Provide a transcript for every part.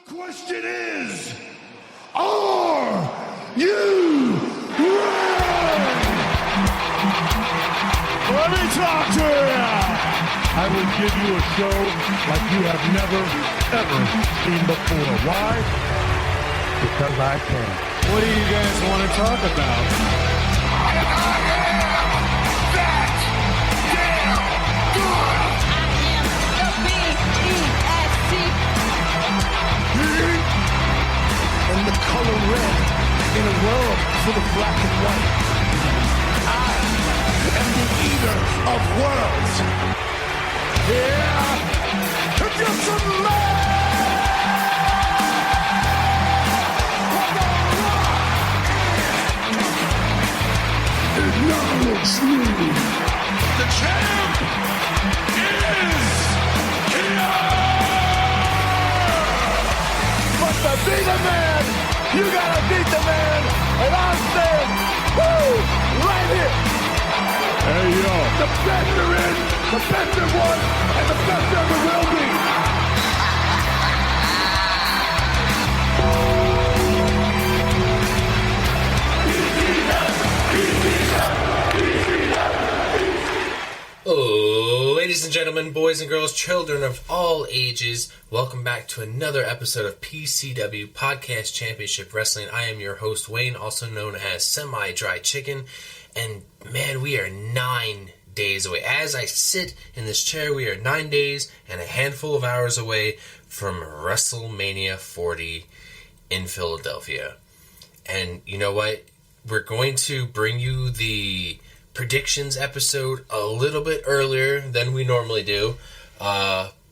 question is, are you ready? Let me talk to you. I will give you a show like you have never, ever seen before. Why? Because I can. What do you guys want to talk about? I am that damn good. I am the B-E-S-T. And the color red in a world full of black and white. I am the eater of worlds. Yeah, if you're some man, acknowledge me. The champ is here. But to be the man, you gotta beat the man, and I'm saying, woo, right here. Hey, yo. The best there is, the best there was, and the best there ever will be. Ladies and gentlemen, boys and girls, children of all ages, welcome back to another episode of PCW Podcast Championship Wrestling. I am your host, Wayne, also known as SemiDryChicken, and man, we are 9 days away. As I sit in this chair, we are 9 days and a handful of hours away from Wrestlemania 40 in Philadelphia. And you know what? We're going to bring you the predictions episode a little bit earlier than we normally do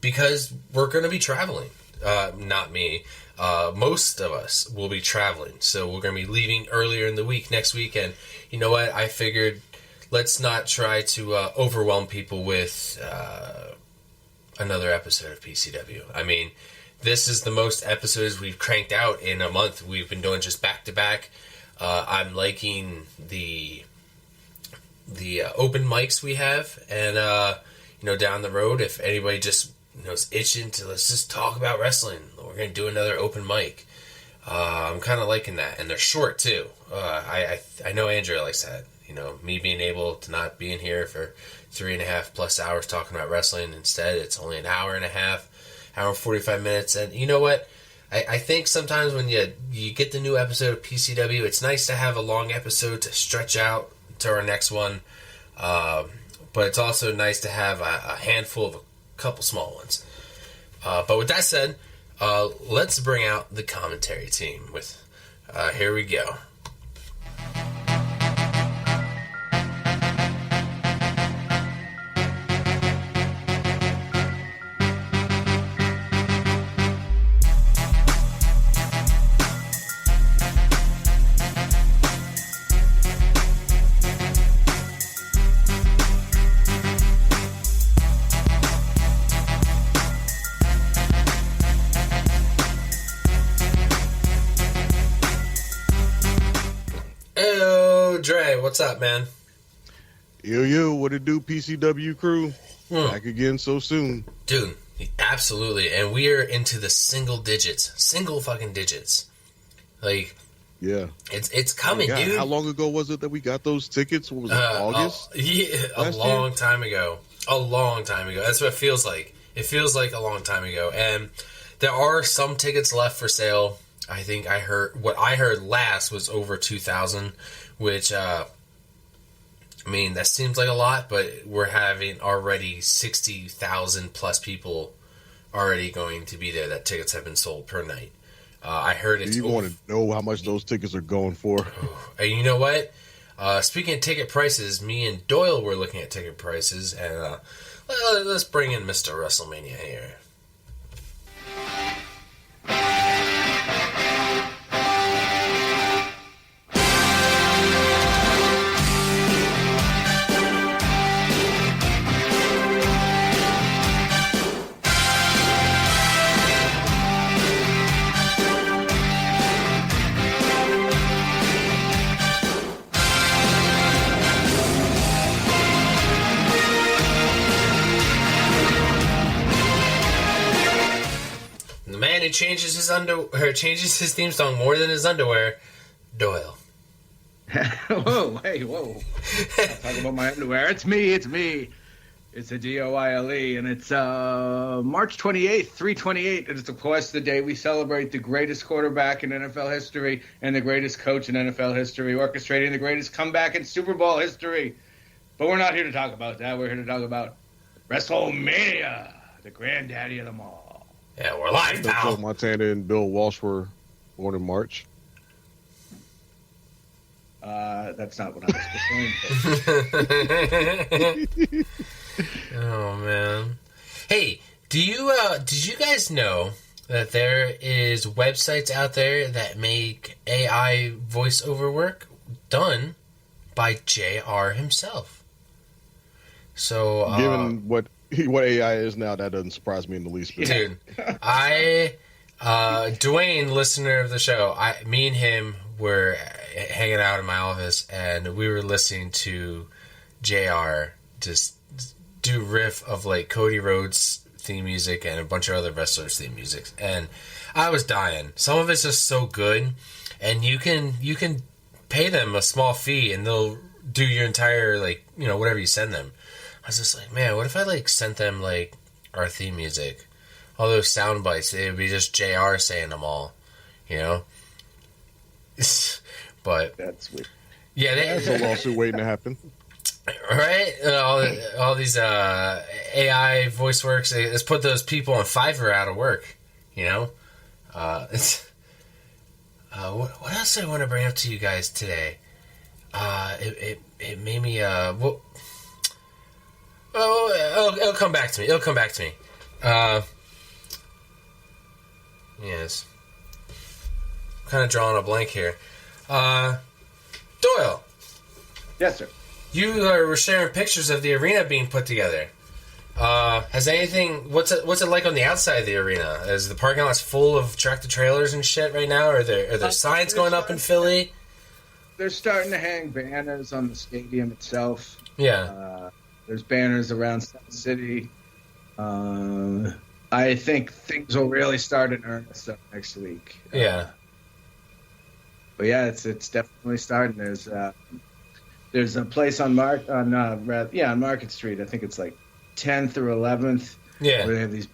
because we're going to be traveling. Not me. Most of us will be traveling. So we're going to be leaving earlier in the week next week. And you know what? I figured let's not try to overwhelm people with another episode of PCW. I mean, this is the most episodes we've cranked out in a month. We've been doing just back-to-back. I'm liking the open mics we have, and down the road, if anybody just is itching to let's just talk about wrestling, we're gonna do another open mic. I'm kind of liking that, and they're short too. I know Andrea likes that. Me being able to not be in here for 3.5+ hours talking about wrestling. Instead, it's only an hour and a half, hour and 45 minutes. And you know what? I think sometimes when you get the new episode of PCW, it's nice to have a long episode to stretch out to our next one, but it's also nice to have a handful of a couple small ones. But with that said, let's bring out the commentary team with here we go. Dre, what's up, man? Yo, what it do, PCW crew? Back again so soon. Dude, absolutely. And we are into the single fucking digits. Like, yeah. It's coming, dude. How long ago was it that we got those tickets? What was it, August? A long time ago. A long time ago. That's what it feels like. It feels like a long time ago. And there are some tickets left for sale. I think what I heard last was over 2,000, which, that seems like a lot, but we're having already 60,000 plus people already going to be there. That tickets have been sold per night. I heard it's... You want to know how much those tickets are going for? And you know what? Speaking of ticket prices, me and Doyle were looking at ticket prices, and let's bring in Mr. Wrestlemania here. man who changes his theme song more than his underwear, Doyle. Whoa, hey, whoa. I'll talk about my underwear. It's me. It's a Doyle, and it's March 28th, 3/28, and it's, of course, the day we celebrate the greatest quarterback in NFL history and the greatest coach in NFL history, orchestrating the greatest comeback in Super Bowl history. But we're not here to talk about that. We're here to talk about Wrestlemania, the granddaddy of them all. Yeah, we're live now. Joe Montana and Bill Walsh were born in March. That's not what I was going for. Oh man! Hey, did you guys know that there is websites out there that make AI voiceover work done by JR himself? So, Given what AI is now, that doesn't surprise me in the least bit. dude, Dwayne, listener of the show, me and him were hanging out in my office, and we were listening to JR just do riff of like Cody Rhodes theme music and a bunch of other wrestlers theme music, and I was dying. Some of it's just so good, and you can pay them a small fee and they'll do your entire, like, you know, whatever you send them. I was just like, man, what if I like sent them like our theme music, all those sound bites? It would be just JR saying them all, you know. But That's weird. yeah, That's a lawsuit waiting to happen. right? All these AI voice works. Let's put those people on Fiverr out of work. You know. What else I want to bring up to you guys today? It made me it'll come back to me. Yes. Kind of drawing a blank here. Doyle. Yes, sir. You were sharing pictures of the arena being put together. Has anything? What's it like on the outside of the arena? Is the parking lot's full of tractor trailers and shit right now? Are there signs going up in Philly? They're starting to hang banners on the stadium itself. Yeah. There's banners around Sun City. I think things will really start in earnest next week. Yeah. But yeah, it's definitely starting. There's a place on Market Street. I think it's like 10th or 11th. Yeah. Where they have these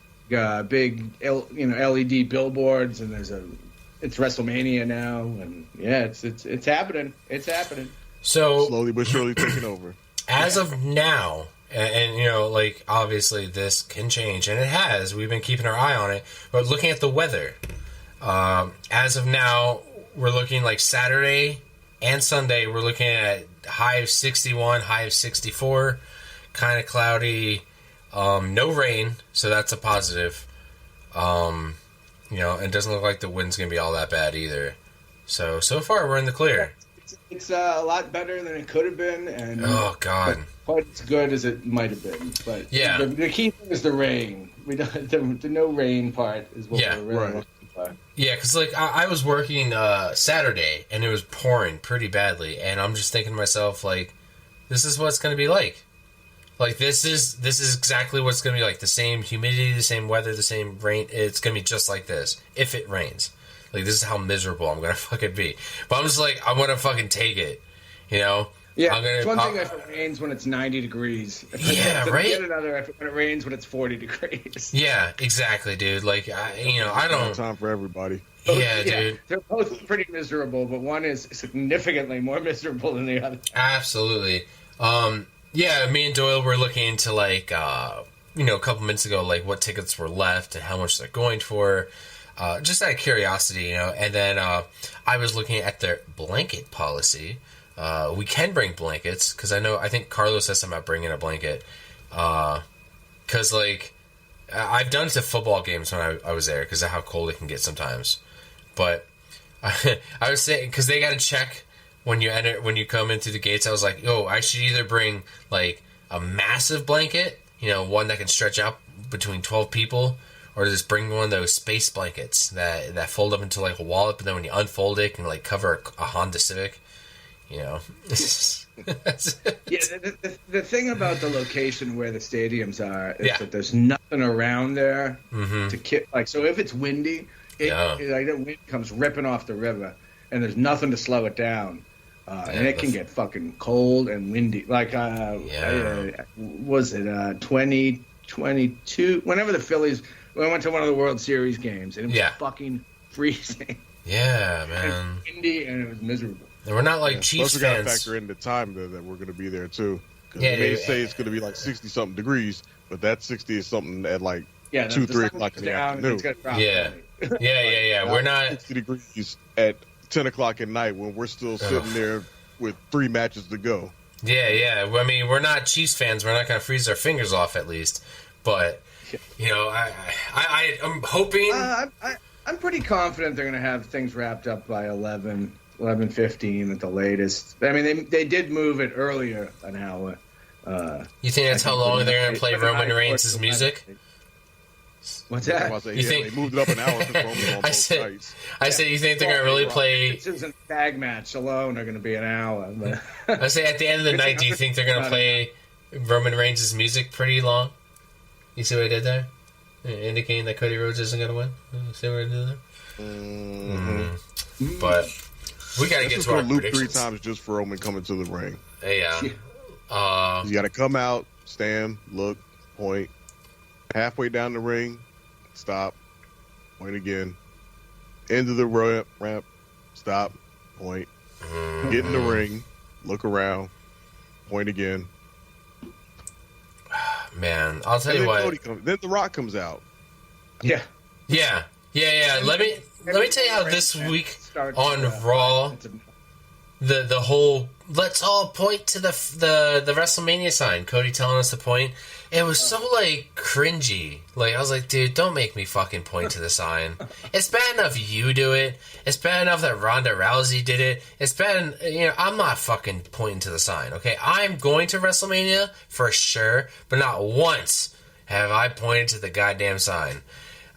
big LED billboards, and it's Wrestlemania now, and yeah, it's happening. It's happening. So Slowly but surely taking over. as of now, and you know, like, obviously this can change, and it has. We've been keeping our eye on it. But looking at the weather, as of now, we're looking like Saturday and Sunday. We're looking at high of 61, high of 64, kind of cloudy, no rain, so that's a positive. You know, it doesn't look like the wind's going to be all that bad either. So far we're in the clear. It's a lot better than it could have been, and Oh God. quite as good as it might have been. But Yeah. the key thing is the rain. We don't the no rain part is what Yeah, we're really right. looking for. Yeah, because like I was working Saturday and it was pouring pretty badly, and I'm just thinking to myself, like, this is what it's going to be like. Like, this is exactly what it's going to be like. The same humidity, the same weather, the same rain. It's going to be just like this if it rains. Like, this is how miserable I'm going to fucking be. But I'm just like, I want to fucking take it, you know? Yeah, I'm gonna, it's one thing if it rains when it's 90 degrees. Yeah, right? Get another when it rains when it's 40 degrees. Yeah, exactly, dude. Like, I don't... Time for everybody. Yeah, dude. They're both pretty miserable, but one is significantly more miserable than the other. Absolutely. Yeah, me and Doyle were looking into, like, a couple minutes ago, like, what tickets were left and how much they're going for. Just out of curiosity, you know. And then I was looking at their blanket policy. We can bring blankets, because I think Carlos said something about bringing a blanket. Because, like, I've done it to football games when I was there, because of how cold it can get sometimes. But I was saying, because they got to check when you come into the gates. I was like, I should either bring, like, a massive blanket, one that can stretch out between 12 people, or just bring one of those space blankets that fold up into, like, a wallet, but then when you unfold it, it can, like, cover a Honda Civic. Yeah, the thing about the location where the stadiums are is that there's nothing around there to kick. Like, so if it's windy, like the wind comes ripping off the river, and there's nothing to slow it down, and it can get fucking cold and windy. Like, was it 2022? Whenever the Phillies, we went to one of the World Series games, and it was fucking freezing. Yeah, man. And windy, and it was miserable. And we're not like Chiefs Plus, we got to fans. factor in the time that we're going to be there too. Yeah, they say it's going to be like 60-something degrees, but that 60 is something at like 2, 3 o'clock in the afternoon. Yeah. We're not 60 degrees at 10 o'clock at night when we're still sitting there with 3 matches to go. Yeah. I mean, we're not Chiefs fans. We're not going to freeze our fingers off, at least. But you know, I'm hoping. I'm pretty confident they're going to have things wrapped up by 11:15 at the latest. I mean, they did move it earlier an hour. You think that's how long they're going to play Roman Reigns' music? What's that? You think they moved it up an hour for Roman on both nights? I said, you think they're going to really play? This and tag match alone are going to be an hour. But I say at the end of the night, do you think they're going to play Roman Reigns' music pretty long? You see what I did there? Indicating that Cody Rhodes isn't going to win. You see what I did there? But we got to get to our loop predictions. 3 times just for Roman coming to the ring. Yeah. You got to come out, stand, look, point. Halfway down the ring, stop, point again. End of the ramp, stop, point. Get in the ring, look around, point again. Man, I'll tell you what. Then The Rock comes out. Yeah. Let me tell you how this week on Raw, the whole let's all point to the WrestleMania sign. Cody telling us to point. It was so like cringy. Like I was like, dude, don't make me fucking point to the sign. It's bad enough you do it. It's bad enough that Ronda Rousey did it. It's bad, I'm not fucking pointing to the sign. Okay, I'm going to WrestleMania for sure, but not once have I pointed to the goddamn sign.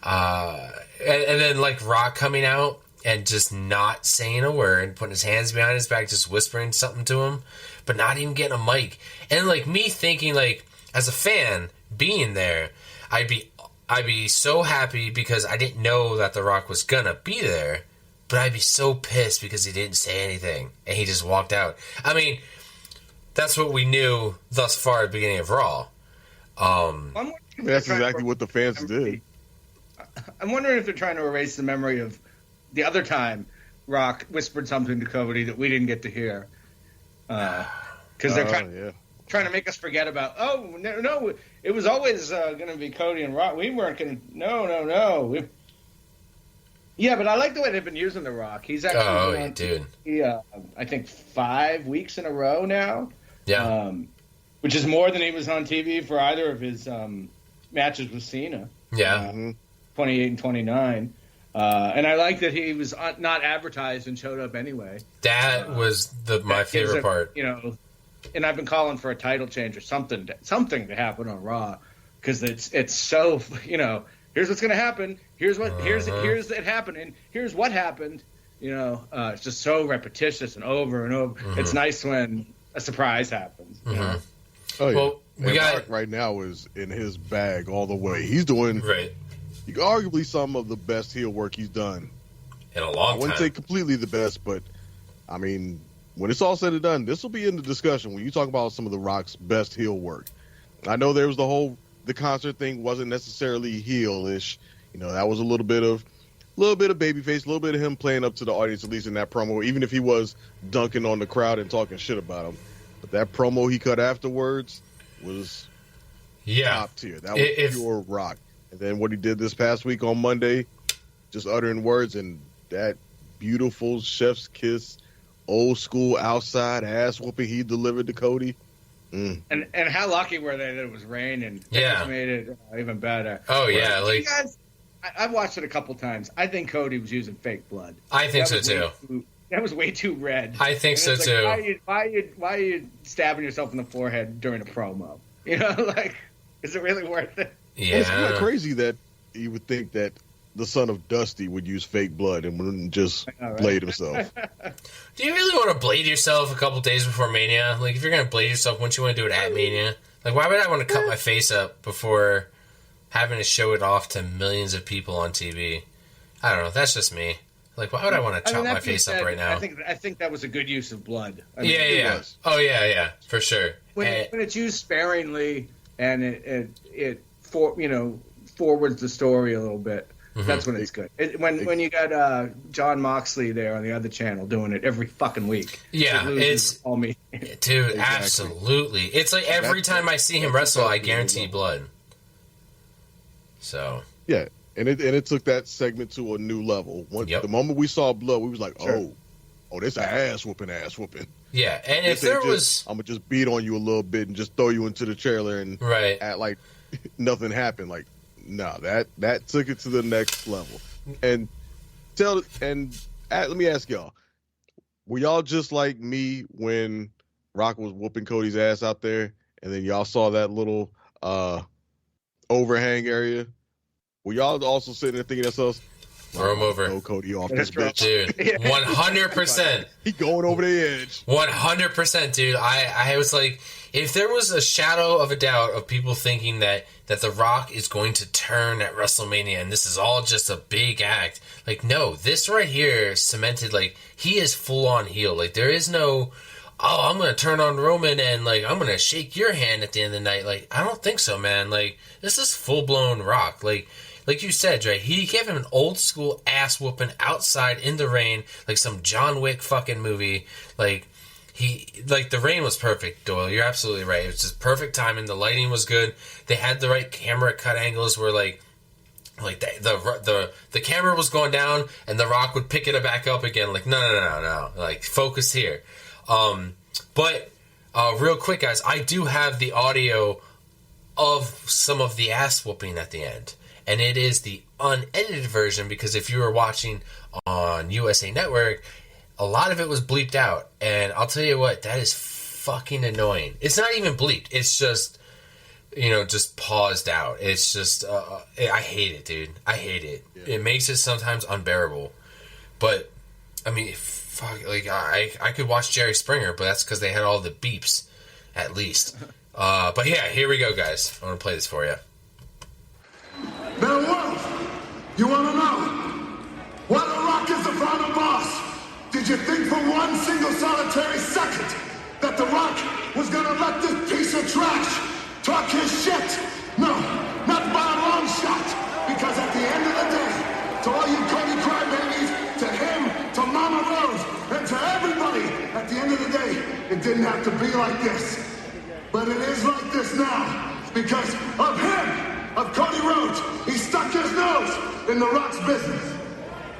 And then like Rock coming out and just not saying a word, putting his hands behind his back, just whispering something to him, but not even getting a mic. And like me thinking like, as a fan, being there, I'd be so happy because I didn't know that The Rock was gonna be there, but I'd be so pissed because he didn't say anything and he just walked out. I mean, that's what we knew thus far at the beginning of Raw. That's exactly what the fans did. I'm wondering if they're trying to erase the memory of the other time Rock whispered something to Cody that we didn't get to hear. Because they're trying to make us forget about, no, it was always going to be Cody and Rock. We weren't going to, no. Yeah, but I like the way they've been using The Rock. He's actually dude. I think 5 weeks in a row now. Yeah. Which is more than he was on TV for either of his matches with Cena. Yeah. 28 and 29. And I like that he was not advertised and showed up anyway. That was my favorite part. And I've been calling for a title change or something to happen on Raw because it's so here's what's going to happen. Here's it happening. Here's what happened. It's just so repetitious and over and over. Mm-hmm. It's nice when a surprise happens. Mm-hmm. Oh yeah. Well, Mark right now is in his bag all the way. He's doing arguably some of the best heel work he's done in a long time. I wouldn't say completely the best, but I mean, when it's all said and done, this will be in the discussion when you talk about some of The Rock's best heel work. I know there was the concert thing wasn't necessarily heel-ish. That was a little bit of babyface, a little bit of him playing up to the audience, at least in that promo, even if he was dunking on the crowd and talking shit about him. But that promo he cut afterwards was top tier. That was pure Rock. And then what he did this past week on Monday, just uttering words and that beautiful chef's kiss, old school outside ass whooping he delivered to Cody. And how lucky were they that it was raining? Yeah. It just made it even better. Oh, yeah. Like, guys, I've watched it a couple times. I think Cody was using fake blood. I think so, too. That was way too red. I think so, too. Why are you stabbing yourself in the forehead during a promo? Is it really worth it? Yeah. It's kind of crazy that you would think that the son of Dusty would use fake blood and wouldn't just blade himself. Do you really want to blade yourself a couple days before Mania? Like, if you're going to blade yourself, wouldn't you want to do it at Mania? Like, why would I want to cut my face up before having to show it off to millions of people on TV? I don't know. That's just me. Like, why would I want to chop my face up right now? I think that was a good use of blood. Yeah. Oh, yeah, for sure. When it's used sparingly and it forwards the story a little bit, that's when it's good. When you got John Moxley there on the other channel doing it every fucking week. Yeah, it's all me. Dude, Exactly. Absolutely. It's like every time I see him wrestle, I guarantee blood. So yeah, and it took that segment to a new level. The moment we saw blood, we was like, oh, this ass whooping. Yeah, and if there was, I'm gonna just beat on you a little bit and just throw you into the trailer and act like nothing happened. Like, no, that took it to the next level. And let me ask y'all, were y'all just like me when Rock was whooping Cody's ass out there, and then y'all saw that little overhang area? Were y'all also sitting there thinking to yourselves, throw him over, throw Cody off this bitch, dude? 100%. He going over the edge. 100%, dude. I was like, if there was a shadow of a doubt of people thinking that The Rock is going to turn at WrestleMania and this is all just a big act, like, no, this right here cemented, like, he is full on heel. Like, there is no, oh, I'm going to turn on Roman and, like, I'm going to shake your hand at the end of the night. Like, I don't think so, man. Like, this is full blown Rock. Like you said, Dre, he gave him an old school ass whooping outside in the rain, like some John Wick fucking movie. Like, the rain was perfect, Doyle. You're absolutely right. It was just perfect timing. The lighting was good. They had the right camera cut angles where like the camera was going down and The Rock would pick it back up again. Like, no. Like, focus here. But real quick, guys, I do have the audio of some of the ass whooping at the end. And it is the unedited version because if you were watching on USA Network, a lot of it was bleeped out. And I'll tell you what, that is fucking annoying. It's not even bleeped. It's just, just paused out. It's just, I hate it, dude. I hate it. Yeah. It makes it sometimes unbearable. But, I mean, fuck, like, I could watch Jerry Springer, but that's because they had all the beeps, at least. But yeah, here we go, guys. I'm going to play this for you. Now what? You want to know? Why The Rock is the final boss? Did you think for one single solitary second that The Rock was going to let this piece of trash talk his shit? No, not by a long shot. Because at the end of the day, to all you Cody crybabies, to him, to Mama Rose, and to everybody, at the end of the day, it didn't have to be like this. But it is like this now because of him. Of Cody Rhodes. He stuck his nose in The Rock's business.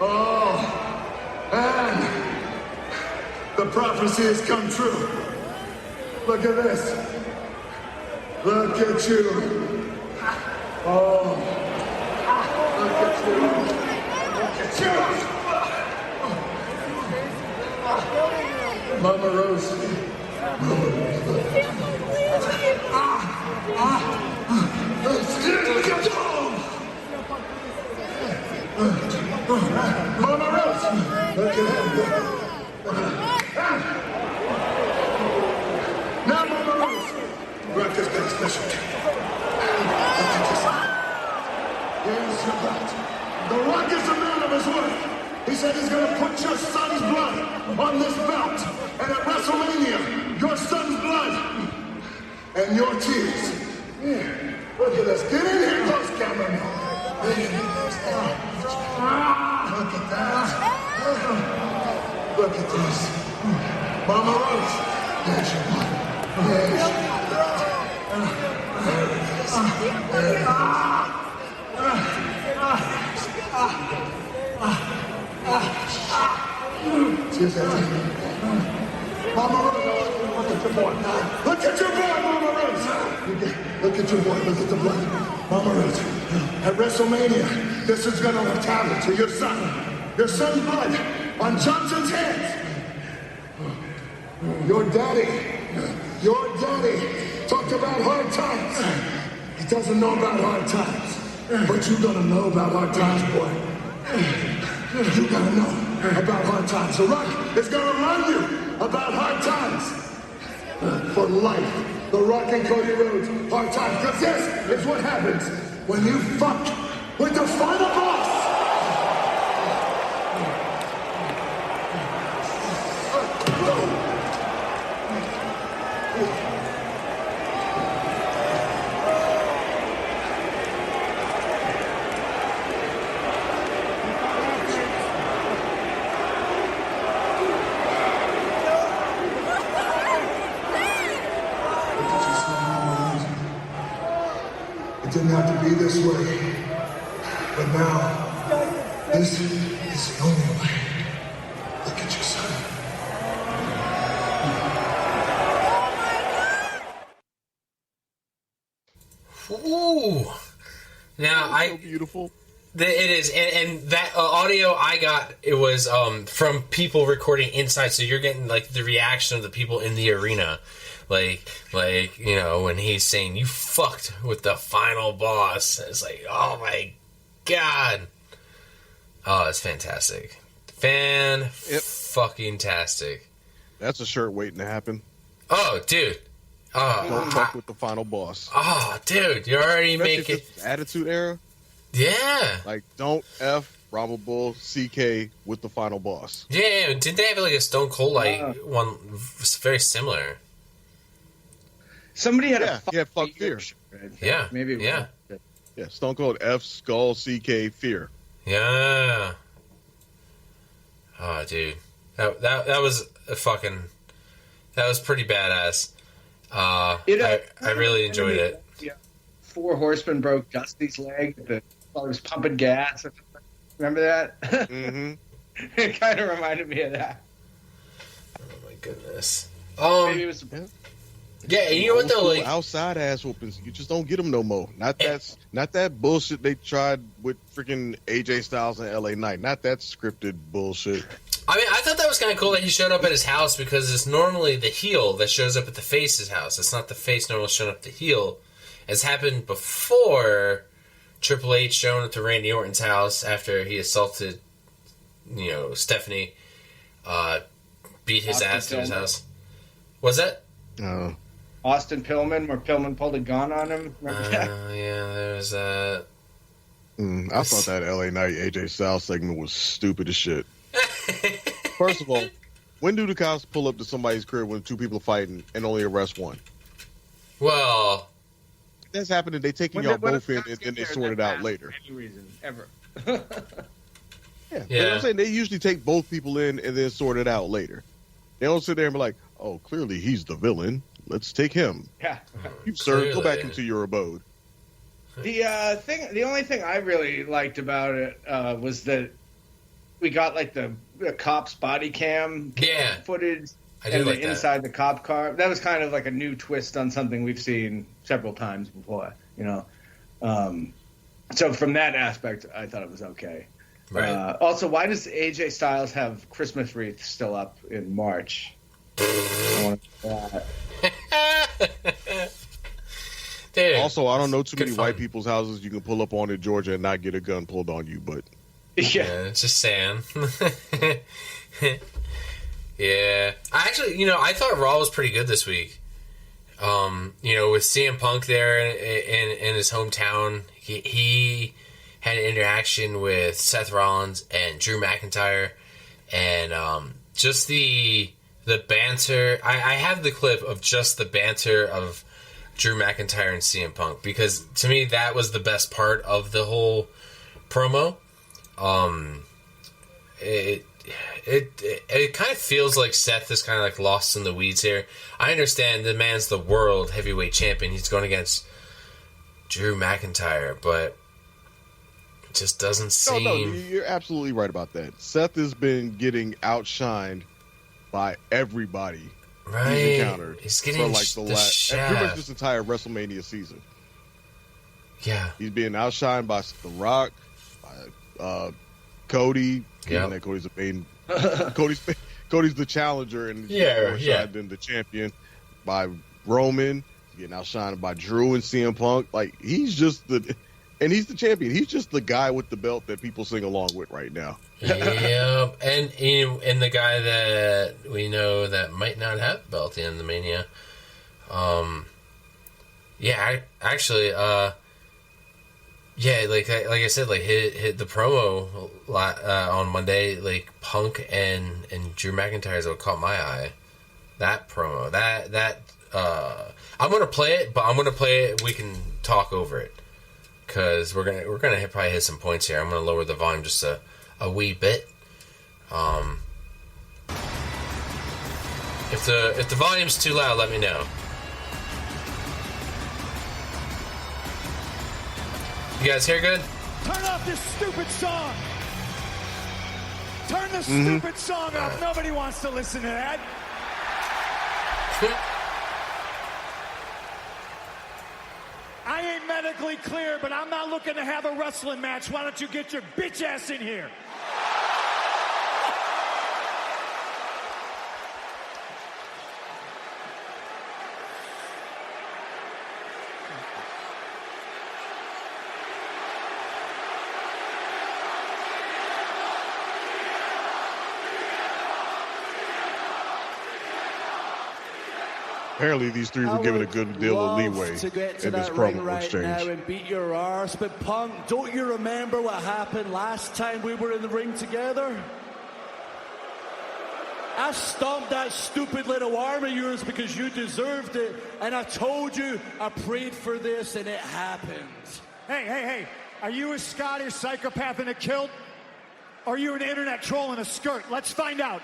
Oh, and the prophecy has come true. Look at this. Look at you. Oh, look at you. Look at you. Mama Rose. Mama Rose. Mama Rose! Look at him. Now, Mama Rose! Rock has been special. Look at this. Yes, you're right. The Rock is a man of his word. He said he's going to put your son's blood on this belt. And at WrestleMania, your son's blood and your tears. Yeah. Look at this. Get in here, close cameraman. Look at that. Look at this. Mama Rose. There's your blood. There's your blood. There it is. There it is. Excuse me. Mama Rose. Look at your boy. Look at your boy, Mama Rose. Look at your boy. Look at the blood. Mama Rose. At WrestleMania, this is going to look tablet to your son. Your son's blood on Johnson's hands. Your daddy talked about hard times. He doesn't know about hard times. But you're going to know about hard times, boy. You gotta know about hard times. The Rock is gonna run you about hard times. For life. The Rock and Cody Rhodes, hard times. Because this is what happens when you fuck with the final boss. It didn't have to be this way, but now, this is the only way. Look at your son. Ooh. Now So beautiful. It is, and that audio I got, it was from people recording inside, so you're getting like the reaction of the people in the arena, like you know, when he's saying you fucked with the final boss. It's like, oh my god, oh, it's fantastic, fucking tastic. That's a shirt waiting to happen. Oh, dude. Don't fuck with the final boss. Oh, dude, you're already Especially making if it's Attitude Era. Yeah. Like, don't F Brahma Bull CK with the final boss. Yeah, didn't they have like a Stone Cold one very similar? Somebody had fuck fear. Yeah, maybe. Yeah. Yeah, Stone Cold F Skull CK Fear. Yeah. Oh, dude, that was a fucking, that was pretty badass. I really enjoyed it. Yeah. Four Horsemen broke Dusty's leg. While he was pumping gas. Remember that? Mm-hmm. It kind of reminded me of that. Oh my goodness. Maybe it was. Yeah, you know what though? Like outside ass whoopings, you just don't get them no more. Not that bullshit they tried with freaking AJ Styles and LA Knight. Not that scripted bullshit. I mean, I thought that was kind of cool that he showed up at his house, because it's normally the heel that shows up at the face's house. It's not the face normally showing up at the heel. It's happened before. Triple H showing up to Randy Orton's house after he assaulted, you know, Stephanie, beat his Austin ass in his Pillman. house. Was that? Austin Pillman, where Pillman pulled a gun on him. Remember that? Yeah, there was that. I thought that LA Knight AJ Styles segment was stupid as shit. First of all, when do the cops pull up to somebody's crib when two people are fighting and only arrest one? Well, that's happening. They taking y'all both in and then they sort it out later. Any reason ever? Yeah, but I'm saying they usually take both people in and then sort it out later. They don't sit there and be like, "Oh, clearly he's the villain. Let's take him." Yeah. You sir, go back Clearly. into your abode. The only thing I really liked about it was that we got like the cop's body cam footage. I did and like that. inside the cop car. That was kind of like a new twist on something we've seen several times before, you know. So from that aspect, I thought it was okay. Right. Also, why does AJ Styles have Christmas wreath still up in March? I want Dude, Also, I don't know too good many fun. white people's houses you can pull up on in Georgia and not get a gun pulled on you, but yeah, just saying. Yeah, I thought Raw was pretty good this week. You know, with CM Punk there in his hometown, he had an interaction with Seth Rollins and Drew McIntyre, and just the banter. I have the clip of just the banter of Drew McIntyre and CM Punk, because to me that was the best part of the whole promo. It kind of feels like Seth is kind of like lost in the weeds here. I understand the man's the world heavyweight champion. He's going against Drew McIntyre, but it just doesn't seem... No, you're absolutely right about that. Seth has been getting outshined by everybody right. he's encountered. He's getting for like the shaft. pretty much this entire WrestleMania season. Yeah. He's being outshined by The Rock, by Cody. Yep. That Cody's a main. Cody's the challenger and he's more outshined than the champion. By Roman, getting outshined by Drew and CM Punk. Like he's just And he's the champion. He's just the guy with the belt that people sing along with right now. Yeah, and the guy that we know that might not have the belt at the end of the Mania. Like I said, like hit the promo on Monday, like Punk and Drew McIntyre is what caught my eye. That promo, that I'm gonna play it, but I'm gonna play it. We can talk over it because we're gonna probably hit some points here. I'm gonna lower the volume just a wee bit. If the volume's too loud, let me know. You guys hear good? Turn off this stupid song. Turn the stupid song off. Nobody wants to listen to that. I ain't medically clear, but I'm not looking to have a wrestling match. Why don't you get your bitch ass in here? Apparently, these three were given a good deal of leeway to get to in this that ring promo right exchange. now and beat your arse, but Punk, don't you remember what happened last time we were in the ring together? I stomped that stupid little arm of yours because you deserved it, and I told you I prayed for this, and it happened. Hey, are you a Scottish psychopath in a kilt? Or are you an internet troll in a skirt? Let's find out.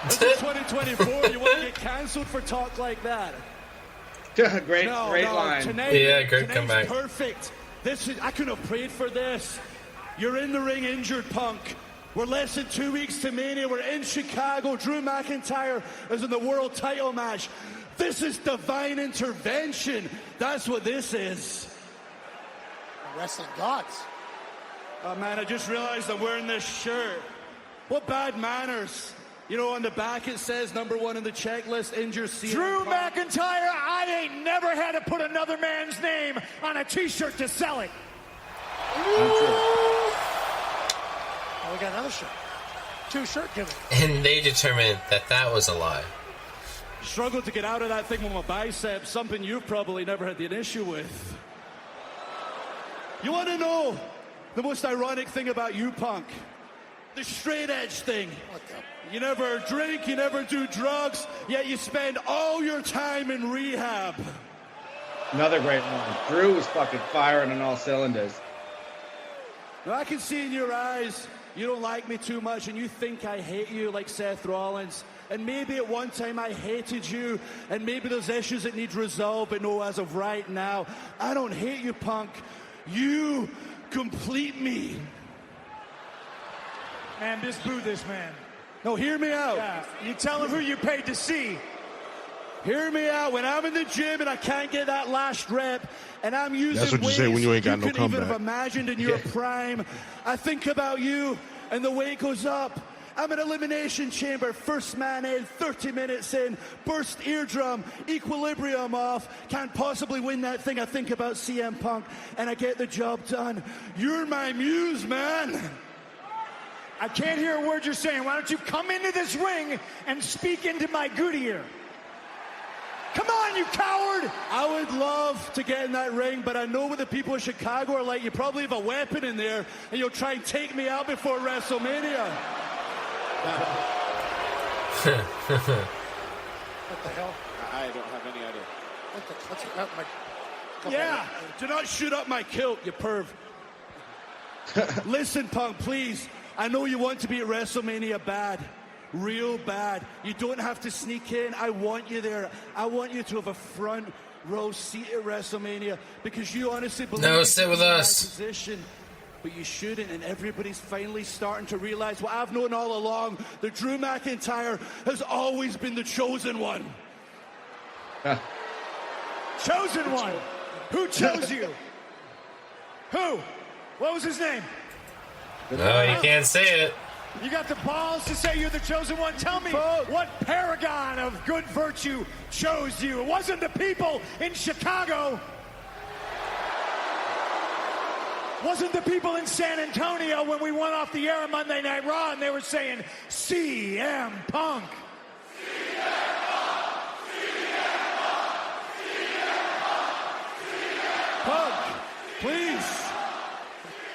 This is 2024. You want to get canceled for talk like that? Great line. Yeah, great comeback. Perfect. I could have prayed for this. You're in the ring injured, Punk. We're less than 2 weeks to Mania. We're in Chicago. Drew McIntyre is in the world title match. This is divine intervention. That's what this is. Wrestling gods. Oh, man, I just realized I'm wearing this shirt. What bad manners. You know, on the back it says #1 in the checklist, injure CM Drew Punk. McIntyre, I ain't never had to put another man's name on a t-shirt to sell it. Oh, we got another shirt. 2 shirt giving. And they determined that was a lie. Struggled to get out of that thing with my biceps, something you've probably never had an issue with. You want to know the most ironic thing about you, Punk? The straight edge thing. What the? You never drink, you never do drugs, yet you spend all your time in rehab. Another great one. Drew was fucking firing on all cylinders. Now, I can see in your eyes you don't like me too much and you think I hate you like Seth Rollins. And maybe at one time I hated you, and maybe there's issues that need resolved, but no, as of right now, I don't hate you, Punk. You complete me. Man, just boo this man. No, hear me out. Yeah, you tell him who you paid to see. Hear me out. When I'm in the gym and I can't get that last rep, and I'm using That's what you weights say when you ain't got no couldn't even comeback. have imagined in your prime, I think about you, and the weight goes up. I'm in Elimination Chamber, first man in, 30 minutes in, burst eardrum, equilibrium off, can't possibly win that thing. I think about CM Punk, and I get the job done. You're my muse, man. I can't hear a word you're saying. Why don't you come into this ring and speak into my good ear? Come on, you coward! I would love to get in that ring, but I know what the people of Chicago are like. You probably have a weapon in there, and you'll try and take me out before WrestleMania. What the hell? I don't have any idea. Yeah, do not shoot up my kilt, you perv. Listen, Punk, please. I know you want to be at WrestleMania bad. Real bad. You don't have to sneak in. I want you there. I want you to have a front row seat at WrestleMania because you honestly believe No, you sit can with be in that us. position, but you shouldn't, and everybody's finally starting to realize what I've known all along, that Drew McIntyre has always been the chosen one. Chosen one. Who chose you? Who? What was his name? No, you can't say it. You got the balls to say you're the chosen one? Tell me what paragon of good virtue chose you. It wasn't the people in Chicago. Wasn't the people in San Antonio when we went off the air on Monday Night Raw and they were saying, CM Punk? Punk, please,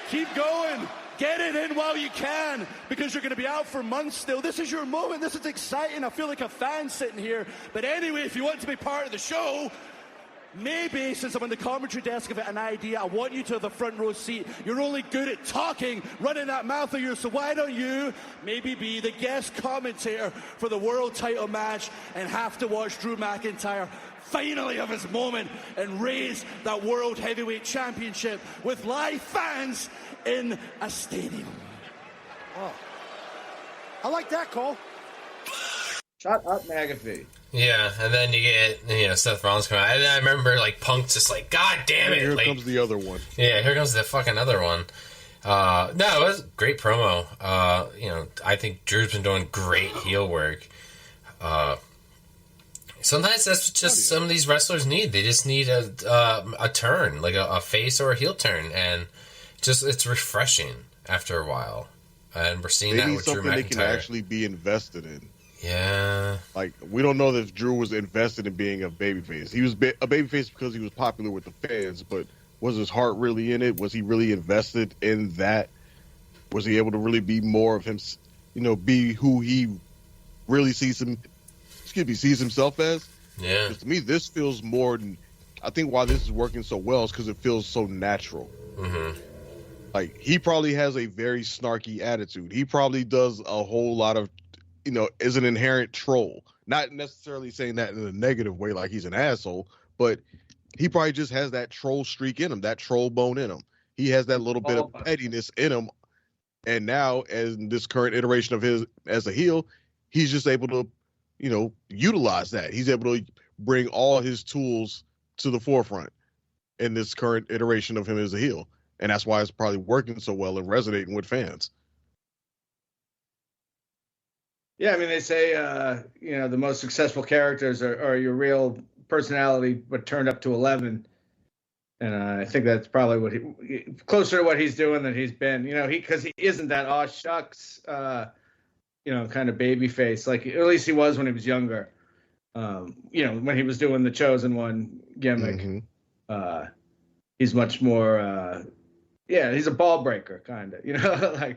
keep going. Get it in while you can, because you're going to be out for months still. This is your moment. This is exciting. I feel like a fan sitting here. But anyway, if you want to be part of the show, maybe, since I'm on the commentary desk of it, an idea, I want you to have the front row seat. You're only good at talking, running that mouth of yours, so why don't you maybe be the guest commentator for the world title match and have to watch Drew McIntyre finally have his moment and raise that World Heavyweight Championship with live fans in a stadium. Oh. I like that, Cole. Shut up, McAfee. Yeah, and then you get, Seth Rollins coming out. And I remember, Punk just God damn it. Here comes the other one. Yeah, here comes the fucking other one. No, it was a great promo. I think Drew's been doing great heel work. Sometimes that's just some of these wrestlers need. They just need a turn, like a face or a heel turn, and just it's refreshing after a while. And we're seeing that with Drew McIntyre. They can actually be invested in. Yeah. We don't know that Drew was invested in being a babyface. He was a babyface because he was popular with the fans, but was his heart really in it? Was he really invested in that? Was he able to really be more of him, be who he really sees himself as? Yeah. Because to me, this feels more than, I think why this is working so well is because it feels so natural. Mm-hmm. He probably has a very snarky attitude. He probably does a whole lot of, is an inherent troll. Not necessarily saying that in a negative way, like he's an asshole, but he probably just has that troll streak in him, that troll bone in him. He has that little bit of pettiness in him. And now, as in this current iteration of his as a heel, he's just able to, utilize that. He's able to bring all his tools to the forefront in this current iteration of him as a heel. And that's why it's probably working so well and resonating with fans. Yeah, I mean, they say, the most successful characters are your real personality, but turned up to 11. And I think that's probably closer to what he's doing than he's been. Because he isn't that aw shucks, kind of baby face. At least he was when he was younger. When he was doing the Chosen One gimmick. Mm-hmm. He's much more, he's a ball breaker, kind of. I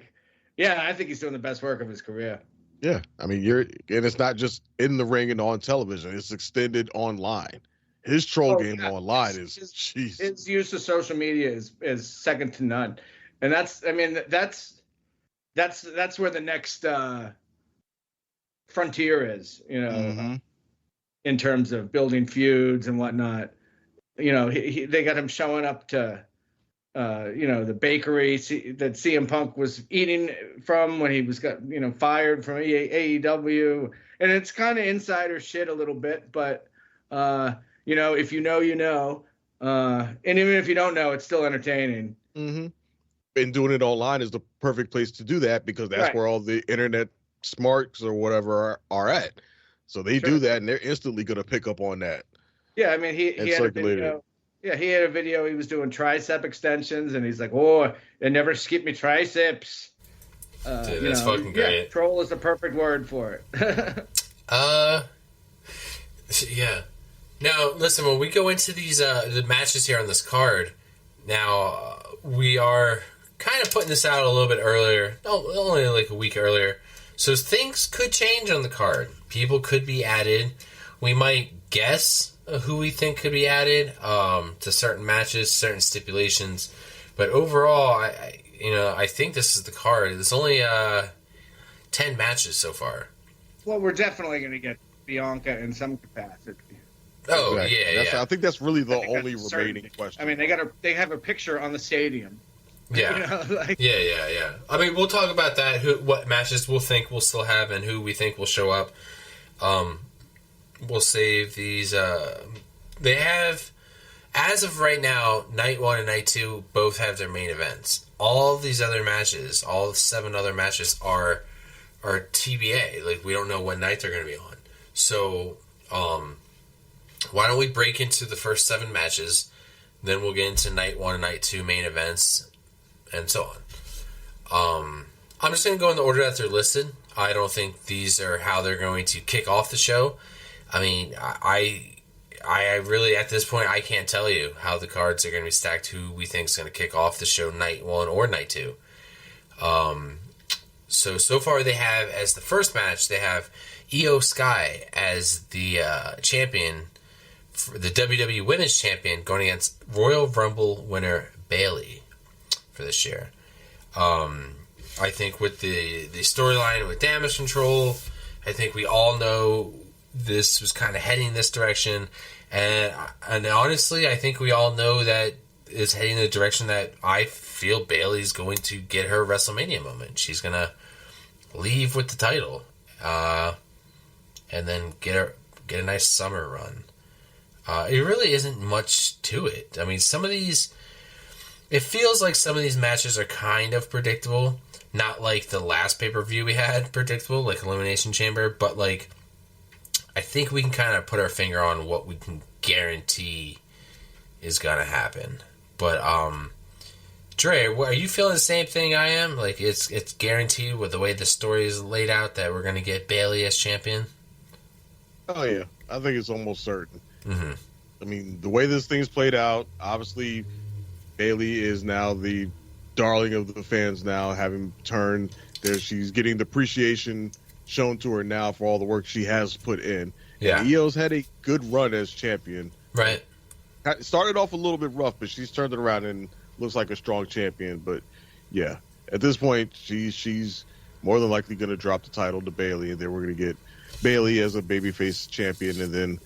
think he's doing the best work of his career. Yeah, I mean, and it's not just in the ring and on television; it's extended online. His troll game online is jeez. His use of social media is second to none, and that's where the next frontier is. Mm-hmm. In terms of building feuds and whatnot. They got him showing up to. The bakery that CM Punk was eating from when he was fired from AEW, and it's kind of insider shit a little bit, but if you know, and even if you don't know, it's still entertaining. Mm-hmm. And doing it online is the perfect place to do that because that's where all the internet smarts or whatever are at. So they do that, and they're instantly going to pick up on that. Yeah, I mean he had a video. Yeah, he had a video. He was doing tricep extensions, and he's like, "Oh, they never skip me triceps." Dude, that's fucking great. Yeah, troll is the perfect word for it. Yeah. Now, listen, when we go into these the matches here on this card, now we are kind of putting this out a little bit earlier. No, only like a week earlier. So things could change on the card. People could be added. We might guess who we think could be added to certain matches, certain stipulations. But overall, I think this is the card. There's only 10 matches so far. Well, we're definitely going to get Bianca in some capacity. Oh, exactly. Yeah. I think that's really the only remaining question. I mean, they have a picture on the stadium. Yeah. Yeah. I mean, we'll talk about that, what matches we'll think we'll still have and who we think will show up. We'll save these. They have, as of right now, Night 1 and Night 2 both have their main events. All of these other matches, all 7 other matches are TBA. Like, we don't know what night they're going to be on. So, why don't we break into the first 7 matches, then we'll get into Night 1 and Night 2 main events, and so on. I'm just going to go in the order that they're listed. I don't think these are how they're going to kick off the show. I mean, I really, at this point, I can't tell you how the cards are going to be stacked, who we think is going to kick off the show night 1 or night 2. So far they have, as the first match, they have Io Sky as the champion, the WWE Women's Champion, going against Royal Rumble winner Bayley for this year. I think with the storyline with Damage Control, I think we all know this was kind of heading this direction. And honestly, I think we all know that it's heading in the direction that I feel Bayley's going to get her WrestleMania moment. She's going to leave with the title, and then get a nice summer run. It really isn't much to it. I mean, it feels like some of these matches are kind of predictable. Not like the last pay-per-view we had predictable, like Elimination Chamber, but like I think we can kind of put our finger on what we can guarantee is gonna happen. But Dre, are you feeling the same thing I am? Like it's guaranteed with the way the story is laid out that we're gonna get Bayley as champion? Oh yeah, I think it's almost certain. Mm-hmm. I mean, the way this thing's played out, obviously Bayley is now the darling of the fans now, having turned there. She's getting the appreciation shown to her now for all the work she has put in. Yeah. And Io's had a good run as champion. Right. Started off a little bit rough, but she's turned it around and looks like a strong champion. But yeah, at this point, she's more than likely going to drop the title to Bayley, and then we're going to get Bayley as a babyface champion, and then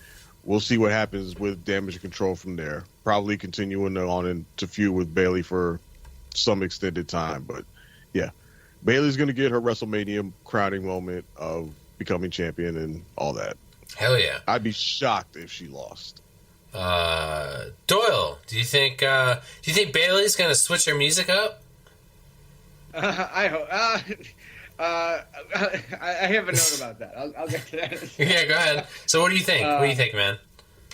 we'll see what happens with Damage Control from there. Probably continuing on into feud with Bayley for some extended time. But yeah, Bayley's going to get her WrestleMania crowning moment of becoming champion and all that. Hell yeah. I'd be shocked if she lost. Doyle, do you think Bayley's going to switch her music up? I hope. I have a note about that. I'll get to that. Yeah, go ahead. So what do you think? What do you think, man?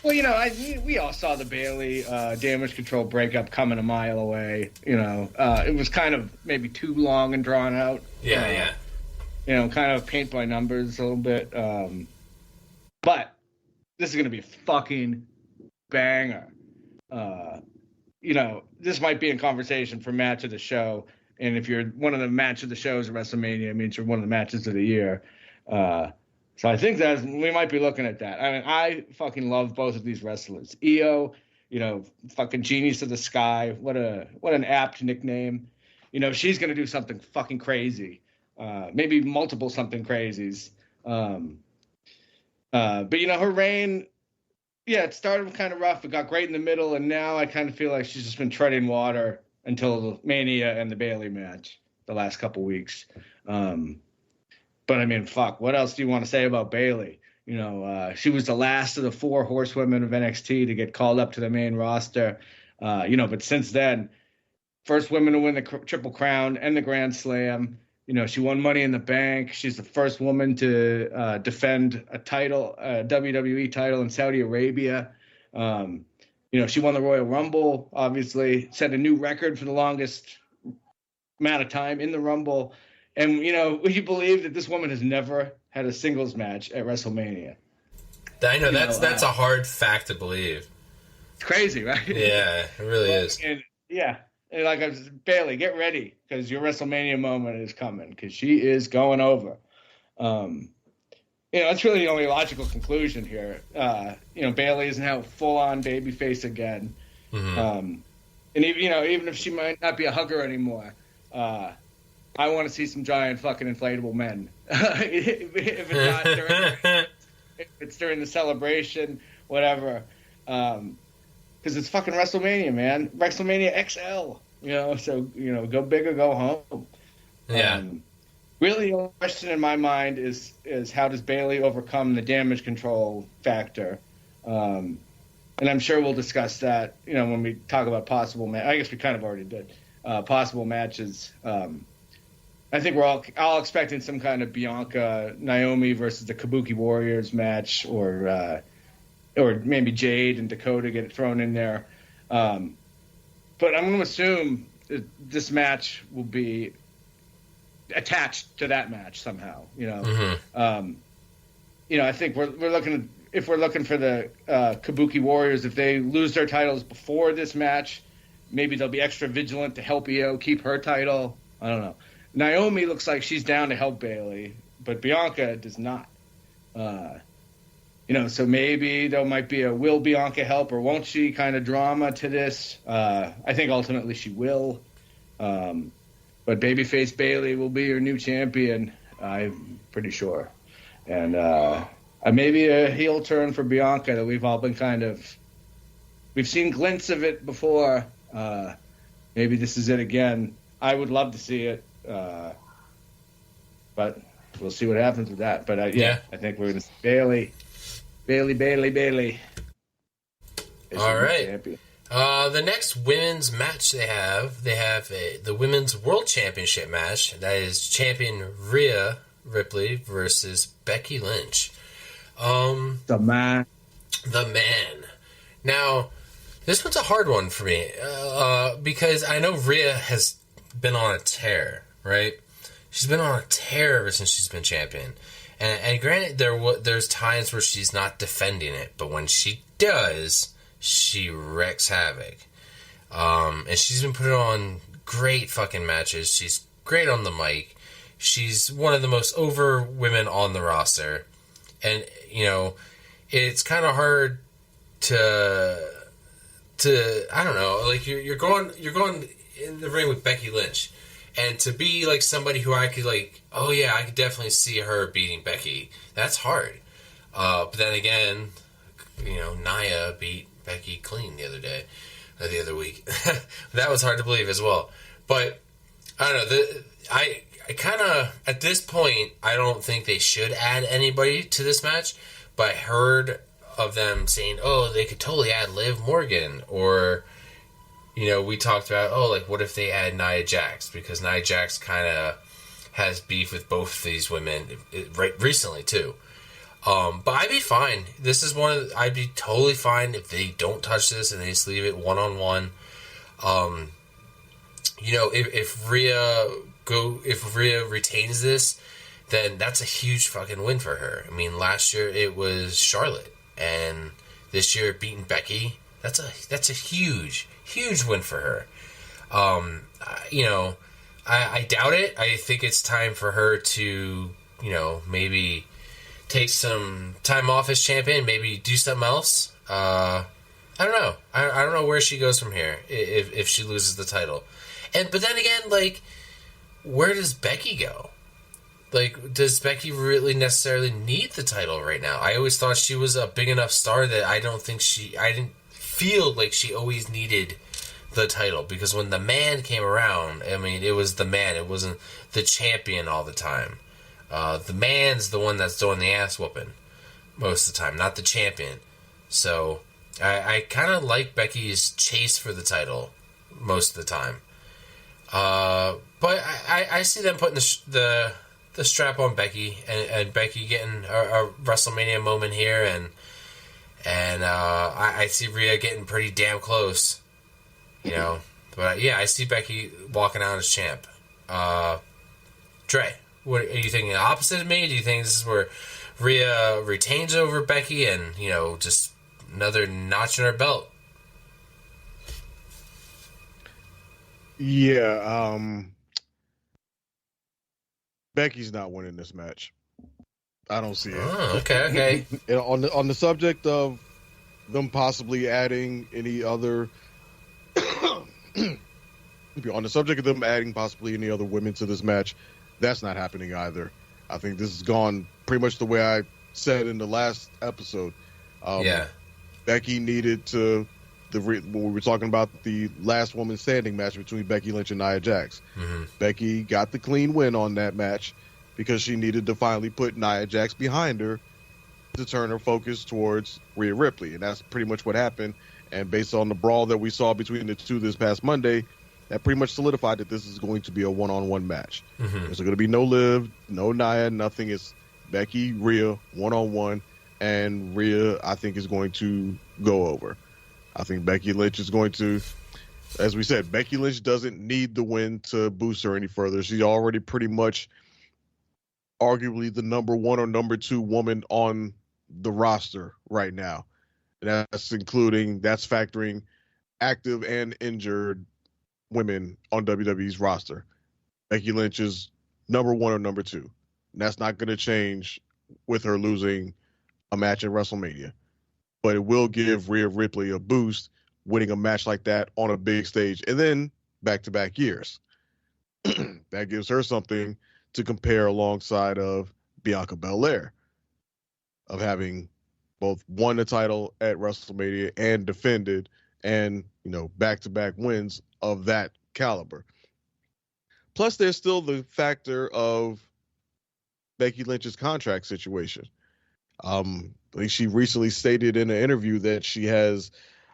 Well, you know, we all saw the Bayley Damage Control breakup coming a mile away. You know, it was kind of maybe too long and drawn out. Yeah. You know, kind of paint by numbers a little bit. But this is going to be a fucking banger. You know, this might be in conversation for match of the show. And if you're one of the match of the shows at WrestleMania, it means you're one of the matches of the year. So I think that we might be looking at that. I mean, I fucking love both of these wrestlers. Io, you know, fucking genius of the sky. What an apt nickname. You know, she's going to do something fucking crazy. Maybe multiple something crazies. But, you know, her reign, yeah, it started kind of rough. It got great in the middle, and now I kind of feel like she's just been treading water until Mania and the Bayley match the last couple weeks. But I mean, fuck, what else do you want to say about Bayley? You know, she was the last of the 4 horsewomen of NXT to get called up to the main roster. You know, but since then, first woman to win the Triple Crown and the Grand Slam. You know, she won Money in the Bank. She's the first woman to defend a title, a WWE title in Saudi Arabia. You know, she won the Royal Rumble, obviously, set a new record for the longest amount of time in the Rumble. And, you know, would you believe that this woman has never had a singles match at WrestleMania? I know, that's a hard fact to believe. It's crazy, right? Yeah, it really is. And, yeah. And like I was, Bayley, get ready, because your WrestleMania moment is coming, because she is going over. You know, that's really the only logical conclusion here. You know, Bayley is now full-on babyface again. Mm-hmm. And even, you know, even if she might not be a hugger anymore, I want to see some giant fucking inflatable men. if it's not if it's during the celebration, whatever. Because it's fucking WrestleMania, man. WrestleMania XL. You know, so, you know, go big or go home. Yeah. Really, the only question in my mind is how does Bayley overcome the Damage Control factor? And I'm sure we'll discuss that, you know, when we talk about possible I guess we kind of already did. Possible matches. I think we're all expecting some kind of Bianca Naomi versus the Kabuki Warriors match, or maybe Jade and Dakota get thrown in there. But I'm going to assume this match will be attached to that match somehow. I think we're looking for the Kabuki Warriors. If they lose their titles before this match, maybe they'll be extra vigilant to help Io keep her title. I don't know. Naomi looks like she's down to help Bayley, but Bianca does not. So maybe there might be a will Bianca help or won't she kind of drama to this. I think ultimately she will. But babyface Bayley will be your new champion, I'm pretty sure. And maybe a heel turn for Bianca that we've all been we've seen glints of it before. Maybe this is it again. I would love to see it. But we'll see what happens with that. But I think we're going to see Bayley. All right. The next women's match they have the Women's World Championship match. That is champion Rhea Ripley versus Becky Lynch. The man. Now, this one's a hard one for me because I know Rhea has been on a tear, right? She's been on a tear ever since she's been champion. And granted, there's times where she's not defending it, but when she does, she wrecks havoc. And she's been putting on great fucking matches. She's great on the mic. She's one of the most over women on the roster. And, it's kind of hard to I don't know, like you're going in the ring with Becky Lynch. And to be like somebody who I could I could definitely see her beating Becky. That's hard. But then again, Nia beat Becky clean the other week. That was hard to believe as well. But I don't know. I kind of at this point I don't think they should add anybody to this match. But I heard of them saying, "Oh, they could totally add Liv Morgan," or we talked about, what if they add Nia Jax? Because Nia Jax kind of has beef with both of these women right recently, too. But I'd be fine. This is I'd be totally fine if they don't touch this and they just leave it one-on-one. If Rhea retains this, then that's a huge fucking win for her. I mean, last year it was Charlotte, and this year beating Becky, that's a huge win for her. I doubt it. I think it's time for her to, maybe take some time off as champion, maybe do something else. I don't know. I don't know where she goes from here if she loses the title. But then again, where does Becky go? Does Becky really necessarily need the title right now? I always thought she was a big enough star that I didn't feel like she always needed the title, because when the man came around, I mean, it was the man. It wasn't the champion all the time. The man's the one that's doing the ass whooping most of the time, not the champion. So I kind of like Becky's chase for the title most of the time. But I see them putting the strap on Becky and Becky getting a WrestleMania moment here, and I see Rhea getting pretty damn close. But I see Becky walking out as champ. Dre, what are you thinking? Opposite of me? Do you think this is where Rhea retains over Becky and just another notch in her belt? Yeah, Becky's not winning this match. I don't see it. Oh, okay. on the subject of them possibly adding any other on the subject of them adding possibly any other women to this match, that's not happening either. I think this has gone pretty much the way I said in the last episode. Becky needed to when we were talking about the last woman standing match between Becky Lynch and Nia Jax. Mm-hmm. Becky got the clean win on that match because she needed to finally put Nia Jax behind her to turn her focus towards Rhea Ripley, and that's pretty much what happened. And based on the brawl that we saw between the two this past Monday, that pretty much solidified that this is going to be a one-on-one match. Mm-hmm. There's going to be no Liv, no Nia, nothing. It's Becky, Rhea, one-on-one, and Rhea, I think, is going to go over. I think Becky Lynch is going to as we said, Becky Lynch doesn't need the win to boost her any further. She's already pretty much arguably the number 1 or number 2 woman on the roster right now. And that's factoring active and injured women on WWE's roster. Becky Lynch is number 1 or number 2. And that's not going to change with her losing a match at WrestleMania. But it will give Rhea Ripley a boost winning a match like that on a big stage and then back-to-back years. That gives her something to compare alongside of Bianca Belair, of having both won the title at WrestleMania and defended, and back-to-back wins of that caliber. Plus, there's still the factor of Becky Lynch's contract situation. I think she recently stated in an interview that she has,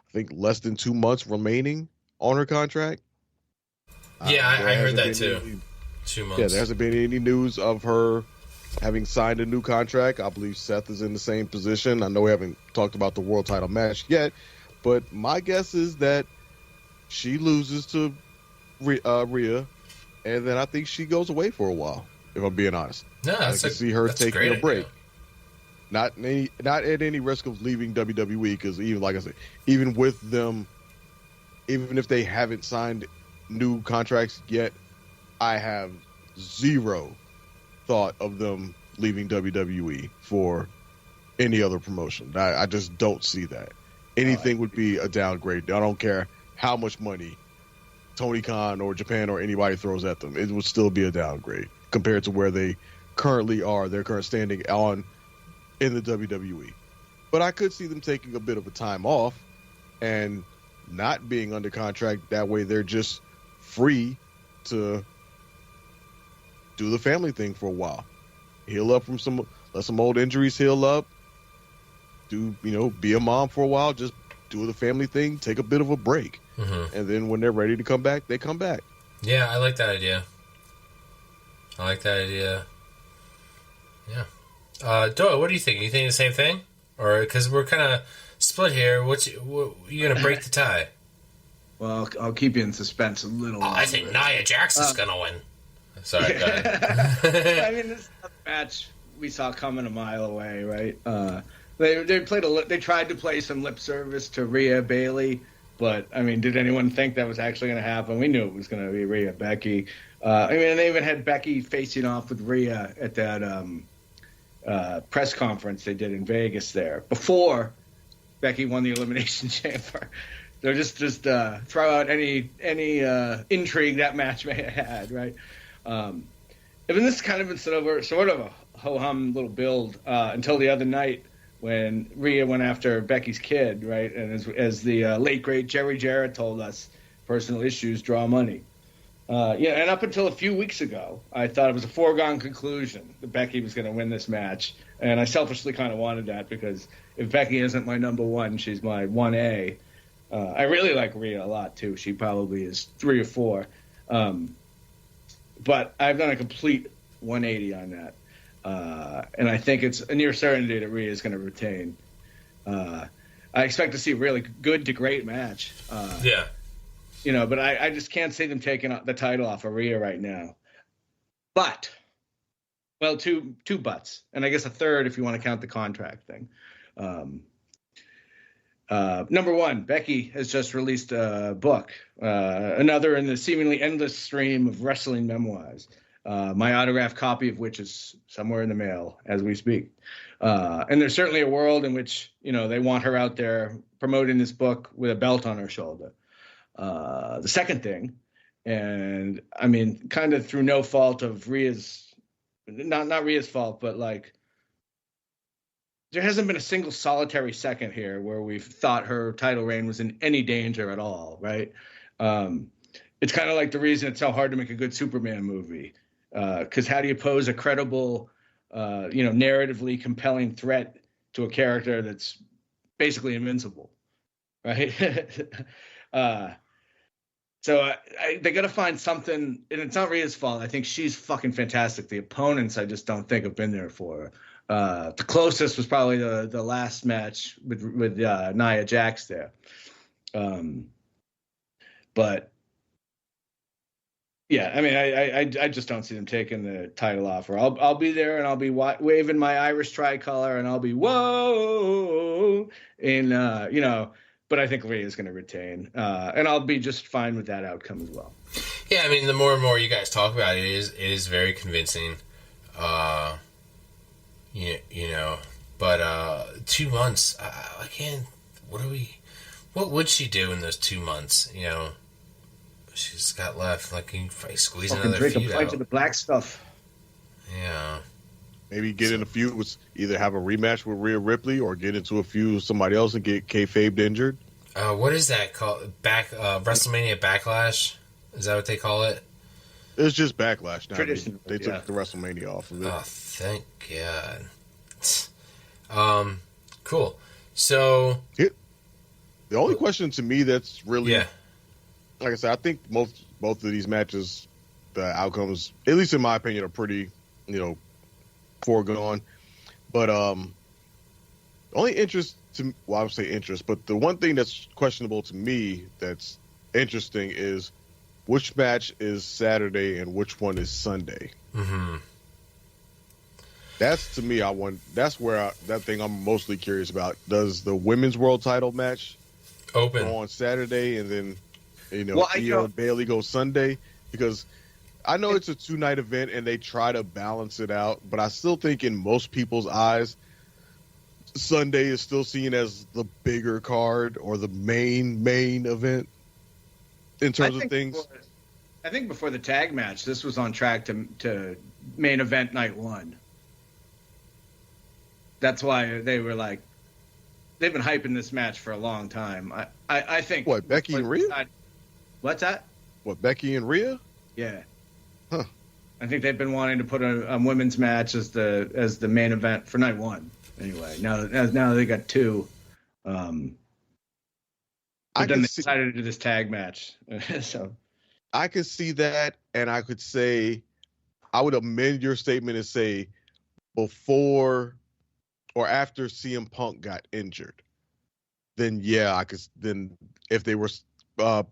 I think, less than 2 months remaining on her contract. Yeah, I heard that too. 2 months. Yeah, there hasn't been any news of her having signed a new contract. I believe Seth is in the same position. I know we haven't talked about the world title match yet, but my guess is that she loses to Rhea, and then I think she goes away for a while, if I'm being honest. No, I can see her taking a break. Not at any risk of leaving WWE, because even, like I said, even with them, even if they haven't signed new contracts yet, I have zero thought of them leaving WWE for any other promotion. I just don't see that. Anything would be a downgrade. I don't care how much money Tony Khan or Japan or anybody throws at them. It would still be a downgrade compared to where they currently are, their current standing in the WWE. But I could see them taking a bit of a time off and not being under contract. That way they're just free to do the family thing for a while. Heal up from let some old injuries heal up. Be a mom for a while. Just do the family thing. Take a bit of a break. Mm-hmm. And then when they're ready to come back, they come back. Yeah, I like that idea. Yeah. Doyle, what do you think? You think the same thing? Or, because we're kind of split here, you going to break the tie? Well, I'll keep you in suspense a little. I think Nia Jax is going to win. Sorry, go ahead. I mean, this is a match we saw coming a mile away, right? They tried to play some lip service to Rhea Bailey, but I mean, did anyone think that was actually going to happen? We knew it was going to be Rhea Becky. They even had Becky facing off with Rhea at that press conference they did in Vegas there before Becky won the Elimination Chamber. So just throw out any intrigue that match may have had, right? Even this kind of been sort of a ho-hum little build until the other night when Rhea went after Becky's kid, right? And as the late great Jerry Jarrett told us, personal issues draw money. And up until a few weeks ago, I thought it was a foregone conclusion that Becky was going to win this match, and I selfishly kind of wanted that because if Becky isn't my number 1, she's my 1A. I really like Rhea a lot too. She probably is 3 or 4. But I've done a complete 180 on that. And I think it's a near certainty that Rhea is going to retain. I expect to see a really good to great match. Yeah. But I just can't see them taking the title off of Rhea right now. But, well, two buts. And I guess a third if you want to count the contract thing. Number 1, Becky has just released a book, another in the seemingly endless stream of wrestling memoirs, my autographed copy of which is somewhere in the mail as we speak. And there's certainly a world in which, they want her out there promoting this book with a belt on her shoulder. The second thing, and I mean, kind of through no fault of Rhea's, not Rhea's fault, but like, there hasn't been a single solitary second here where we've thought her title reign was in any danger at all, right? It's kind of like the reason it's so hard to make a good Superman movie. Because how do you pose a credible, narratively compelling threat to a character that's basically invincible, right? So they got to find something, and it's not Rhea's fault. I think she's fucking fantastic. The opponents, I just don't think have been there for her. The closest was probably the last match with Nia Jax there. But But yeah, I mean, I just don't see them taking the title off. Or I'll be there and I'll be waving my Irish tricolor and I'll be whoa, and But I think Rhea is going to retain, and I'll be just fine with that outcome as well. Yeah, I mean, the more and more you guys talk about it, it is very convincing. But 2 months, I can't. What would she do in those 2 months? She's got left. Like, can you squeeze another drink feud a pint out? of the black stuff. Yeah. Maybe get in a feud with either have a rematch with Rhea Ripley or get into a feud with somebody else and get kayfabed injured. What is that called? Wrestlemania Backlash? Is that what they call it? It's just Backlash now. Traditionally, They took the WrestleMania off of it. Oh, thank God. Cool. So the only question to me that's really, yeah. like I said, I think both of these matches, the outcomes, at least in my opinion, are pretty, foregone. But the only interest I would say interest, but the one thing that's questionable to me that's interesting is which match is Saturday and which one is Sunday. Mm-hmm. That's to me, that's where that thing I'm mostly curious about. Does the women's world title match open go on Saturday and then, Well, Io and Bayley go Sunday? Because I know it's a 2-night event and they try to balance it out, but I still think in most people's eyes, Sunday is still seen as the bigger card or the main event in terms of things. I think before the tag match, this was on track to main event night 1. That's why they were like, they've been hyping this match for a long time. I think. What, Becky and Rhea? What's that? What, Becky and Rhea? Yeah. Huh. I think they've been wanting to put a women's match as the main event for night 1. Anyway, now they got 2. But then they decided to do this tag match. So I could see that, and I could say, I would amend your statement and say before or after CM Punk got injured. Then yeah, I could. Then if they were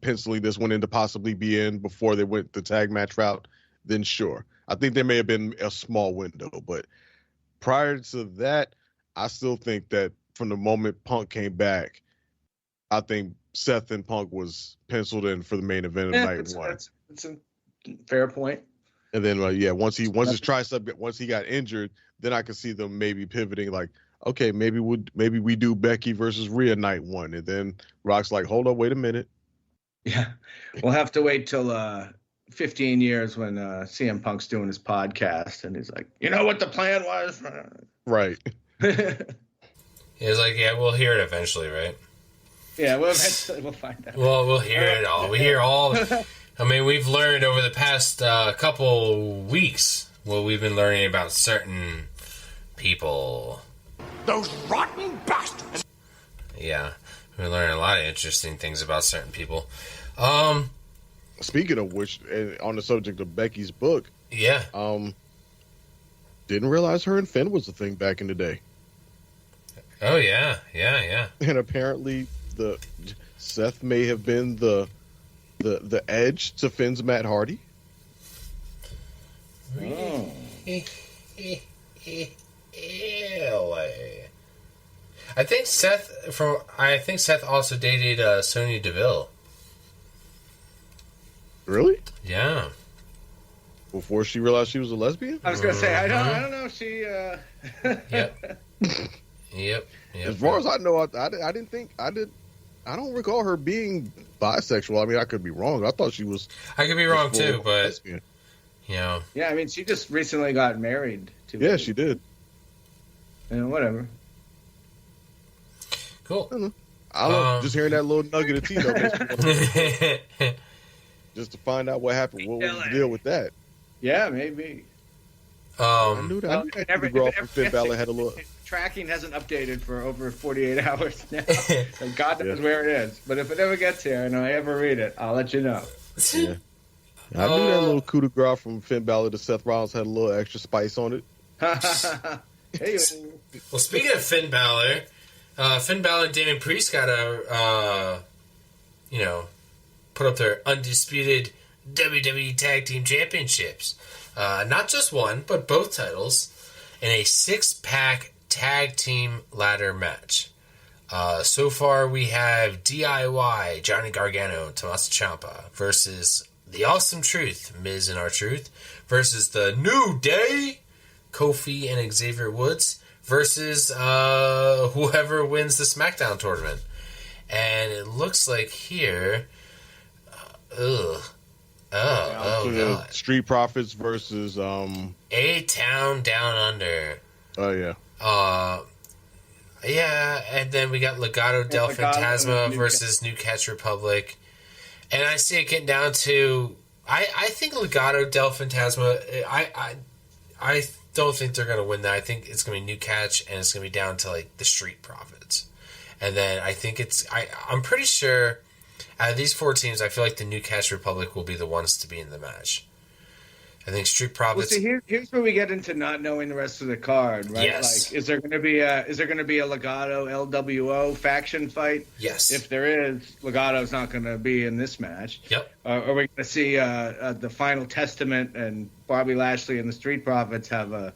penciling this one in to possibly be in before they went the tag match route, then sure. I think there may have been a small window, but prior to that, I still think that from the moment Punk came back, I think Seth and Punk was penciled in for the main event of night 1. That's a fair point. And then, once his tricep, once he got injured, then I could see them maybe pivoting. Like, okay, maybe we do Becky versus Rhea night 1, and then Rock's like, hold on, wait a minute. Yeah, we'll have to wait till 15 years when CM Punk's doing his podcast, and he's like, you know what the plan was? Right. He's like, yeah, we'll hear it eventually, right? Yeah, we'll find out. Well, we'll hear it all. We hear all. I mean, we've learned over the past couple weeks what we've been learning about certain people. Those rotten bastards! Yeah, we're learning a lot of interesting things about certain people. Speaking of which, on the subject of Becky's book, yeah, didn't realize her and Finn was a thing back in the day. Oh yeah. And apparently, Seth may have been the edge to Finn's Matt Hardy. Really? I think Seth also dated Sonya Deville. Really? Yeah. Before she realized she was a lesbian? I was gonna say I don't know if she. Yep. As far as I know, I don't recall her being bisexual. I mean, I could be wrong. I thought she was. I could be wrong too, but lesbian. Yeah. I mean, she just recently got married to. Yeah, she did. Whatever. Cool. I love just hearing that little nugget of tea, though. Just to find out what happened. What was the deal with that? Yeah, maybe. I knew that. The girl from Finn Balor had a little. Tracking hasn't updated for over 48 hours now. So God knows where it is. But if it ever gets here and I ever read it, I'll let you know. Yeah. I knew that little coup de grace from Finn Balor to Seth Rollins had a little extra spice on it. Hey. Well, speaking of Finn Balor and Damon Priest got a put up their undisputed WWE Tag Team Championships. Not just one, but both titles in a 6-pack tag team ladder match. So far, we have DIY, Johnny Gargano, Tommaso Ciampa, versus The Awesome Truth, Miz and R-Truth, versus The New Day, Kofi and Xavier Woods, versus whoever wins the SmackDown tournament. And it looks like here... God. Street Profits versus A-Town Down Under. Oh yeah. Yeah, and then we got Legado del Fantasma versus New Catch Republic. And I see it getting down to I think Legado del Fantasma I don't think they're gonna win that. I think it's gonna be New Catch and it's gonna be down to like the Street Profits. And then I think I'm pretty sure out of these 4 teams, I feel like the New Catch Republic will be the ones to be in the match. I think Street Profits. Well, see, here's where we get into not knowing the rest of the card, right? Yes. Like, is there going to be a Legado LWO faction fight? Yes. If there is, Legato's not going to be in this match. Yep. Are we going to see the Final Testament and Bobby Lashley and the Street Profits have a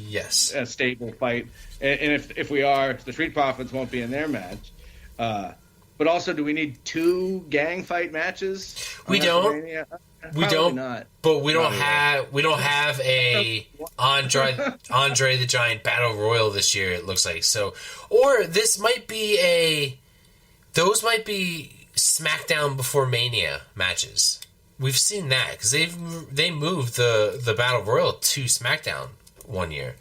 yes, a stable fight? And if we are, the Street Profits won't be in their match. But also, do we need 2 gang fight matches? We don't. We don't. Not. But we don't have a Andre the Giant Battle Royal this year. It looks like so, or this might be those might be SmackDown before Mania matches. We've seen that because they moved the Battle Royal to SmackDown one year.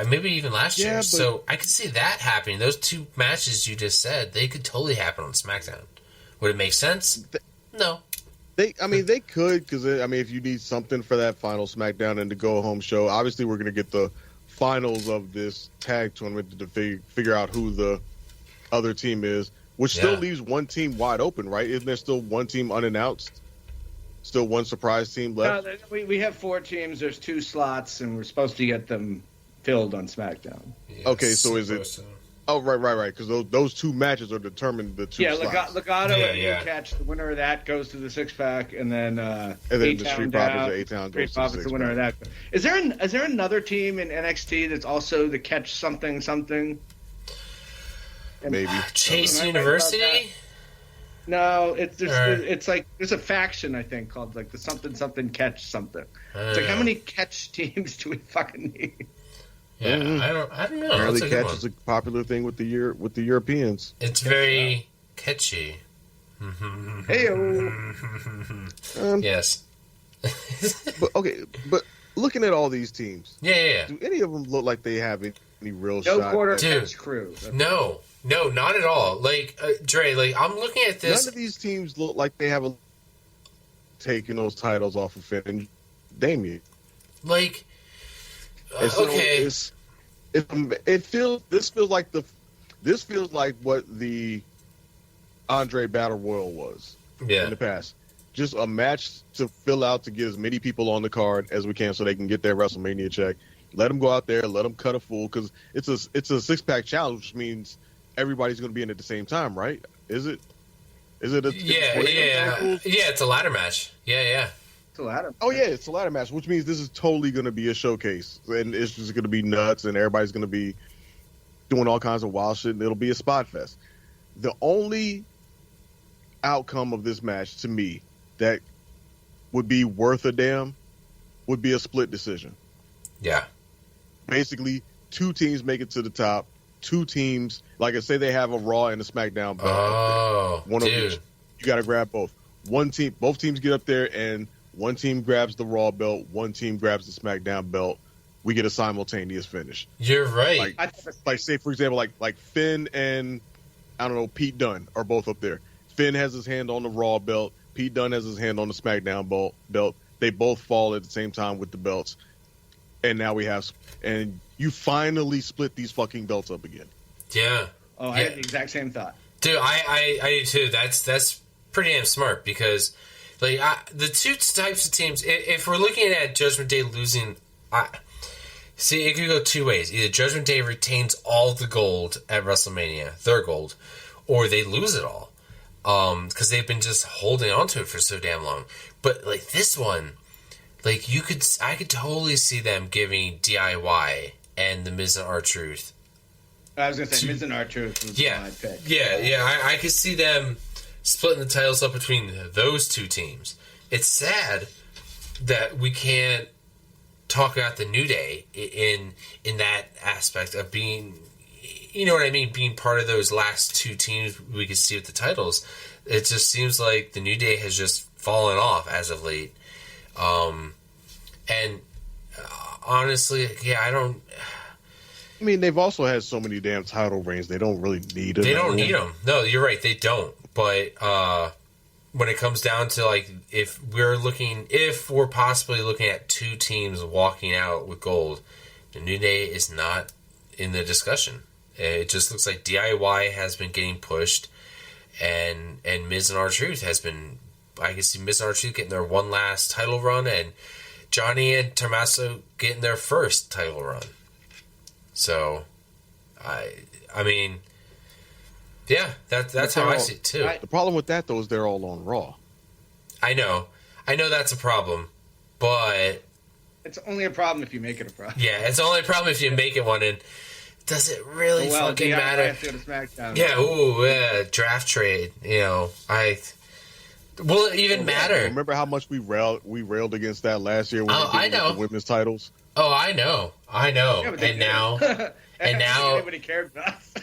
Maybe even last year. So I could see that happening. Those 2 matches you just said, they could totally happen on SmackDown. Would it make sense? No. They could, because if you need something for that final SmackDown and the go home show, obviously we're going to get the finals of this tag tournament to figure out who the other team is, which still leaves one team wide open, right? Isn't there still one team unannounced? Still one surprise team left? We have 4 teams. There's 2 slots, and we're supposed to get them filled on SmackDown. Yes, okay, so is it? Oh, right. Because those 2 matches are determined the 2 slots. Legado and New Catch. The winner of that goes to the 6-pack, and then the Street Profits, Street Profits, the winner of that. Is there another team in NXT that's also the Catch something? Maybe Chase University. No, it's like there's a faction I think called like the something catch something. It's like how many catch teams do we fucking need? Yeah, I don't know. Apparently, catch is a popular thing with the Europeans. It's very catchy. Hey, yes. but looking at all these teams, yeah. do any of them look like they have any real no shot? Quarter Dude, catch crew. No, not at all. Like Dre, like I'm looking at this. None of these teams look like they have taking those titles off of Finn and Damien. Like. So okay. This feels like what the Andre Battle Royal was in the past. Just a match to fill out to get as many people on the card as we can so they can get their WrestleMania check. Let them go out there, let them cut a fool because it's a 6-pack challenge, which means everybody's going to be in at the same time, right? Is it? Is it? Yeah. It's a ladder match. Yeah. It's a ladder. Oh yeah, it's a ladder match, which means this is totally going to be a showcase, and it's just going to be nuts, and everybody's going to be doing all kinds of wild shit, and it'll be a spot fest. The only outcome of this match to me that would be worth a damn would be a split decision. Yeah. Basically, 2 teams make it to the top. 2 teams, like I say, they have a Raw and a SmackDown belt. Oh, one dude. of each. You got to grab both. Both teams get up there, and one team grabs the Raw belt, one team grabs the SmackDown belt. We get a simultaneous finish. You're right. Like say for example, like Finn and Pete Dunne are both up there. Finn has his hand on the Raw belt. Pete Dunne has his hand on the SmackDown belt. They both fall at the same time with the belts, and now and you finally split these fucking belts up again. Yeah. Oh, I had the exact same thought. Dude, I do too. That's pretty damn smart because. Like the 2 types of teams, if we're looking at Judgment Day losing, see it could go 2 ways. Either Judgment Day retains all the gold at WrestleMania, their gold, or they lose it all. because they've been just holding on to it for so damn long. But like this one, like I could totally see them giving DIY and the Miz and R-Truth. I was gonna say Miz and R-Truth was my pick. I could see them splitting the titles up between those two teams. It's sad that we can't talk about the New Day in that aspect of being, you know what I mean, being part of those last two teams we could see with the titles. It just seems like the New Day has just fallen off as of late. Honestly, I mean, they've also had so many damn title reigns. They don't really need them. They don't need them. No, you're right. They don't. But when it comes down to like, if we're possibly looking at two teams walking out with gold, the New Day is not in the discussion. It just looks like DIY has been getting pushed, and Miz and R-Truth has been. I can see Miz and R-Truth getting their one last title run, and Johnny and Tommaso getting their first title run. So, I mean, yeah, that's how I see it too. The problem with that though is they're all on Raw. I know that's a problem, but it's only a problem if you make it a problem. Yeah, it's only a problem if you make it one. And does it really fucking matter? Yeah, draft trade. You know, will it even matter? Remember how much we railed against that last year when they did the women's titles? Oh, I know. Yeah, and now nobody cared about us.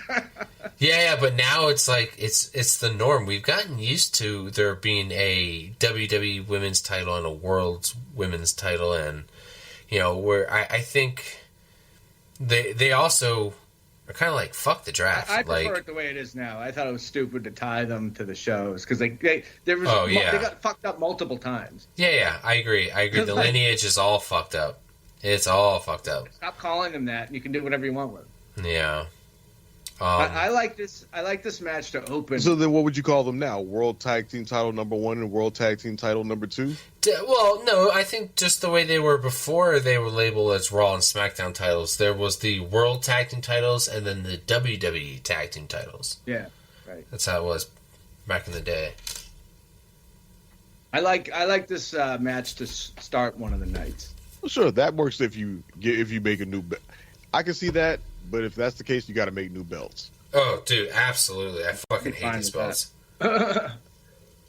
yeah, but now it's like it's the norm. We've gotten used to there being a WWE women's title and a world's women's title, and you know, where I think they also are kind of like, fuck the draft. I prefer it the way it is now. I thought it was stupid to tie them to the shows because they got fucked up multiple times. Yeah, I agree. The lineage is all fucked up. It's all fucked up. Stop calling them that. You can do whatever you want with them. Yeah. I like this. I like this match to open. So then, what would you call them now? World Tag Team Title number 1 and World Tag Team Title number 2? Well, no. I think just the way they were before, they were labeled as Raw and SmackDown titles. There was the World Tag Team titles and then the WWE Tag Team titles. Yeah, right. That's how it was back in the day. I like this match to start one of the nights. Well, sure, that works if you make a new belt. I can see that, but if that's the case, you got to make new belts. Oh, dude, absolutely! I fucking hate these belts. Because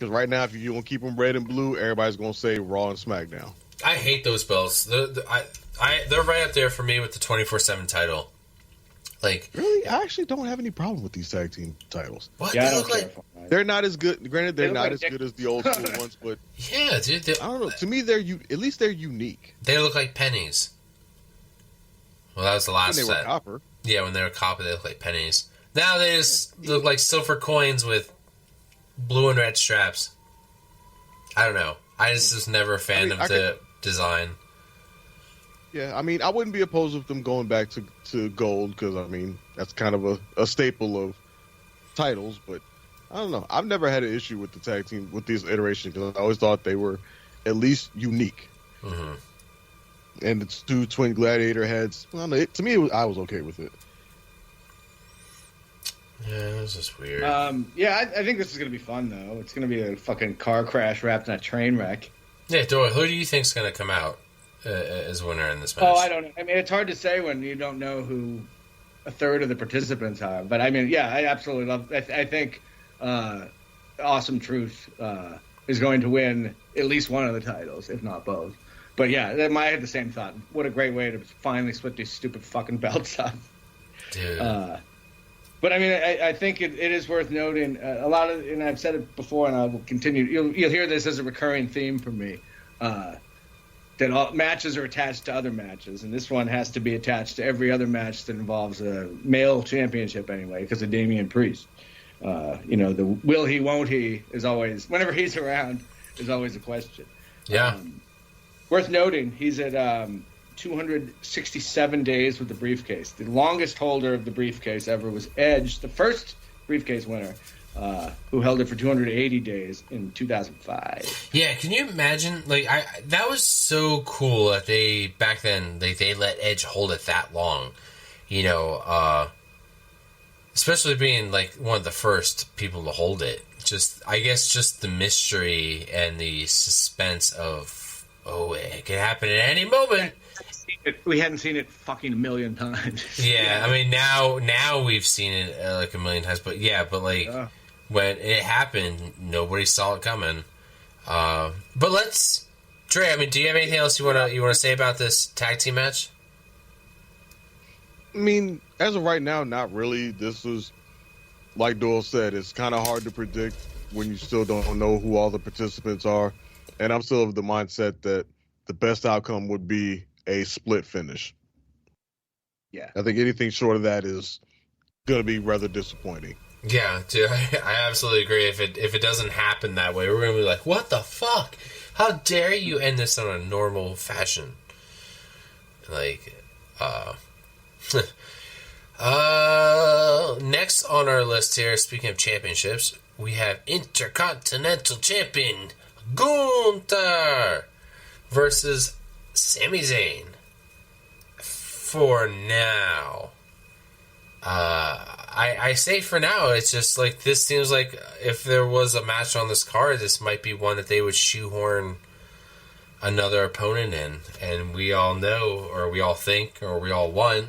right now, if you don't keep them red and blue, everybody's gonna say Raw and SmackDown. I hate those belts. They're right up there for me with the 24/7 title. Like, really, I actually don't have any problem with these tag team titles. What? Yeah, they look like they're not as good. Granted, they're not as good as the old school ones, but yeah, dude. I don't know. To me, at least they're unique. They look like pennies. Well, that was the last when they set. were copper. Yeah, when they were copper, they look like pennies. Now they just look like silver coins with blue and red straps. I don't know. I just was never a fan of the design. Yeah, I mean, I wouldn't be opposed with them going back to gold because, I mean, that's kind of a staple of titles. But I don't know. I've never had an issue with the tag team, with these iterations, because I always thought they were at least unique. Mm-hmm. And the two twin gladiator heads, I don't know, to me, I was okay with it. Yeah, it was just weird. Yeah, I think this is going to be fun, though. It's going to be a fucking car crash wrapped in a train wreck. Yeah, Doyle, who do you think's going to come out as winner in this match? Oh, I don't know. I mean, it's hard to say when you don't know who a third of the participants are. But, I mean, yeah, I absolutely love it. I think Awesome Truth is going to win at least one of the titles, if not both. But, yeah, I had the same thought. What a great way to finally split these stupid fucking belts up. Dude. But, I mean, I think it is worth noting a lot of, and I've said it before and I will continue, you'll hear this as a recurring theme from me, that all matches are attached to other matches, and this one has to be attached to every other match that involves a male championship anyway, because of Damian Priest. The will he, won't he is always, whenever he's around, is always a question. Yeah. Worth noting, he's at 267 days with the briefcase. The longest holder of the briefcase ever was Edge, the first briefcase winner, who held it for 280 days in 2005. Yeah, can you imagine? Like, that was so cool that they back then they let Edge hold it that long. You know, especially being like one of the first people to hold it. I guess just the mystery and the suspense of, it could happen at any moment. We hadn't seen it fucking a million times. Yeah, I mean, now we've seen it like a million times, but when it happened, nobody saw it coming. But Dre, I mean, do you have anything else you wanna say about this tag team match? I mean, as of right now, not really. This was, like Doyle said, it's kind of hard to predict when you still don't know who all the participants are. And I'm still of the mindset that the best outcome would be a split finish. Yeah. I think anything short of that is going to be rather disappointing. Yeah, dude, I absolutely agree. If it doesn't happen that way, we're going to be like, what the fuck? How dare you end this on a normal fashion? Next on our list here, speaking of championships, we have Intercontinental Champion Gunther versus Sami Zayn. For now, I say for now. It's just like this seems like if there was a match on this card, this might be one that they would shoehorn another opponent in, and we all know, or we all think, or we all want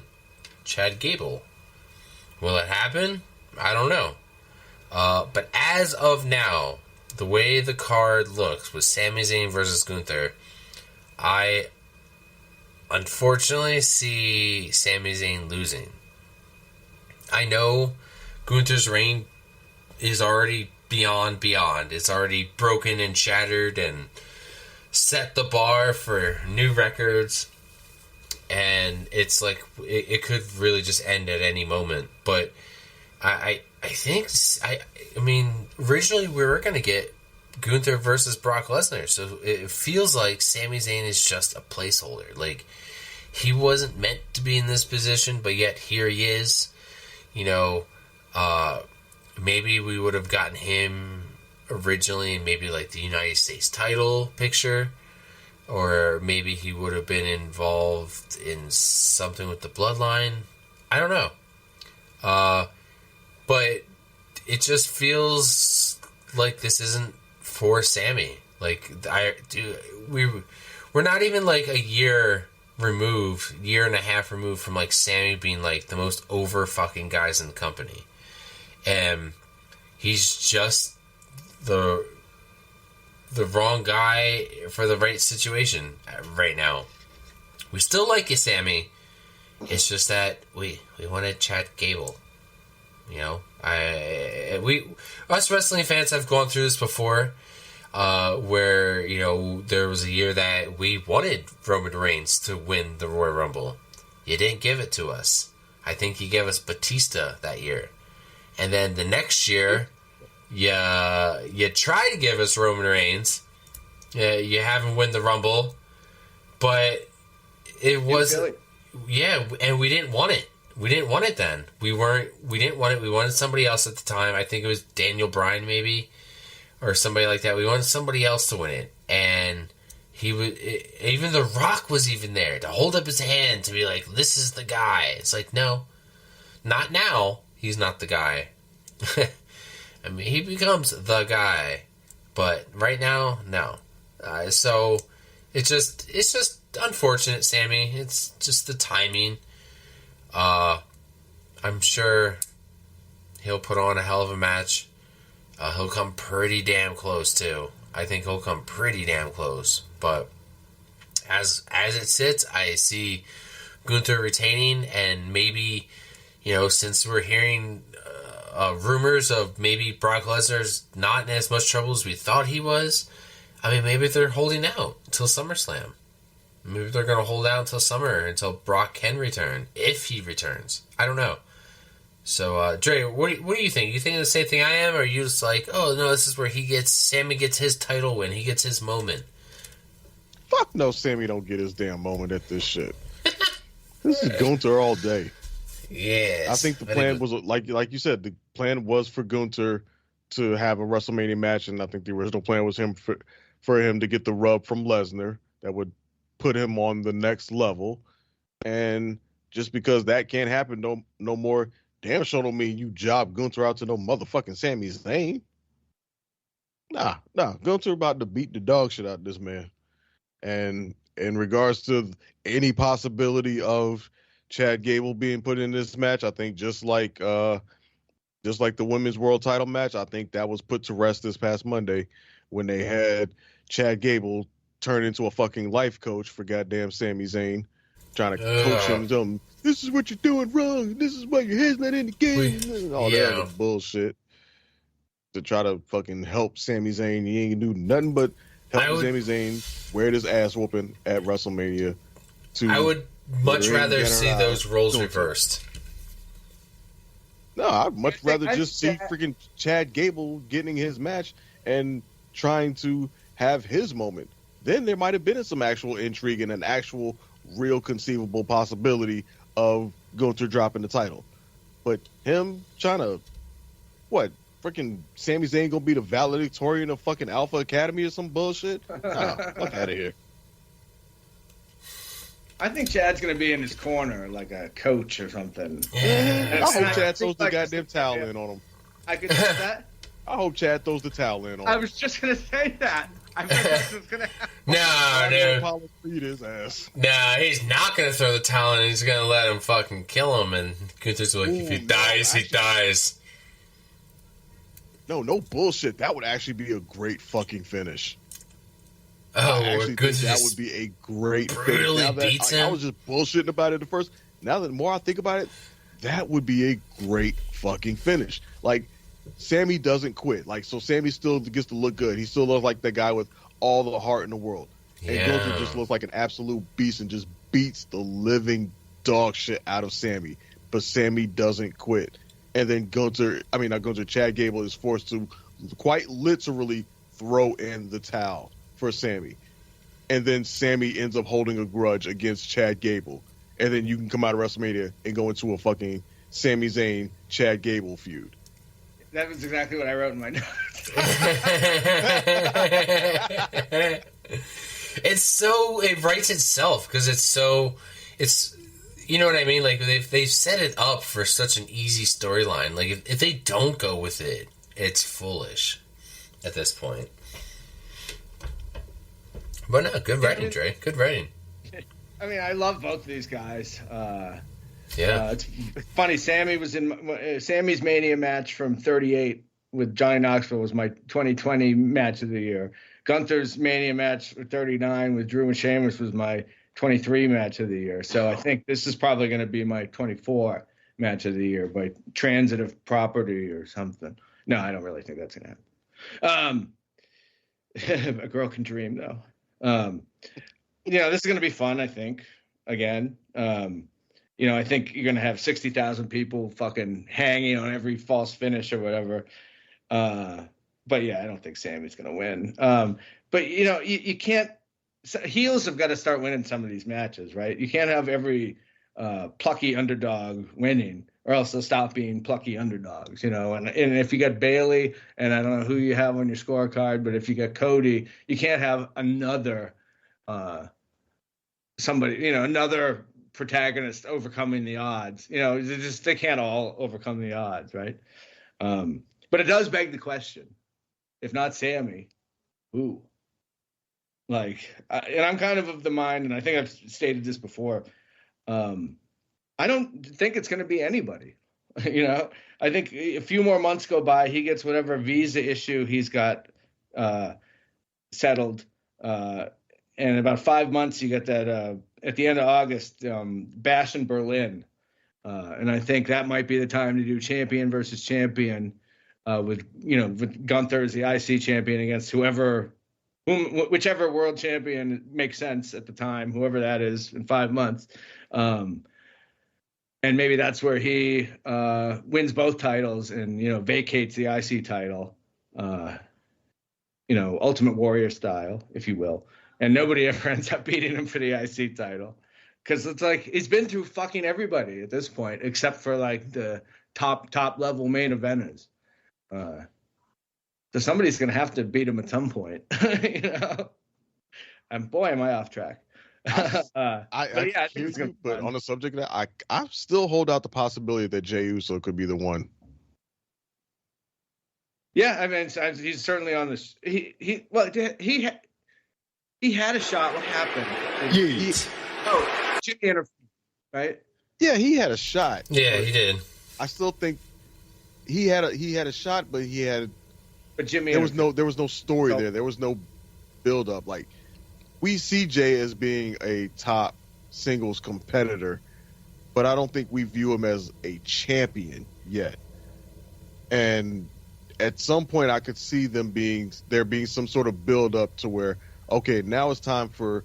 Chad Gable. Will it happen? I don't know. But as of now, the way the card looks with Sami Zayn versus Gunther, I unfortunately see Sami Zayn losing. I know Gunther's reign is already beyond. It's already broken and shattered and set the bar for new records. And it's like, it could really just end at any moment. But I mean, originally we were going to get Gunther versus Brock Lesnar. So it feels like Sami Zayn is just a placeholder. Like, he wasn't meant to be in this position, but yet here he is. You know, maybe we would have gotten him originally in maybe like the United States title picture. Or maybe he would have been involved in something with the bloodline. I don't know. But it just feels like this isn't for Sammy. Like, we're not even like a year and a half removed from like Sammy being like the most over fucking guys in the company. And he's just the wrong guy for the right situation right now. We still like you, Sammy. It's just that we wanted Chad Gable. You know, us wrestling fans have gone through this before, where, you know, there was a year that we wanted Roman Reigns to win the Royal Rumble. You didn't give it to us. I think you gave us Batista that year. And then the next year, you try to give us Roman Reigns. You haven't win the Rumble, but it wasn't. Yeah, and we didn't want it. We didn't want it then. We didn't want it. We wanted somebody else at the time. I think it was Daniel Bryan, maybe, or somebody like that. We wanted somebody else to win it, and even The Rock was even there to hold up his hand to be like, "This is the guy." It's like, no, not now. He's not the guy. I mean, he becomes the guy, but right now, no. So it's just unfortunate, Sammy. It's just the timing. I'm sure he'll put on a hell of a match. He'll come pretty damn close too. I think he'll come pretty damn close. But as it sits, I see Gunther retaining, and maybe, you know, since we're hearing rumors of maybe Brock Lesnar's not in as much trouble as we thought he was, I mean, maybe they're holding out until SummerSlam. Maybe they're going to hold out until summer, until Brock can return, if he returns. I don't know. So, Dre, what do you think? You think the same thing I am, or are you just like, oh, no, this is where Sammy gets his title win, he gets his moment? Fuck no, Sammy don't get his damn moment at this shit. This is Gunther all day. Yes. I think the plan was, like you said, the plan was for Gunther to have a WrestleMania match, and I think the original plan was for him to get the rub from Lesnar that would put him on the next level. And just because that can't happen no more, damn sure don't mean you job Gunther out to no motherfucking Sami Zayn. Nah. Gunther about to beat the dog shit out of this man. And in regards to any possibility of Chad Gable being put in this match, I think just like the women's world title match, I think that was put to rest this past Monday when they had Chad Gable turn into a fucking life coach for goddamn Sami Zayn, trying to coach him, tell him, this is what you're doing wrong, this is why your head's not in the game, and all that other bullshit to try to fucking help Sami Zayn. He ain't do nothing but help Sami Zayn wear his ass whooping at WrestleMania. I would much rather see those roles reversed. No, I'd much rather just see freaking Chad Gable getting his match and trying to have his moment. Then there might have been some actual intrigue and an actual real conceivable possibility of Gunther dropping the title. But him trying to, what, freaking Sami Zayn gonna be the valedictorian of fucking Alpha Academy or some bullshit? Nah, fuck out of here. I think Chad's going to be in his corner like a coach or something. I hope Chad throws the goddamn towel in on him. I could say that. I hope Chad throws the towel in on him. I was just going to say that. I bet that's what's going to happen. No, dude. His ass. Nah, he's not going to throw the towel in. He's going to let him fucking kill him. And Gunther's like, if he dies, he dies. No bullshit. That would actually be a great fucking finish. Oh, I actually think that would be a great finish. Now that I was just bullshitting about it at first. Now that the more I think about it, that would be a great fucking finish. Like, Sammy doesn't quit. Like, so Sammy still gets to look good. He still looks like the guy with all the heart in the world. And Gunther just looks like an absolute beast and just beats the living dog shit out of Sammy. But Sammy doesn't quit. And then Chad Gable is forced to quite literally throw in the towel for Sammy. And then Sammy ends up holding a grudge against Chad Gable. And then you can come out of WrestleMania and go into a fucking Sami Zayn, Chad Gable feud. That was exactly what I wrote in my notes. It writes itself because it's you know what I mean? Like they've set it up for such an easy storyline. Like if they don't go with it, it's foolish at this point. But no, good writing, Dre. Good writing. I mean, I love both of these guys. It's funny. Sammy's Mania match from 38 with Johnny Knoxville was my 2020 match of the year. Gunther's Mania match for 39 with Drew and Sheamus was my 23 match of the year. So I think this is probably going to be my 24 match of the year by transitive property or something. No, I don't really think that's going to happen. A girl can dream, though. This is going to be fun, I think, again. I think you're going to have 60,000 people fucking hanging on every false finish or whatever. But, yeah, I don't think Sammy's going to win. But, you can't – heels have got to start winning some of these matches, right? You can't have every plucky underdog winning or else they'll stop being plucky underdogs, And if you got Bailey, and I don't know who you have on your scorecard, but if you got Cody, you can't have another another protagonist overcoming the odds. They can't all overcome the odds, right? But it does beg the question: if not Sammy, who? And I'm kind of the mind, and I think I've stated this before. I don't think it's going to be anybody. I think a few more months go by, he gets whatever visa issue he's got settled. And about 5 months, you get that at the end of August, Bash in Berlin. And I think that might be the time to do champion versus champion with Gunther as the IC champion against whichever world champion makes sense at the time, whoever that is in 5 months. And maybe that's where he wins both titles and, vacates the IC title, Ultimate Warrior style, if you will. And nobody ever ends up beating him for the IC title. Because it's like he's been through fucking everybody at this point, except for like the top level main eventers. So somebody's going to have to beat him at some point, And boy, am I off track. I think it's gonna. But on the subject of that, I still hold out the possibility that Jey Uso could be the one. Yeah, I mean, he's certainly on this. He had a shot. What happened? Jimmy interfered, right? Yeah, he had a shot. Yeah, he did. I still think he had a shot, but Jimmy there was no story there. There was no build up. Like, we see Jay as being a top singles competitor, but I don't think we view him as a champion yet. And at some point, I could see there being some sort of build up to where, okay, now it's time for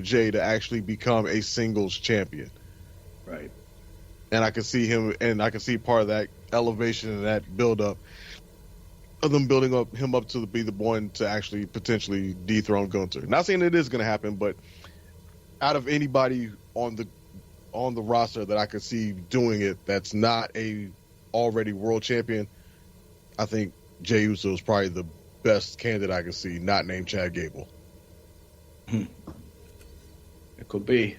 Jay to actually become a singles champion. Right. And I can see him, and I can see part of that elevation and that build up of them building him up to be the one to actually potentially dethrone Gunther. Not saying it is going to happen, but out of anybody on the roster that I could see doing it, that's not a already world champion, I think Jey Uso is probably the best candidate I can see, not named Chad Gable. It could be.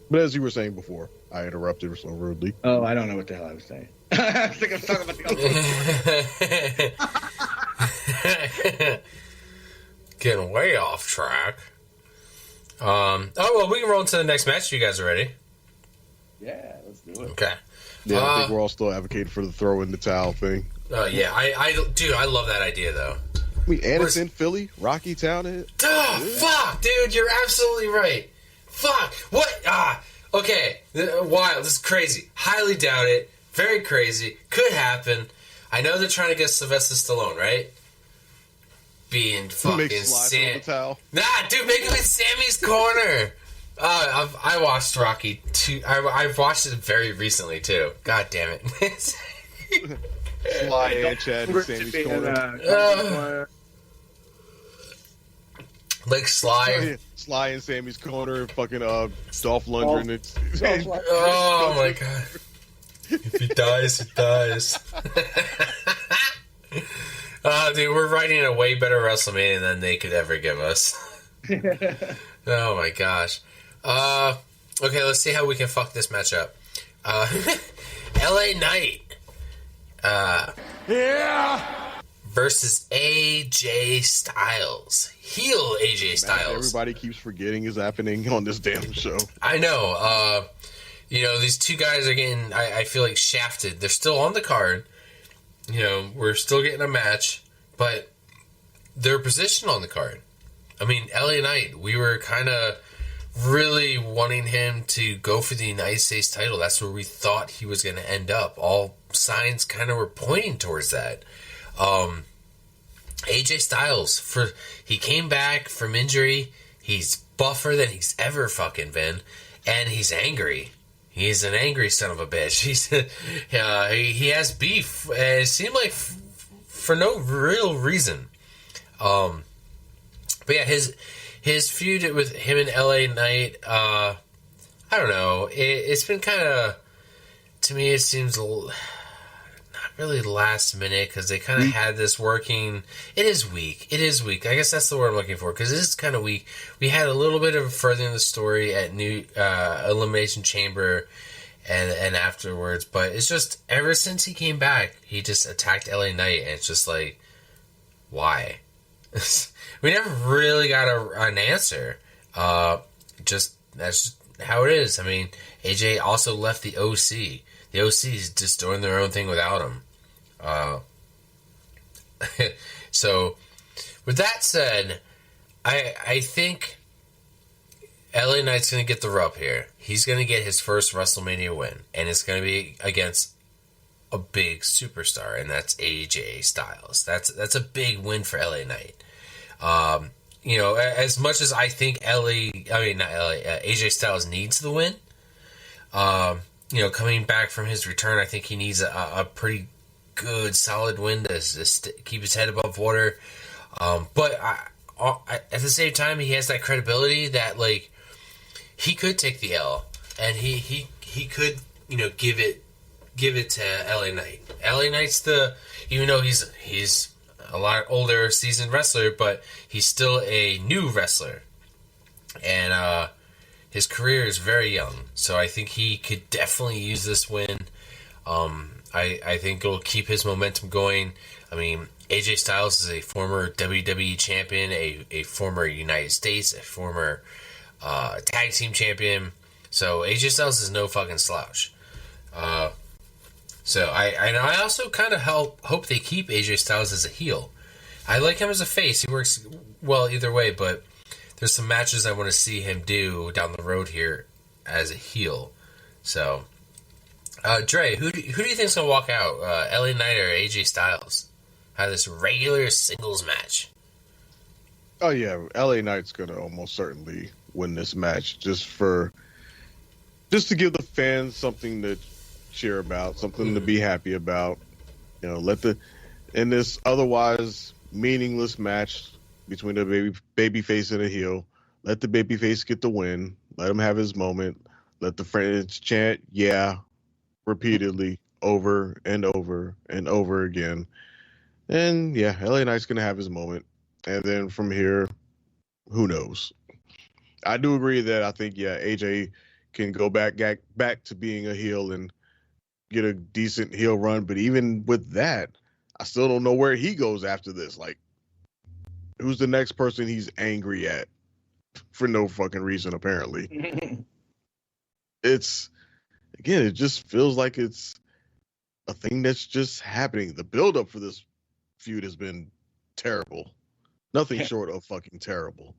But as you were saying before, I interrupted so rudely. Oh, I don't know what the hell I was saying. I think I was talking about the other. Getting way off track. Well, we can roll into the next match. You guys are ready? Yeah, let's do it. Okay. Yeah, I think we're all still advocating for the throw in the towel thing. Yeah, I love that idea though. I mean, Anderson, Philly, Rocky Town. Fuck, dude, you're absolutely right. Fuck, what? Okay, wild. This is crazy. Highly doubt it. Very crazy. Could happen. I know they're trying to get Sylvester Stallone, right? Being fucking Sam. Nah, dude, make him in Sammy's corner. I watched Rocky 2. I've watched it very recently too. God damn it. Sly and Chad in Sammy's corner. Like Sly in Sammy's corner, and fucking Dolph Lundgren. Oh my god! If he dies, he dies. Dude, we're writing a way better Wrestlemania than they could ever give us. Oh my gosh. Okay, let's see how we can fuck this match up. LA Knight. Versus AJ Styles. Heel AJ Styles. Everybody keeps forgetting is happening on this damn show. I know. These two guys are getting, I feel like, shafted. They're still on the card. We're still getting a match, but they're positioned on the card. I mean, LA Knight, we were kind of really wanting him to go for the United States title. That's where we thought he was going to end up. All signs kind of were pointing towards that. AJ Styles, he came back from injury. He's buffer than he's ever fucking been, and he's angry. He's an angry son of a bitch. He has beef. It seemed like for no real reason. But yeah, his feud with him and LA Knight, I don't know. It's been kind of, to me, it seems not really last minute because they kind of had this working. It is weak. I guess that's the word I'm looking for because it is kind of weak. We had a little bit of furthering the story at New Elimination Chamber and afterwards, but it's just ever since he came back, he just attacked LA Knight, and it's just like, why? We never really got an answer. That's just how it is. I mean, AJ also left the OC. The OC is just doing their own thing without him. So, with that said, I think LA Knight's going to get the rub here. He's going to get his first WrestleMania win, and it's going to be against a big superstar, and that's AJ Styles. That's a big win for LA Knight. As much as I think AJ Styles needs the win, coming back from his return, I think he needs a pretty good, solid win to keep his head above water. But at the same time, he has that credibility that, like, he could take the L, and he could, give it to LA Knight. LA Knight's even though he's a lot older, seasoned wrestler, but he's still a new wrestler, and his career is very young. So I think he could definitely use this win. I think it'll keep his momentum going. I mean, AJ Styles is a former WWE champion, a former United States, a former tag team champion. So AJ Styles is no fucking slouch. So I also kind of hope they keep AJ Styles as a heel. I like him as a face. He works well either way, but there's some matches I want to see him do down the road here as a heel. So, Dre, who do you think's gonna walk out? LA Knight or AJ Styles? Have this regular singles match. Oh yeah, LA Knight's gonna almost certainly win this match just to give the fans something to cheer about, something to be happy about. You know, in this otherwise meaningless match between a babyface and a heel, let the babyface get the win. Let him have his moment. Let the fans chant "yeah" repeatedly over and over and over again. And yeah, LA Knight's gonna have his moment. And then from here, who knows? I do agree that I think AJ can go back to being a heel and get a decent heel run. But even with that, I still don't know where he goes after this. Like, who's the next person he's angry at for no fucking reason, apparently? It just feels like it's a thing that's just happening. The buildup for this feud has been terrible. Nothing short of fucking terrible.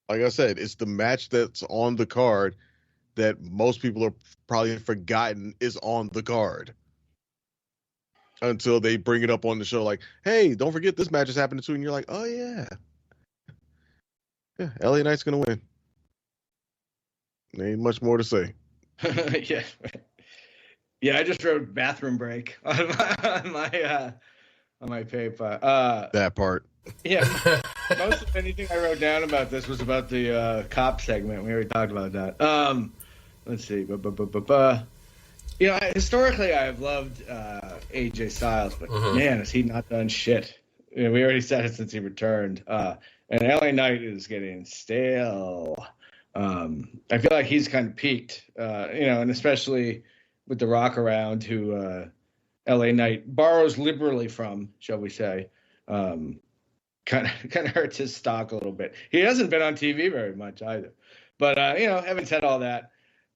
Like I said, it's the match that's on the card that most people are probably forgotten is on the card until they bring it up on the show. Like, hey, don't forget this match is happening too. And you're like, oh yeah. Yeah, LA Knight's going to win. There ain't much more to say. Yeah. Yeah, I just wrote bathroom break on my paper. That part. Yeah. Most of anything I wrote down about this was about the cop segment. We already talked about that. Let's see. You know, historically, I've loved AJ Styles, but man, has he not done shit. You know, we already said it since he returned. And LA Knight is getting stale. I feel like he's kind of peaked, you know, and especially with The Rock around, who LA Knight borrows liberally from, shall we say. Kind of hurts his stock a little bit. He hasn't been on TV very much either. But, you know, having said all that,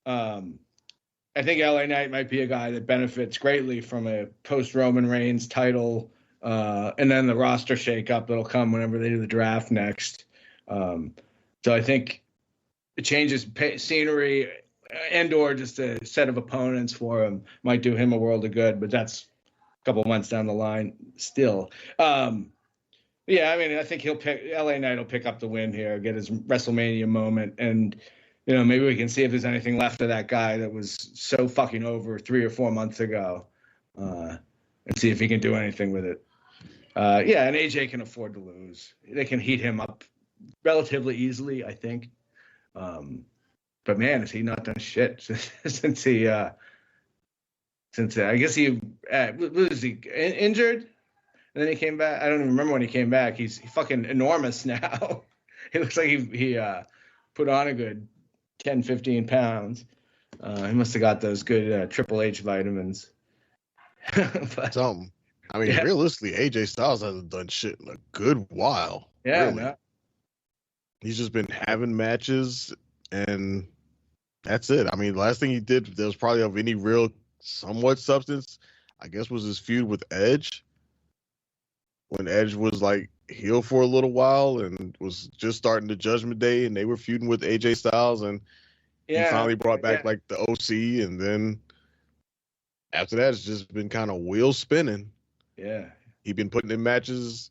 I think LA Knight might be a guy that benefits greatly from a post-Roman Reigns title, and then the roster shakeup that'll come whenever they do the draft next. So I think it changes scenery and or just a set of opponents for him might do him a world of good, but that's a couple months down the line still. Yeah, I mean, I think LA Knight will pick up the win here, get his WrestleMania moment, and, you know, maybe we can see if there's anything left of that guy that was so fucking over 3 or 4 months ago, and see if he can do anything with it. Yeah, and AJ can afford to lose. They can heat him up relatively easily, I think. But man, has he not done shit since he, I guess he, was he injured? And then he came back. I don't even remember when he came back. He's fucking enormous now. He looks like he put on a good 10, 15 pounds. He must have got those good Triple H vitamins. But, something. I mean, realistically, AJ Styles hasn't done shit in a good while. Yeah, really. no. He's just been having matches, and that's it. I mean, the last thing he did that was probably of any real somewhat substance, I guess, was his feud with Edge. When Edge was like heel for a little while and was just starting the Judgment Day, and they were feuding with AJ Styles, and he finally brought back like the OC, and then after that, it's just been kind of wheel spinning. Yeah, he's been putting in matches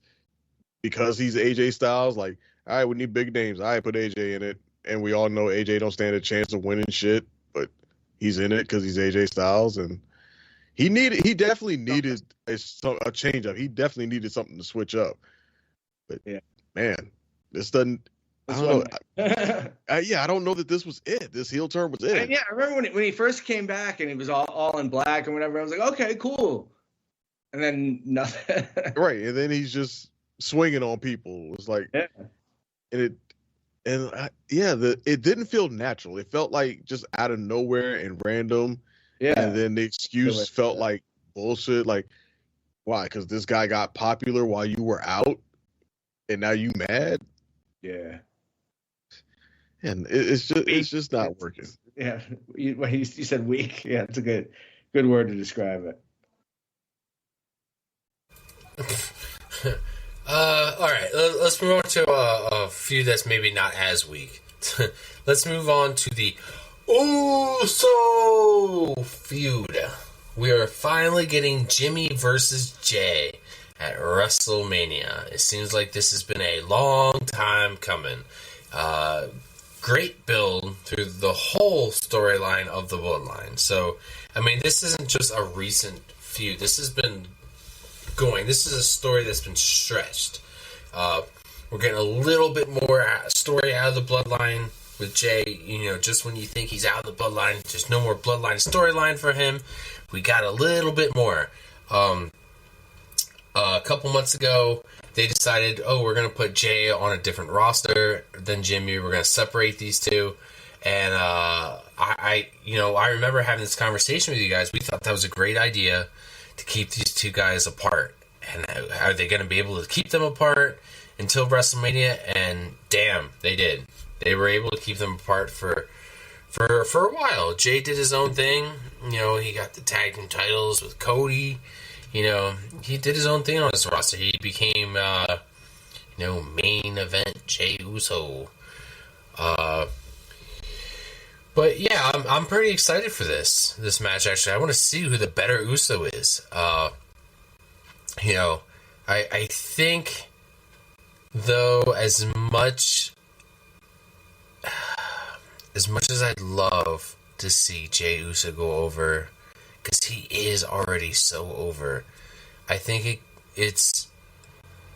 because he's AJ Styles. Like, all right, we need big names. All right, put AJ in it, and we all know AJ don't stand a chance of winning shit, but he's in it because he's AJ Styles, and he definitely needed a change up. He definitely needed something to switch up. But man, this doesn't. I don't know. I don't know that this was it. This heel turn was it. Yeah, I remember when he first came back and he was all in black and whatever. I was like, okay, cool. And then nothing. Right, and then he's just swinging on people. It's like, it didn't feel natural. It felt like just out of nowhere and random. Yeah. And then the excuse felt like bullshit. Like, why? Because this guy got popular while you were out, and now you mad? Yeah. And it's just not working. Yeah. You said weak. Yeah, it's a good word to describe it. All right, let's move on to a few that's maybe not as weak. Let's move on to the Uso feud. We are finally getting Jimmy versus Jay at Wrestlemania. It seems like this has been a long time coming. Great build through the whole storyline of the Bloodline. So, I mean, this isn't just a recent feud. This has been going. This is a story that's been stretched. We're getting a little bit more story out of the Bloodline with Jay. You know, just when you think he's out of the Bloodline, there's no more Bloodline storyline for him. We got a little bit more. A couple months ago, they decided, we're going to put Jay on a different roster than Jimmy. We're going to separate these two. And I remember having this conversation with you guys. We thought that was a great idea to keep these two guys apart. And are they going to be able to keep them apart until WrestleMania? And damn, they did. They were able to keep them apart for a while. Jay did his own thing. You know, he got the tag team titles with Cody. You know, he did his own thing on his roster. He became, main event Jey Uso. But yeah, I'm pretty excited for this match. Actually, I want to see who the better Uso is. I think, though, as much as I'd love to see Jey Uso go over, because he is already so over, I think it's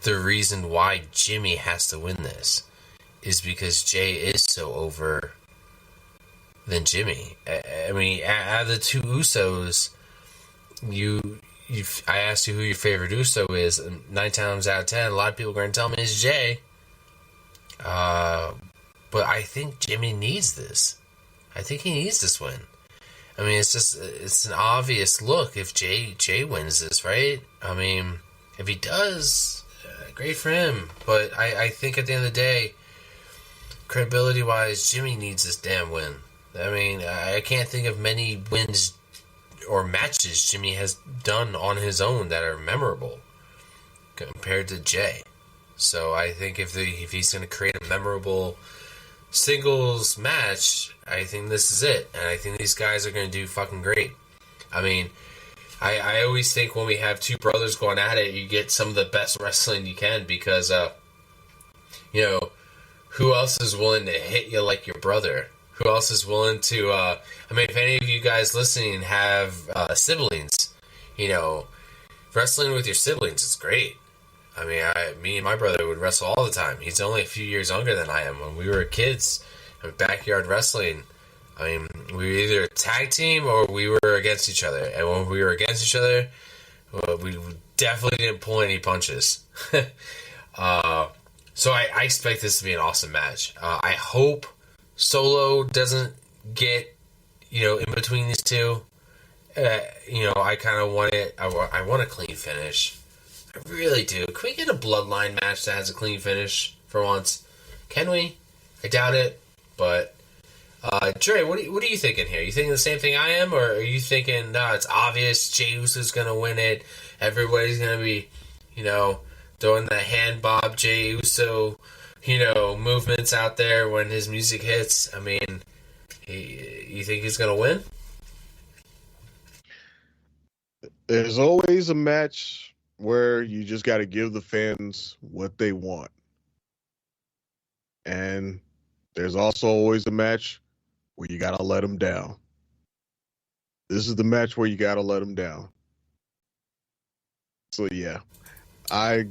the reason why Jimmy has to win this is because Jay is so over than Jimmy. I mean, out of the two Usos, I asked you who your favorite Uso is, and 9 times out of 10, a lot of people are going to tell me it's Jay. But I think Jimmy needs this. I think he needs this win. I mean, it's an obvious look if Jay wins this, right? I mean, if he does, great for him. But I think at the end of the day, credibility-wise, Jimmy needs this damn win. I mean, I can't think of many wins or matches Jimmy has done on his own that are memorable compared to Jay. So I think if he's going to create a memorable singles match, I think this is it. And I think these guys are going to do fucking great. I mean, I always think when we have two brothers going at it, you get some of the best wrestling you can because, who else is willing to hit you like your brother? Who else is willing to, if any of you guys listening have siblings, wrestling with your siblings is great. I mean, me and my brother would wrestle all the time. He's only a few years younger than I am. When we were kids, backyard wrestling, I mean, we were either a tag team or we were against each other. And when we were against each other, we definitely didn't pull any punches. So I expect this to be an awesome match. I hope Solo doesn't get, in between these two. I kind of want it. I want a clean finish. I really do. Can we get a Bloodline match that has a clean finish for once? Can we? I doubt it. But, Dre, what are you thinking here? You thinking the same thing I am? Or are you thinking, no, it's obvious Jey Uso's going to win it. Everybody's going to be, doing the hand bob Jey Uso, movements out there when his music hits. I mean, you think he's going to win? There's always a match where you just got to give the fans what they want. And there's also always a match where you got to let them down. This is the match where you got to let them down. So, yeah, I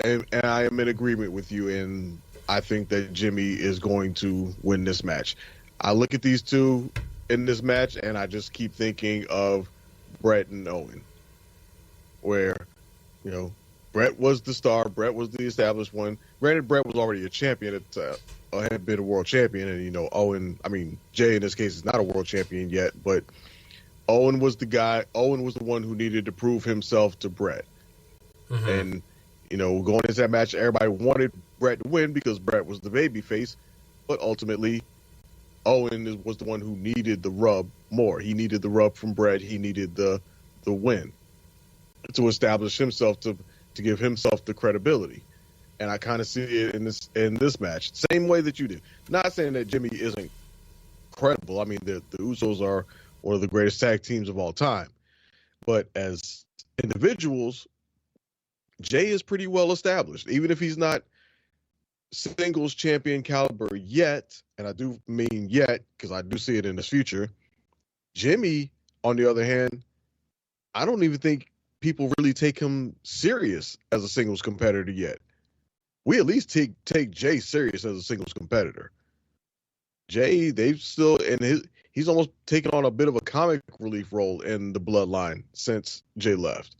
am in agreement with you, and I think that Jimmy is going to win this match. I look at these two in this match, and I just keep thinking of Bret and Owen, where, Bret was the star. Bret was the established one. Granted, Bret was already a champion. Had been a world champion, and Jay in this case is not a world champion yet. But Owen was the guy. Owen was the one who needed to prove himself to Bret. Mm-hmm. And, going into that match, everybody wanted Bret to win because Bret was the babyface. But ultimately, Owen was the one who needed the rub more. He needed the rub from Bret. He needed the win to establish himself, to give himself the credibility. And I kind of see it in this match, same way that you did. Not saying that Jimmy isn't credible. I mean, the Usos are one of the greatest tag teams of all time. But as individuals, Jay is pretty well established, even if he's not singles champion caliber yet. And I do mean yet because I do see it in his future. Jimmy, on the other hand, I don't even think people really take him serious as a singles competitor yet. We at least take Jay serious as a singles competitor. Jay, he's almost taken on a bit of a comic relief role in the Bloodline since Jay left.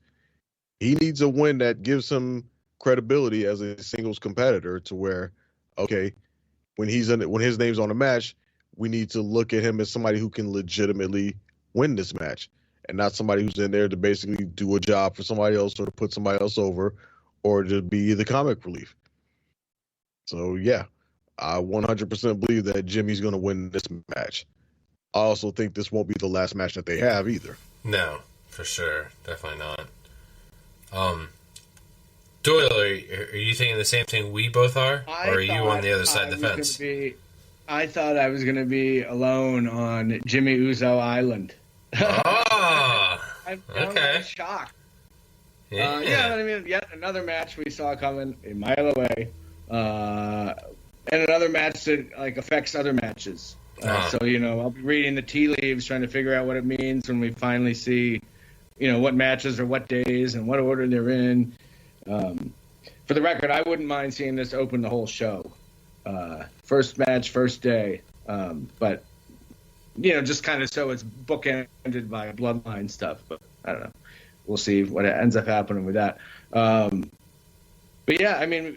He needs a win that gives him credibility as a singles competitor to where, okay, when his name's on a match, we need to look at him as somebody who can legitimately win this match and not somebody who's in there to basically do a job for somebody else or to put somebody else over or to be the comic relief. So, yeah, I 100% believe that Jimmy's going to win this match. I also think this won't be the last match that they have either. No, for sure. Definitely not. Doyle, are you thinking the same thing we both are? Or are you on the other side of the fence? I thought I was going to be alone on Jimmy Uso Island. I'm okay. shocked. Yeah. I mean, yet another match we saw coming a mile away. And another match that affects other matches. So, I'll be reading the tea leaves, trying to figure out what it means when we finally see, what matches or what days and what order they're in. For the record, I wouldn't mind seeing this open the whole show. First match, first day. But, just kind of so it's bookended by Bloodline stuff. But I don't know. We'll see what ends up happening with that. But yeah, I mean,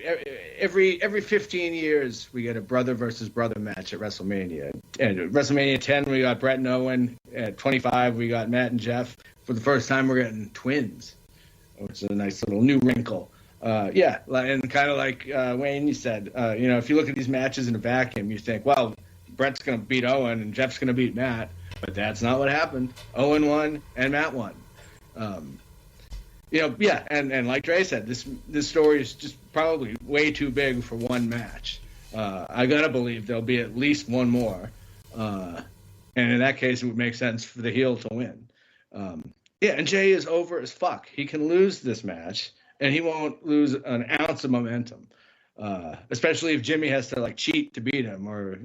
every 15 years we get a brother versus brother match at WrestleMania. And at WrestleMania 10 we got Bret and Owen. At 25 we got Matt and Jeff. For the first time we're getting twins, which is a nice little new wrinkle. Yeah, and kind of like Wayne, you said, if you look at these matches in a vacuum, you think, well, Bret's going to beat Owen and Jeff's going to beat Matt. But that's not what happened. Owen won and Matt won. And like Dre said, this story is just probably way too big for one match. I gotta believe there'll be at least one more, and in that case, it would make sense for the heel to win. And Jay is over as fuck. He can lose this match, and he won't lose an ounce of momentum. Especially if Jimmy has to cheat to beat him or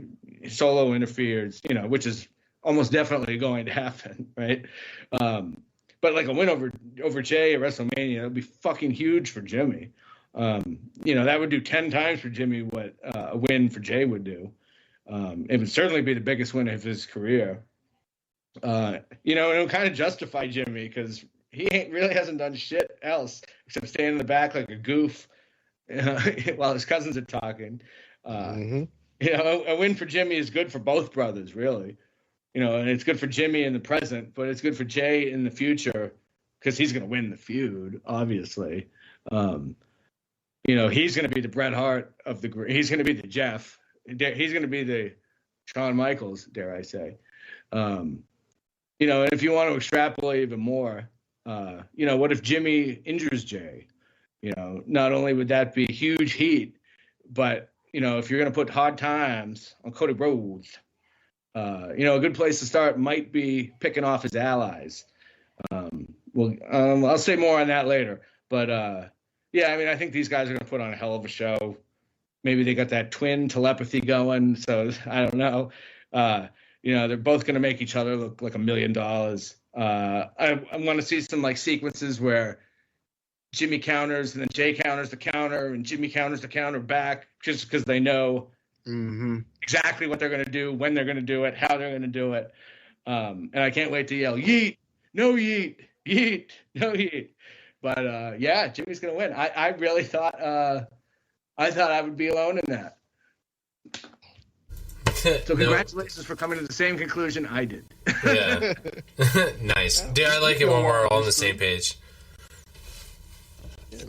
Solo interferes, which is almost definitely going to happen, right? But a win over Jay at WrestleMania, that would be fucking huge for Jimmy. That would do 10 times for Jimmy what a win for Jay would do. It would certainly be the biggest win of his career. And it would kind of justify Jimmy because he really hasn't done shit else except stand in the back like a goof while his cousins are talking. A win for Jimmy is good for both brothers, really. And it's good for Jimmy in the present, but it's good for Jay in the future because he's going to win the feud, obviously. He's going to be the Bret Hart of the group. He's going to be the Jeff. He's going to be the Shawn Michaels, dare I say. And if you want to extrapolate even more, what if Jimmy injures Jay? Not only would that be huge heat, but, if you're going to put hard times on Cody Rhodes, a good place to start might be picking off his allies. I'll say more on that later. But, I think these guys are going to put on a hell of a show. Maybe they got that twin telepathy going, so I don't know. They're both going to make each other look like $1 million. I want to see some sequences where Jimmy counters and then Jay counters the counter and Jimmy counters the counter back just because they know exactly what they're going to do, when they're going to do it, how they're going to do it. And I can't wait to yell, yeet, no yeet, yeet, no yeet. But, Jimmy's going to win. I really thought I would be alone in that. So congratulations for coming to the same conclusion I did. Yeah. Nice. Dude, I like it when we're all on the same page. Yeah,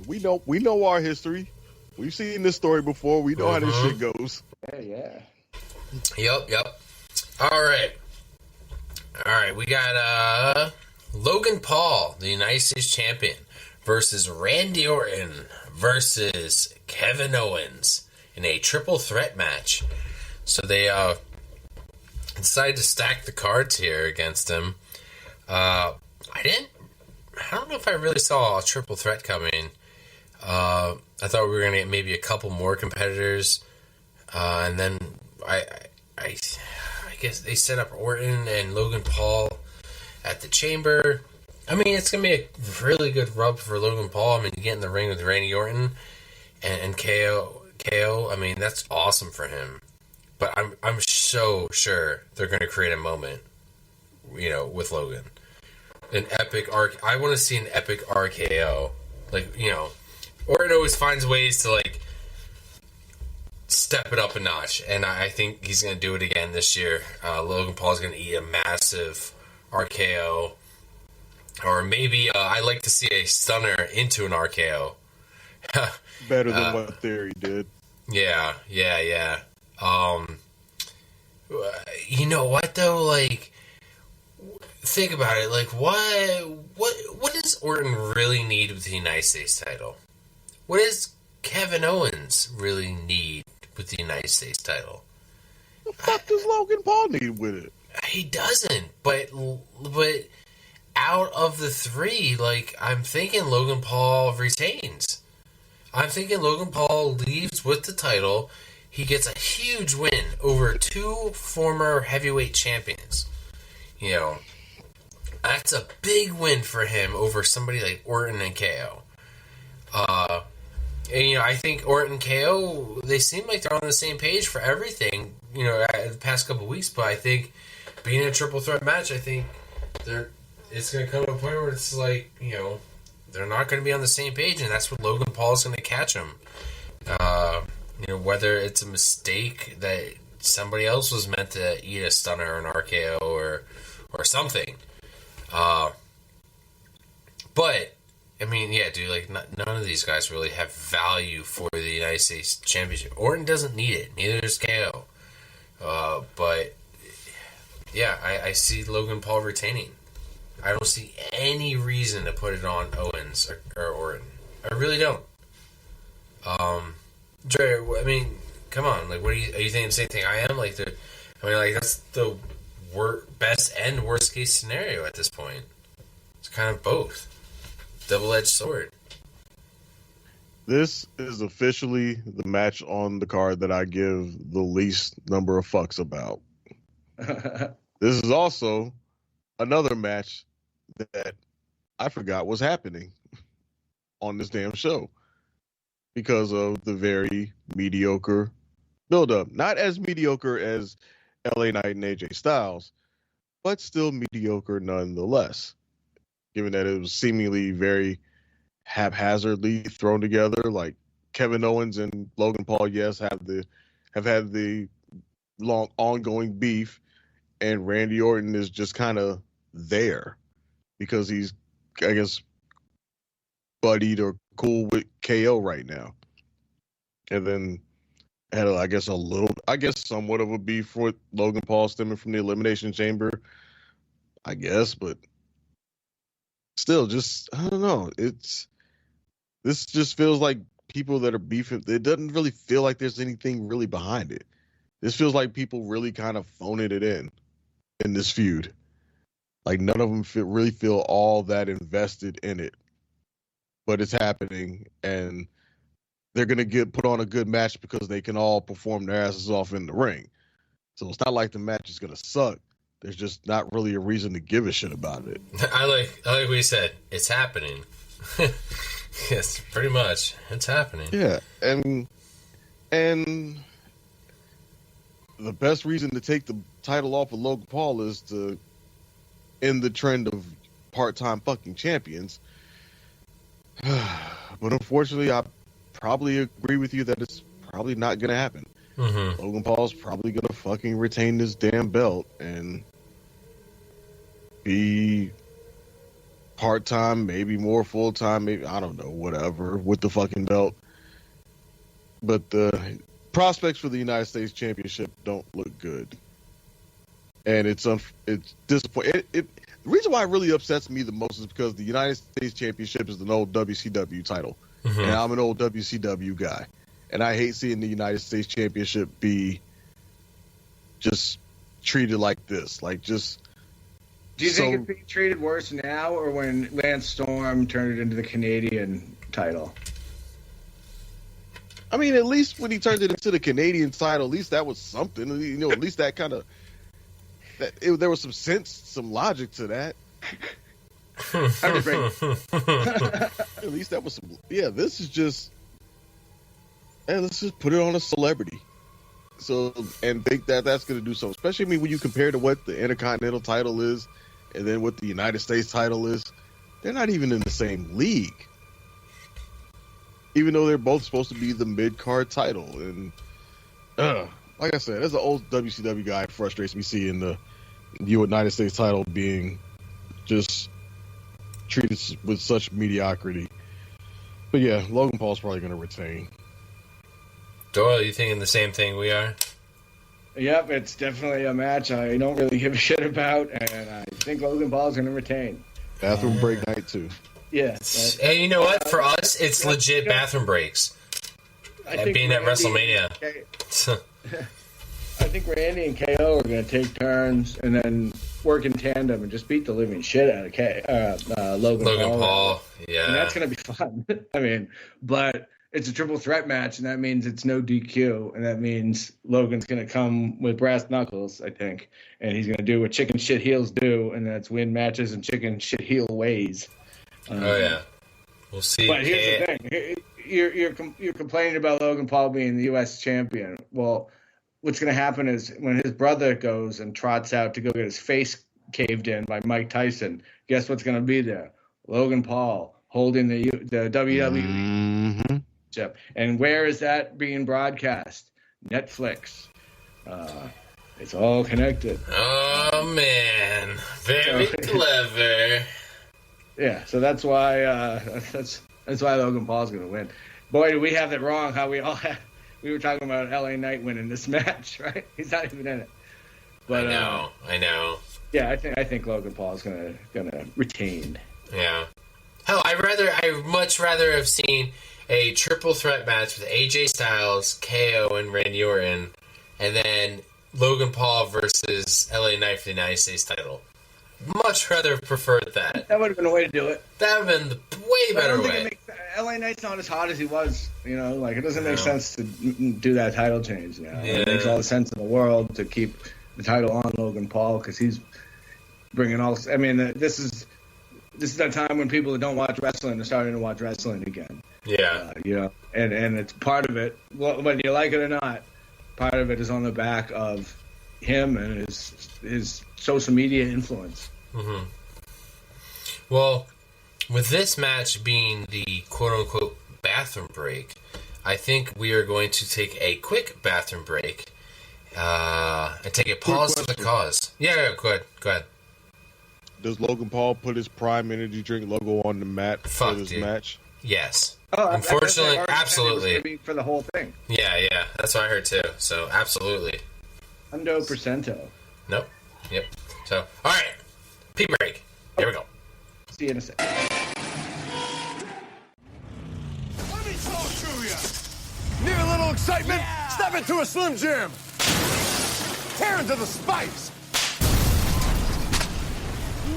we know our history. We've seen this story before. We know how this shit goes. Yeah. Yep. All right. We got Logan Paul, the United States champion, versus Randy Orton versus Kevin Owens in a triple threat match. So they decided to stack the cards here against him. I don't know if I really saw a triple threat coming. I thought we were going to get maybe a couple more competitors. And then I guess they set up Orton and Logan Paul at the Chamber. I mean, it's going to be a really good rub for Logan Paul. I mean, you get in the ring with Randy Orton and KO. I mean, that's awesome for him. But I'm so sure they're going to create a moment, with Logan. An epic arc. I want to see an epic RKO. Orton always finds ways to, step it up a notch. And I think he's going to do it again this year. Logan Paul's going to eat a massive RKO. Or maybe I'd like to see a stunner into an RKO. Better than what Theory did. Yeah. You know what though? Think about it. What does Orton really need with the United States title? What does Kevin Owens really need with the United States title? The fuck does Logan Paul need with it? He doesn't. But out of the three, I'm thinking Logan Paul retains. I'm thinking Logan Paul leaves with the title. He gets a huge win over two former heavyweight champions. That's a big win for him over somebody like Orton and KO. I think Orton and KO, they seem like they're on the same page for everything, the past couple of weeks. But I think being in a triple threat match, I think it's going to come to a point where it's they're not going to be on the same page, and that's what Logan Paul is going to catch him. Whether it's a mistake that somebody else was meant to eat a stunner or an RKO or something. But, I mean, yeah, dude, none of these guys really have value for the United States Championship. Orton doesn't need it. Neither does KO. But, yeah, I see Logan Paul retaining. I don't see any reason to put it on Owens or Orton. I really don't. Dre, I mean, come on. What are you thinking the same thing I am? That's the best and worst case scenario at this point. It's kind of both. Double-edged sword. This is officially the match on the card that I give the least number of fucks about. This is also another match that I forgot was happening on this damn show because of the very mediocre build-up. Not as mediocre as LA Knight and AJ Styles, but still mediocre nonetheless, given that it was seemingly very haphazardly thrown together. Like Kevin Owens and Logan Paul, yes, have had the long ongoing beef, and Randy Orton is just kind of there because he's, I guess, buddied or cool with KO right now. And then had, somewhat of a beef with Logan Paul stemming from the Elimination Chamber, I guess, but still, just, I don't know. This just feels like people that are beefing. It doesn't really feel like there's anything really behind it. This feels like people really kind of phoning it in this feud. Like none of them really feel all that invested in it, but it's happening, and they're gonna get put on a good match because they can all perform their asses off in the ring. So it's not like the match is gonna suck. There's just not really a reason to give a shit about it. I like what you said. It's happening. Yes, pretty much. It's happening. Yeah, and the best reason to take the title off of Logan Paul is to end the trend of part-time fucking champions. But unfortunately, I probably agree with you that it's probably not going to happen. Logan Paul's probably gonna fucking retain this damn belt and be part-time, maybe more full-time, maybe, I don't know, whatever, with the fucking belt. But the prospects for the United States Championship don't look good. And it's disappointing. The reason why it really upsets me the most is because the United States Championship is an old WCW title. And I'm an old WCW guy. And I hate seeing the United States Championship be just treated like this. Like, just... Do you think it's being treated worse now or when Lance Storm turned it into the Canadian title? I mean, at least when he turned it into the Canadian title, at least that was something. You know, at least that kind of... there was some sense, some logic to that. At least that was some... Yeah, this is just... Hey, let's just put it on a celebrity. So, and think that that's going to do something. Especially, I mean, when you compare to what the Intercontinental title is and then what the United States title is, they're not even in the same league. Even though they're both supposed to be the mid-card title. And, like I said, as an old WCW guy, it frustrates me seeing the United States title being just treated with such mediocrity. But yeah, Logan Paul's probably going to retain. Doyle, you thinking the same thing we are? Yep, it's definitely a match I don't really give a shit about, and I think Logan Paul's going to retain. Bathroom break night, too. Yeah. And you know what? For us, it's legit bathroom breaks. Being at Wrestlemania. I think Randy and KO are going to take turns and then work in tandem and just beat the living shit out of Logan Paul. Yeah. And that's going to be fun. I mean, but it's a triple threat match, and that means it's no DQ, and that means Logan's going to come with brass knuckles, I think, and he's going to do what chicken shit heels do, and that's win matches in chicken shit heel ways. Yeah. We'll see. But here's the thing. You're complaining about Logan Paul being the U.S. champion. Well, what's going to happen is when his brother goes and trots out to go get his face caved in by Mike Tyson, guess what's going to be there? Logan Paul holding the WWE championship. And where is that being broadcast? Netflix. It's all connected. Oh, man. Very clever. Yeah, so that's why that's why Logan Paul's going to win. Boy, do we have it wrong how we were talking about LA Knight winning this match, right? He's not even in it. But I know. Yeah, I think Logan Paul's gonna retain. Yeah. Hell, I'd much rather have seen a triple threat match with AJ Styles, KO, and Randy Orton, and then Logan Paul versus LA Knight for the United States title. Much rather have preferred that. That would have been a way to do it. That would have been the way better way. LA Knight's not as hot as he was, like it doesn't make sense to do that title change. Yeah. It makes all the sense in the world to keep the title on Logan Paul because he's bringing all. I mean, this is that time when people that don't watch wrestling are starting to watch wrestling again. Yeah. And it's part of it. Whether you like it or not, part of it is on the back of him and his social media influence. Mm-hmm. Well, with this match being the quote-unquote bathroom break, I think we are going to take a quick bathroom break and take a pause for the cause. Yeah, go ahead. Does Logan Paul put his Prime Energy Drink logo on the mat for this match? Yes. Oh, unfortunately, absolutely. For the whole thing. Yeah. That's what I heard too. So, absolutely. Hundo percento. Nope. Yep. So, all right. Pee break. Here we go. See you in a second. Let me talk to you. Need a little excitement? Yeah. Step into a Slim Jim. Tear into the spice.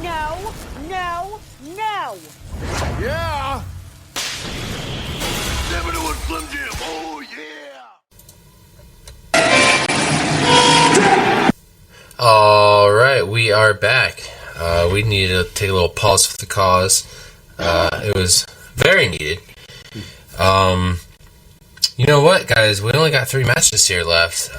No. Yeah. Step into a Slim Jim. Oh, yeah. All right, we are back. We needed to take a little pause for the cause. It was very needed. You know what, guys? We only got 3 matches here left.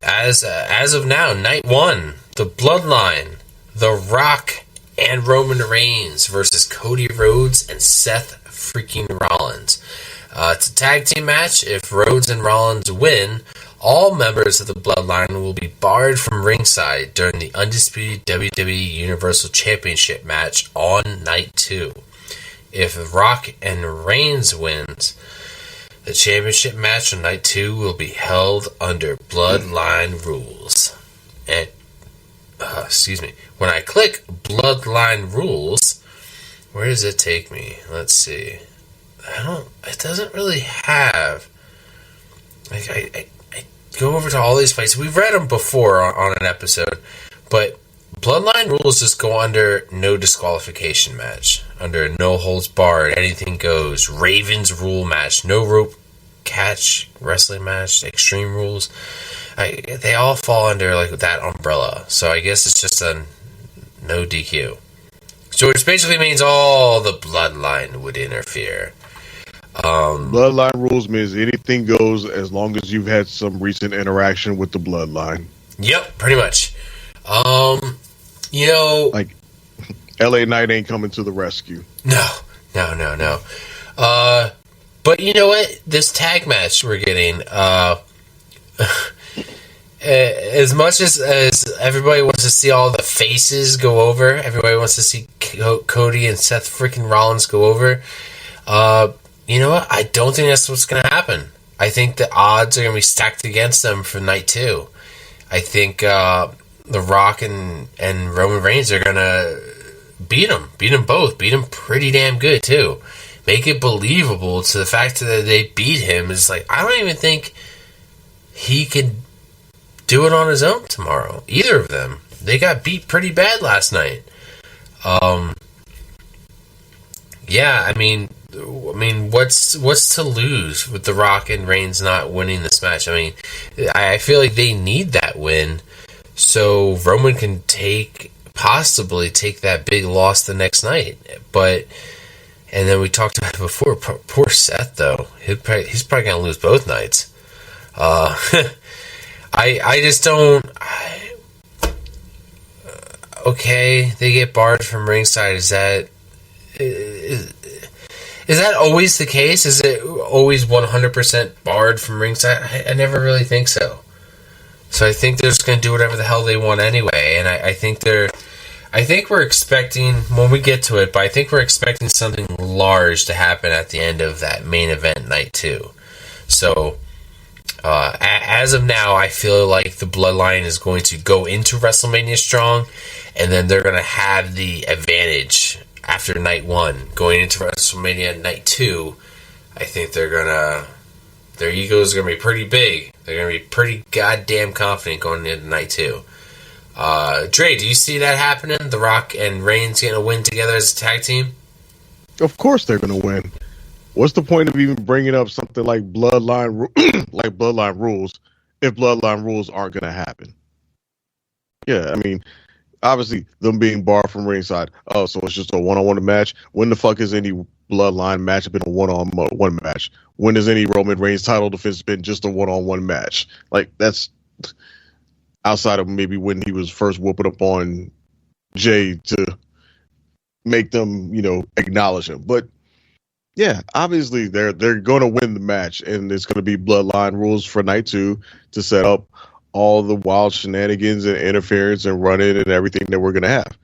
As of now, night 1, The Bloodline, The Rock, and Roman Reigns versus Cody Rhodes and Seth freaking Rollins. It's a tag team match. If Rhodes and Rollins win, all members of the Bloodline will be barred from ringside during the undisputed WWE Universal Championship match on night 2. If Rock and Reigns wins, the championship match on night 2 will be held under Bloodline rules. And when I click Bloodline rules, where does it take me? Let's see. It doesn't really have. Like I go over to all these places. We've read them before on an episode, but Bloodline rules just go under no disqualification match, under no holds barred, anything goes, Ravens rule match, no rope catch wrestling match, extreme rules. They all fall under like that umbrella. So I guess it's just a no DQ. So which basically means all the Bloodline would interfere. Bloodline rules means anything goes as long as you've had some recent interaction with the Bloodline. Yep, pretty much. Like LA Knight ain't coming to the rescue. No. But you know what? This tag match we're getting, as much as everybody wants to see all the faces go over, everybody wants to see Cody and Seth freaking Rollins go over, you know what? I don't think that's what's going to happen. I think the odds are going to be stacked against them for night 2. I think The Rock and Roman Reigns are going to beat them both, beat them pretty damn good too. Make it believable to the fact that they beat him. Is like, I don't even think he could do it on his own tomorrow. Either of them. They got beat pretty bad last night. Yeah, I mean, what's to lose with The Rock and Reigns not winning this match? I mean, I feel like they need that win so Roman can possibly take that big loss the next night. And then we talked about it before. Poor Seth, though. He's probably going to lose both nights. I just don't. Okay, they get barred from ringside. Is that always the case? Is it always 100% barred from ringside? I never really think so. So I think they're just going to do whatever the hell they want anyway. And I think we're expecting, when we get to it, but I think we're expecting something large to happen at the end of that main event night 2. So as of now, I feel like the Bloodline is going to go into WrestleMania strong, and then they're going to have the advantage after night 1. Going into WrestleMania night 2, I think their egos are going to be pretty big. They're going to be pretty goddamn confident going into night 2. Dre, do you see that happening? The Rock and Reigns going to win together as a tag team? Of course they're going to win. What's the point of even bringing up something like Bloodline rules if Bloodline rules aren't going to happen? Yeah, I mean, obviously them being barred from ringside. Oh, so it's just a one-on-one match. When the fuck has any Bloodline match been a one-on-one match? When has any Roman Reigns title defense been just a one-on-one match? Like, that's outside of maybe when he was first whooping up on Jay to make them, acknowledge him. But yeah, obviously they're going to win the match, and it's going to be Bloodline rules for night 2 to set up all the wild shenanigans and interference and running and everything that we're going to have.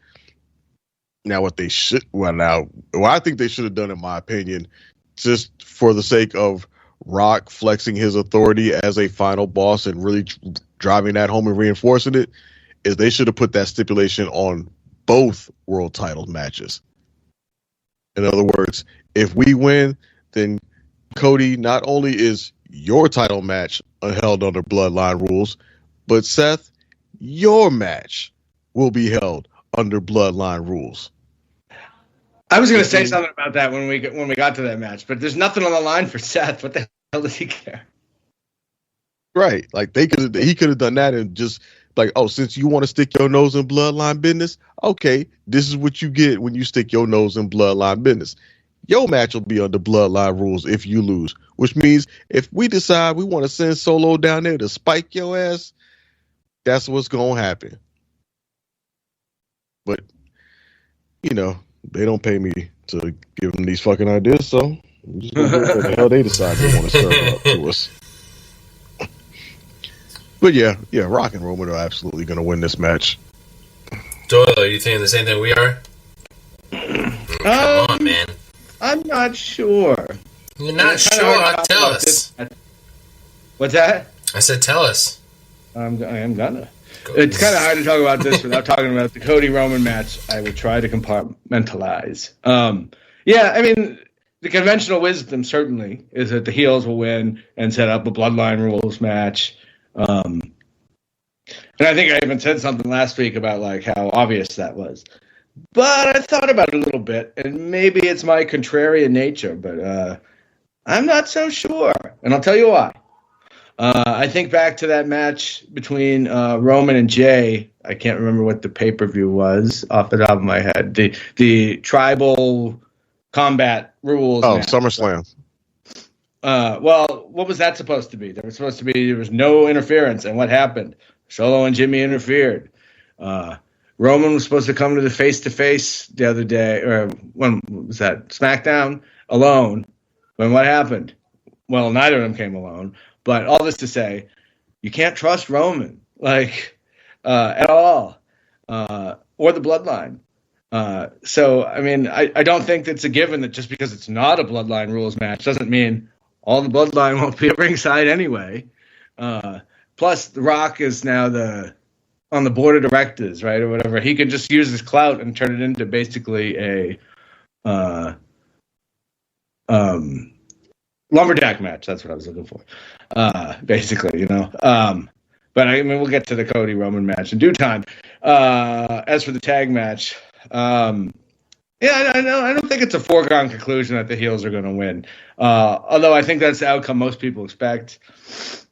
Now, what I think they should have done, in my opinion, just for the sake of Rock flexing his authority as a final boss and really driving that home and reinforcing it, is they should have put that stipulation on both world title matches. In other words, if we win, then Cody, not only is your title match held under Bloodline rules, but Seth, your match will be held under Bloodline rules. I was going to say something about that when we got to that match, but there's nothing on the line for Seth. What the hell does he care? Right, like he could have done that and just like, oh, since you want to stick your nose in Bloodline business, okay, this is what you get when you stick your nose in Bloodline business. Your match will be under Bloodline rules if you lose, which means if we decide we want to send Solo down there to spike your ass, that's what's going to happen. But, they don't pay me to give them these fucking ideas, so We're just gonna do what the hell they decide they want to serve up to us. But yeah, Rock and Roman are absolutely going to win this match. Doyle, are you thinking the same thing we are? Come on, man. I'm not sure. You're not sure? Tell us. What's that? I said tell us. I am gonna. It's kind of hard to talk about this without talking about the Cody Roman match. I will try to compartmentalize. Yeah, I mean, the conventional wisdom certainly is that the heels will win and set up a Bloodline rules match. And I think I even said something last week about like how obvious that was. But I thought about it a little bit, and maybe it's my contrarian nature, but I'm not so sure. And I'll tell you why. I think back to that match between Roman and Jay. I can't remember what the pay-per-view was off the top of my head. The tribal combat rules. Oh, match. SummerSlam. Well, what was that supposed to be? There was no interference, and what happened? Solo and Jimmy interfered. Roman was supposed to come to the face-to-face the other day, or when was that? SmackDown alone. When what happened? Well, neither of them came alone. But all this to say, you can't trust Roman, at all, or the Bloodline. So, I mean, I don't think it's a given that just because it's not a Bloodline rules match doesn't mean all the Bloodline won't be at ringside anyway. Plus, The Rock is now on the board of directors, right, or whatever. He could just use his clout and turn it into basically a lumberjack match. That's what I was looking for, basically, But I mean, we'll get to the Cody Roman match in due time. As for the tag match, I don't think it's a foregone conclusion that the heels are going to win. Although I think that's the outcome most people expect.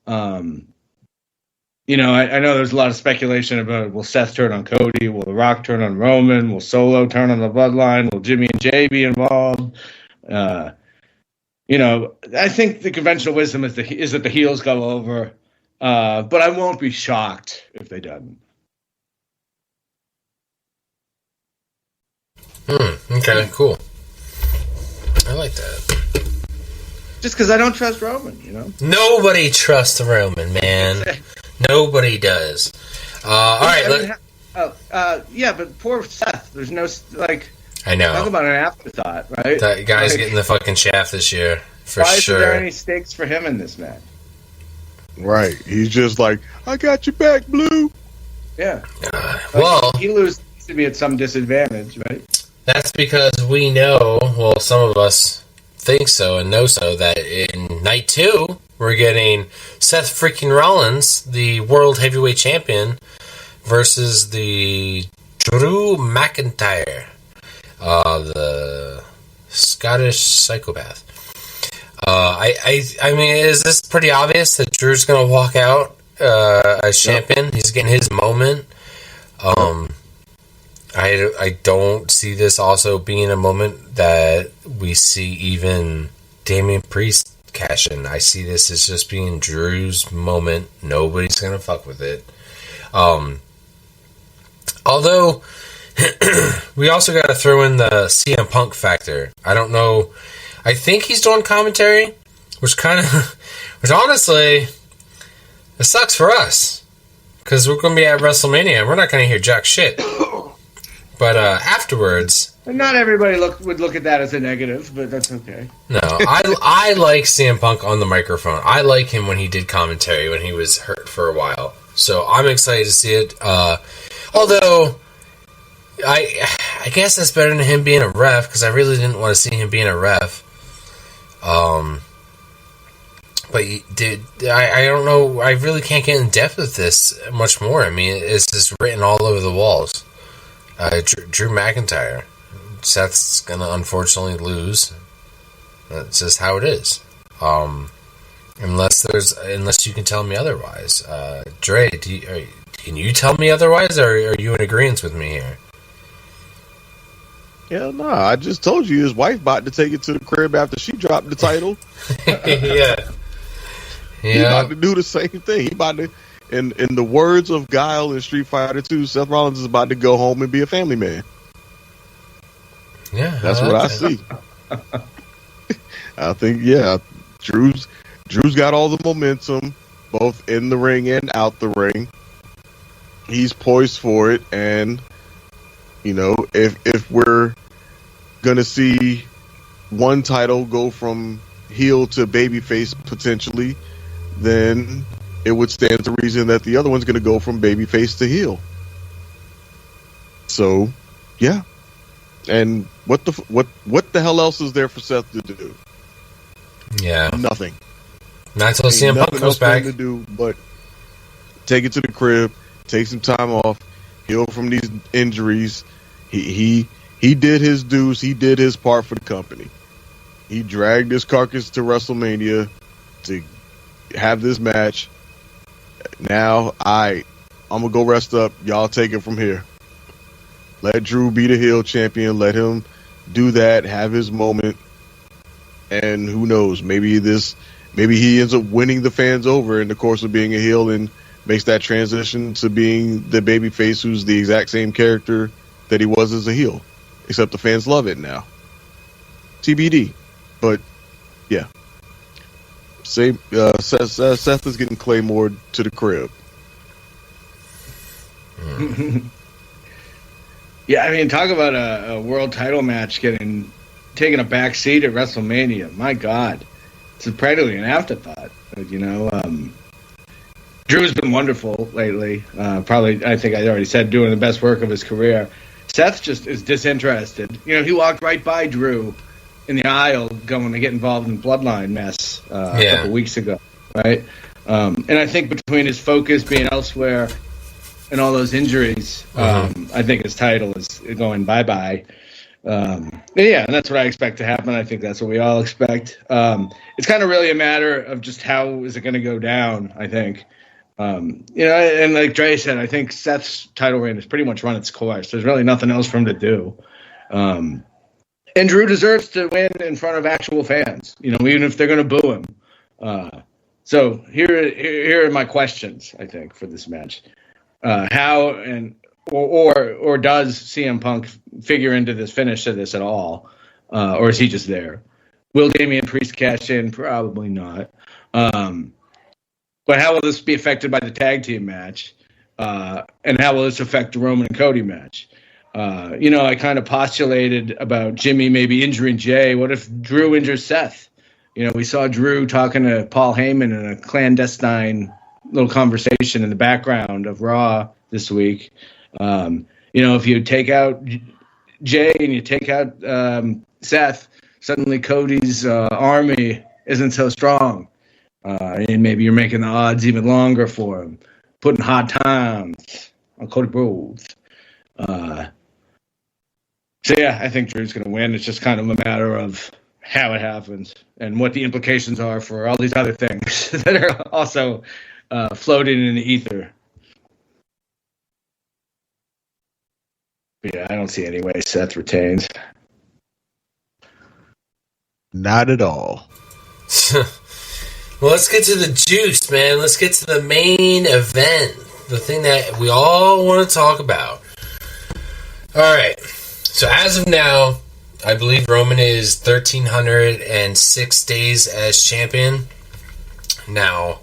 I know there's a lot of speculation about will Seth turn on Cody, will The Rock turn on Roman, will Solo turn on the Bloodline, will Jimmy and Jay be involved? I think the conventional wisdom is that the heels go over, but I won't be shocked if they don't. Okay, cool. I like that. Just because I don't trust Roman, Nobody trusts Roman, man. Nobody does. All right. But poor Seth. There's no, I know. Talk about an afterthought, right? That guy's getting the fucking shaft this year, for why sure. Why isn't there any stakes for him in this match? Right. He's just like, I got your back, Blue. Yeah. He loses to be at some disadvantage, right? That's because we know, well, some of us think so and know so, that in night 2, we're getting Seth freaking Rollins, the World Heavyweight Champion, versus the Drew McIntyre, the Scottish psychopath. I mean, is this pretty obvious that Drew's going to walk out as champion? He's getting his moment. I don't see this also being a moment that we see even Damian Priest cash in. I see this as just being Drew's moment. Nobody's going to fuck with it. Although, we also got to throw in the CM Punk factor. I don't know. I think he's doing commentary, which honestly, it sucks for us. Because we're going to be at Wrestlemania and we're not going to hear jack shit. But afterwards... Not everybody would look at that as a negative, but that's okay. No, I like CM Punk on the microphone. I like him when he did commentary when he was hurt for a while. So I'm excited to see it. Although, I guess that's better than him being a ref, because I really didn't want to see him being a ref. But I don't know. I really can't get in depth with this much more. I mean, it's just written all over the walls. Drew McIntyre. Seth's gonna unfortunately lose. That's just how it is. Unless you can tell me otherwise. Dre, can you tell me otherwise, or are you in agreement with me here? Yeah, no, I just told you his wife about to take it to the crib after she dropped the title. Yeah. He about to do the same thing. He about to, in the words of Guile in Street Fighter 2, Seth Rollins is about to go home and be a family man. Yeah, that's what I see. I think Drew's got all the momentum, both in the ring and out the ring. He's poised for it, and if we're gonna see one title go from heel to babyface potentially, then it would stand to reason that the other one's gonna go from babyface to heel. So, yeah. And what the hell else is there for Seth to do? Yeah, nothing. Not until CM Punk comes back. To do but take it to the crib, take some time off, heal from these injuries. He did his dues. He did his part for the company. He dragged his carcass to WrestleMania to have this match. Now, I'm gonna go rest up. Y'all take it from here. Let Drew be the heel champion. Let him do that. Have his moment. And who knows? Maybe he ends up winning the fans over in the course of being a heel and makes that transition to being the babyface, who's the exact same character that he was as a heel, except the fans love it now. TBD. But yeah, Seth is getting Claymore to the crib. Yeah, I mean, talk about a world title match taking a back seat at WrestleMania. My God, it's practically an afterthought. Drew's been wonderful lately. Probably, I think I already said, doing the best work of his career. Seth just is disinterested. He walked right by Drew in the aisle going to get involved in Bloodline mess a couple weeks ago, right? And I think between his focus being elsewhere and all those injuries, I think his title is going bye-bye. And that's what I expect to happen. I think that's what we all expect. It's kind of really a matter of just how is it going to go down, I think. And like Dre said, I think Seth's title reign has pretty much run its course. There's really nothing else for him to do. And Drew deserves to win in front of actual fans, even if they're going to boo him. So here are my questions, I think, for this match. How or does CM Punk figure into this finish of this at all? Or is he just there? Will Damian Priest cash in? Probably not. But how will this be affected by the tag team match? And how will this affect the Roman and Cody match? I kind of postulated about Jimmy maybe injuring Jay. What if Drew injures Seth? We saw Drew talking to Paul Heyman in a clandestine little conversation in the background of Raw this week. If you take out Jay and you take out Seth, suddenly Cody's army isn't so strong. And maybe you're making the odds even longer for him, putting hard times on Cody Rhodes. I think Drew's going to win. It's just kind of a matter of how it happens and what the implications are for all these other things that are also floating in the ether. But I don't see any way Seth retains. Not at all. Well, let's get to the juice, man. Let's get to the main event. The thing that we all want to talk about. All right. So as of now, I believe Roman is 1,306 days as champion. Now,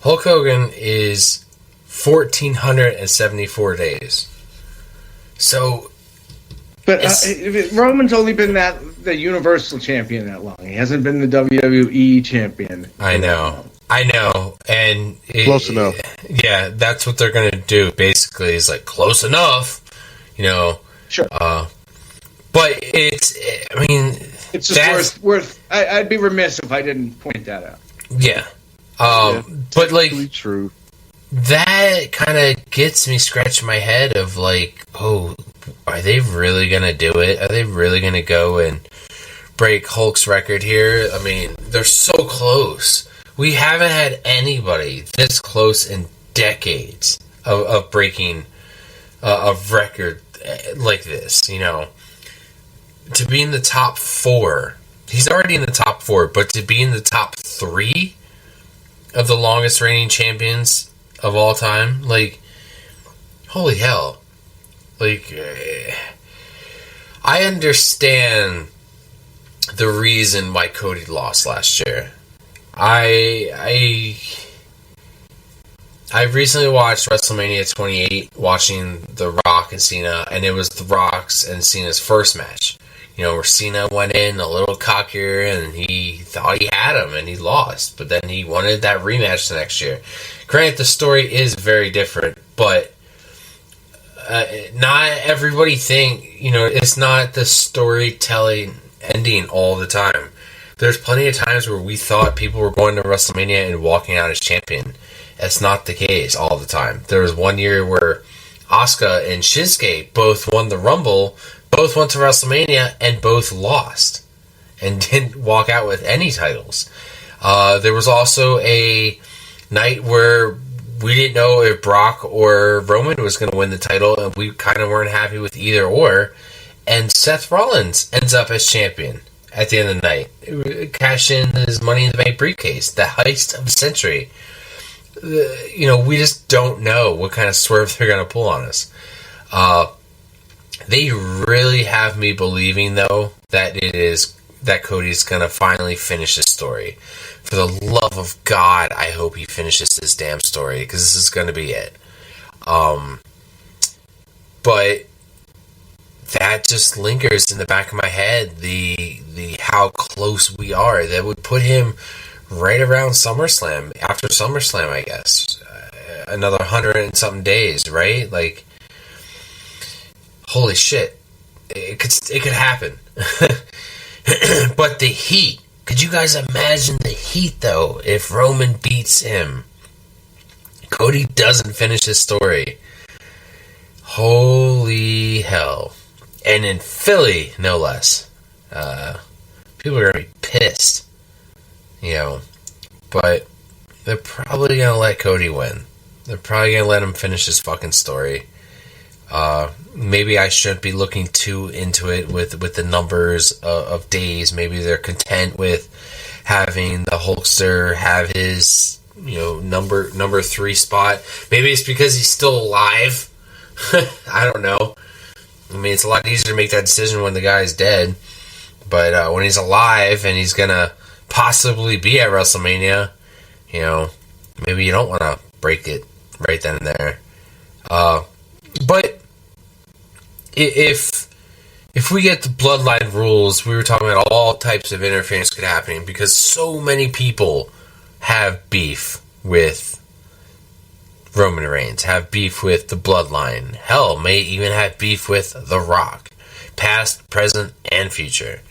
Hulk Hogan is 1,474 days. So, but Roman's only been the Universal Champion that long. He hasn't been the WWE Champion. I know, and close enough. Yeah, that's what they're gonna do. Basically, is like close enough, Sure. But it's just worth. I'd be remiss if I didn't point that out. Yeah. But like, true. That kind of gets me scratching my head of like, oh, are they really going to do it? Are they really going to go and break Hulk's record here? I mean, they're so close. We haven't had anybody this close in decades of breaking a record like this, To be in the top 4. He's already in the top 4, but to be in the top 3 of the longest reigning champions of all time, like, holy hell. Like, I understand the reason why Cody lost last year. I recently watched Wrestlemania 28, watching The Rock and Cena, and it was The Rock's and Cena's first match. You know, where Cena went in a little cockier, and he thought he had him, and he lost. But then he wanted that rematch the next year. Granted, the story is very different, but not everybody it's not the storytelling ending all the time. There's plenty of times where we thought people were going to WrestleMania and walking out as champion. That's not the case all the time. There was one year where Asuka and Shinsuke both won the Rumble, both went to WrestleMania, and both lost and didn't walk out with any titles. There was also a night where we didn't know if Brock or Roman was going to win the title, and we kind of weren't happy with either or. And Seth Rollins ends up as champion at the end of the night. Cash in his Money in the Bank briefcase, the heist of the century. We just don't know what kind of swerve they're going to pull on us. They really have me believing, though, that Cody's going to finally finish his story. For the love of God, I hope he finishes this damn story, because this is going to be it. But that just lingers in the back of my head, the how close we are. That would put him right around SummerSlam, after SummerSlam, I guess. Another 100 and something days, right? Like, holy shit. It could happen. But the heat. Could you guys imagine the heat, though, if Roman beats him? Cody doesn't finish his story. Holy hell. And in Philly, no less. People are going to be pissed. But they're probably going to let Cody win. They're probably going to let him finish his fucking story. Maybe I shouldn't be looking too into it with the numbers of days. Maybe they're content with having the Hulkster have his number 3 spot. Maybe it's because he's still alive. I don't know. I mean, it's a lot easier to make that decision when the guy's dead. But when he's alive and he's gonna possibly be at WrestleMania, maybe you don't want to break it right then and there. But if we get the bloodline rules, we were talking about all types of interference could happen, because so many people have beef with Roman Reigns, have beef with the bloodline. Hell, may even have beef with The Rock, past, present, and future.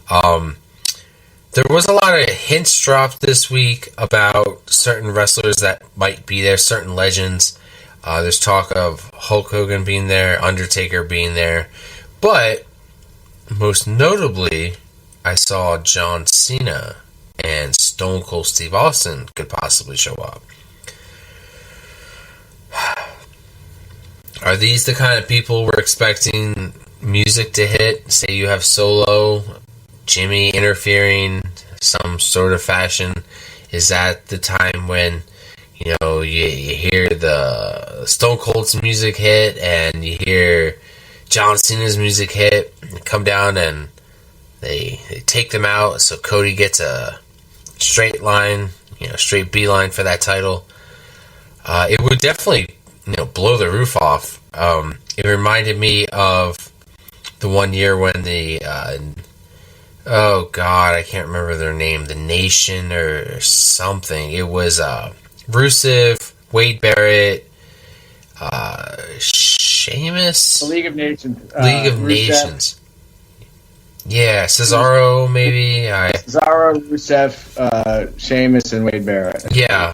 There was a lot of hints dropped this week about certain wrestlers that might be there, certain legends. There's talk of Hulk Hogan being there, Undertaker being there, but most notably, I saw John Cena and Stone Cold Steve Austin could possibly show up. Are these the kind of people we're expecting music to hit? Say you have Solo, Jimmy interfering some sort of fashion. Is that the time when you hear the Stone Cold's music hit and you hear John Cena's music hit, and come down and they take them out, so Cody gets a straight line, straight beeline for that title? It would definitely blow the roof off. It reminded me of the one year when the oh god, I can't remember their name, the Nation or something. It was Rusev, Wade Barrett, Sheamus, The League of Nations. League of Rusev. Nations. Yeah, Cesaro maybe. Cesaro, Rusev, Sheamus, and Wade Barrett. Yeah.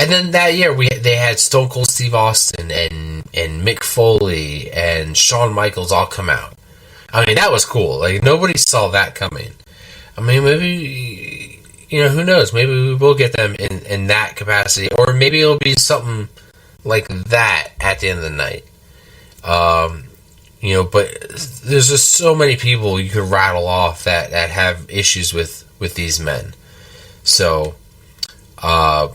And then that year they had Stone Cold Steve Austin and Mick Foley and Shawn Michaels all come out. I mean, that was cool. Like, nobody saw that coming. I mean, maybe, who knows? Maybe we will get them in that capacity. Or maybe it'll be something like that at the end of the night. But there's just so many people you could rattle off that have issues with these men. So, I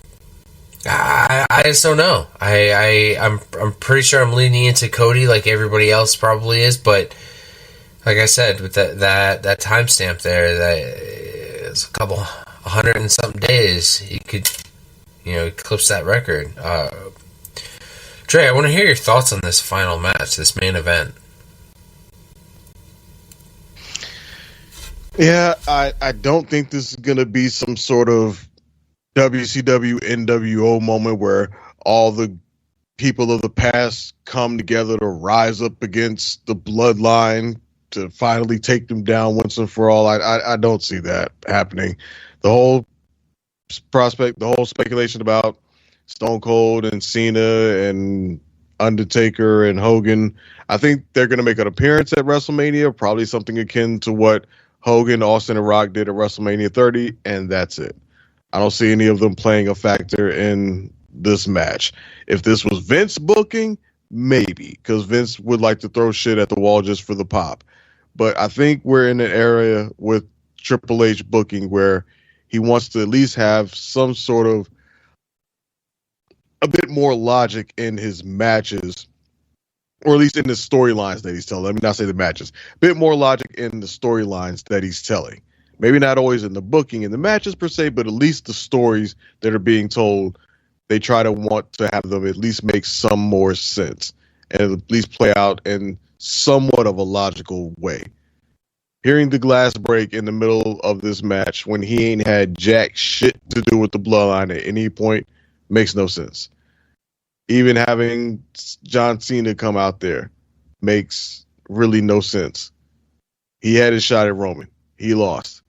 just don't know. I'm pretty sure I'm leaning into Cody like everybody else probably is, but Like I said, with that timestamp there, that is a couple 100 and something days, he could, eclipse that record. Dre, I want to hear your thoughts on this final match, this main event. Yeah, I don't think this is going to be some sort of WCW NWO moment where all the people of the past come together to rise up against the bloodline to finally take them down once and for all. I don't see that happening. The whole prospect, the whole speculation about Stone Cold and Cena and Undertaker and Hogan, I think they're going to make an appearance at WrestleMania, probably something akin to what Hogan, Austin, and Rock did at WrestleMania 30, and that's it. I don't see any of them playing a factor in this match. If this was Vince booking, maybe, because Vince would like to throw shit at the wall just for the pop. But I think we're in an area with Triple H booking where he wants to at least have some sort of a bit more logic in his matches, or at least in the storylines that he's telling. Let me not say the matches. A bit more logic in the storylines that he's telling. Maybe not always in the booking in the matches per se, but at least the stories that are being told, they try to want to have them at least make some more sense and at least play out in somewhat of a logical way. Hearing the glass break in the middle of this match when he ain't had jack shit to do with the bloodline at any point makes no sense. Even having John Cena come out there makes really no sense. He had his shot at Roman. He lost.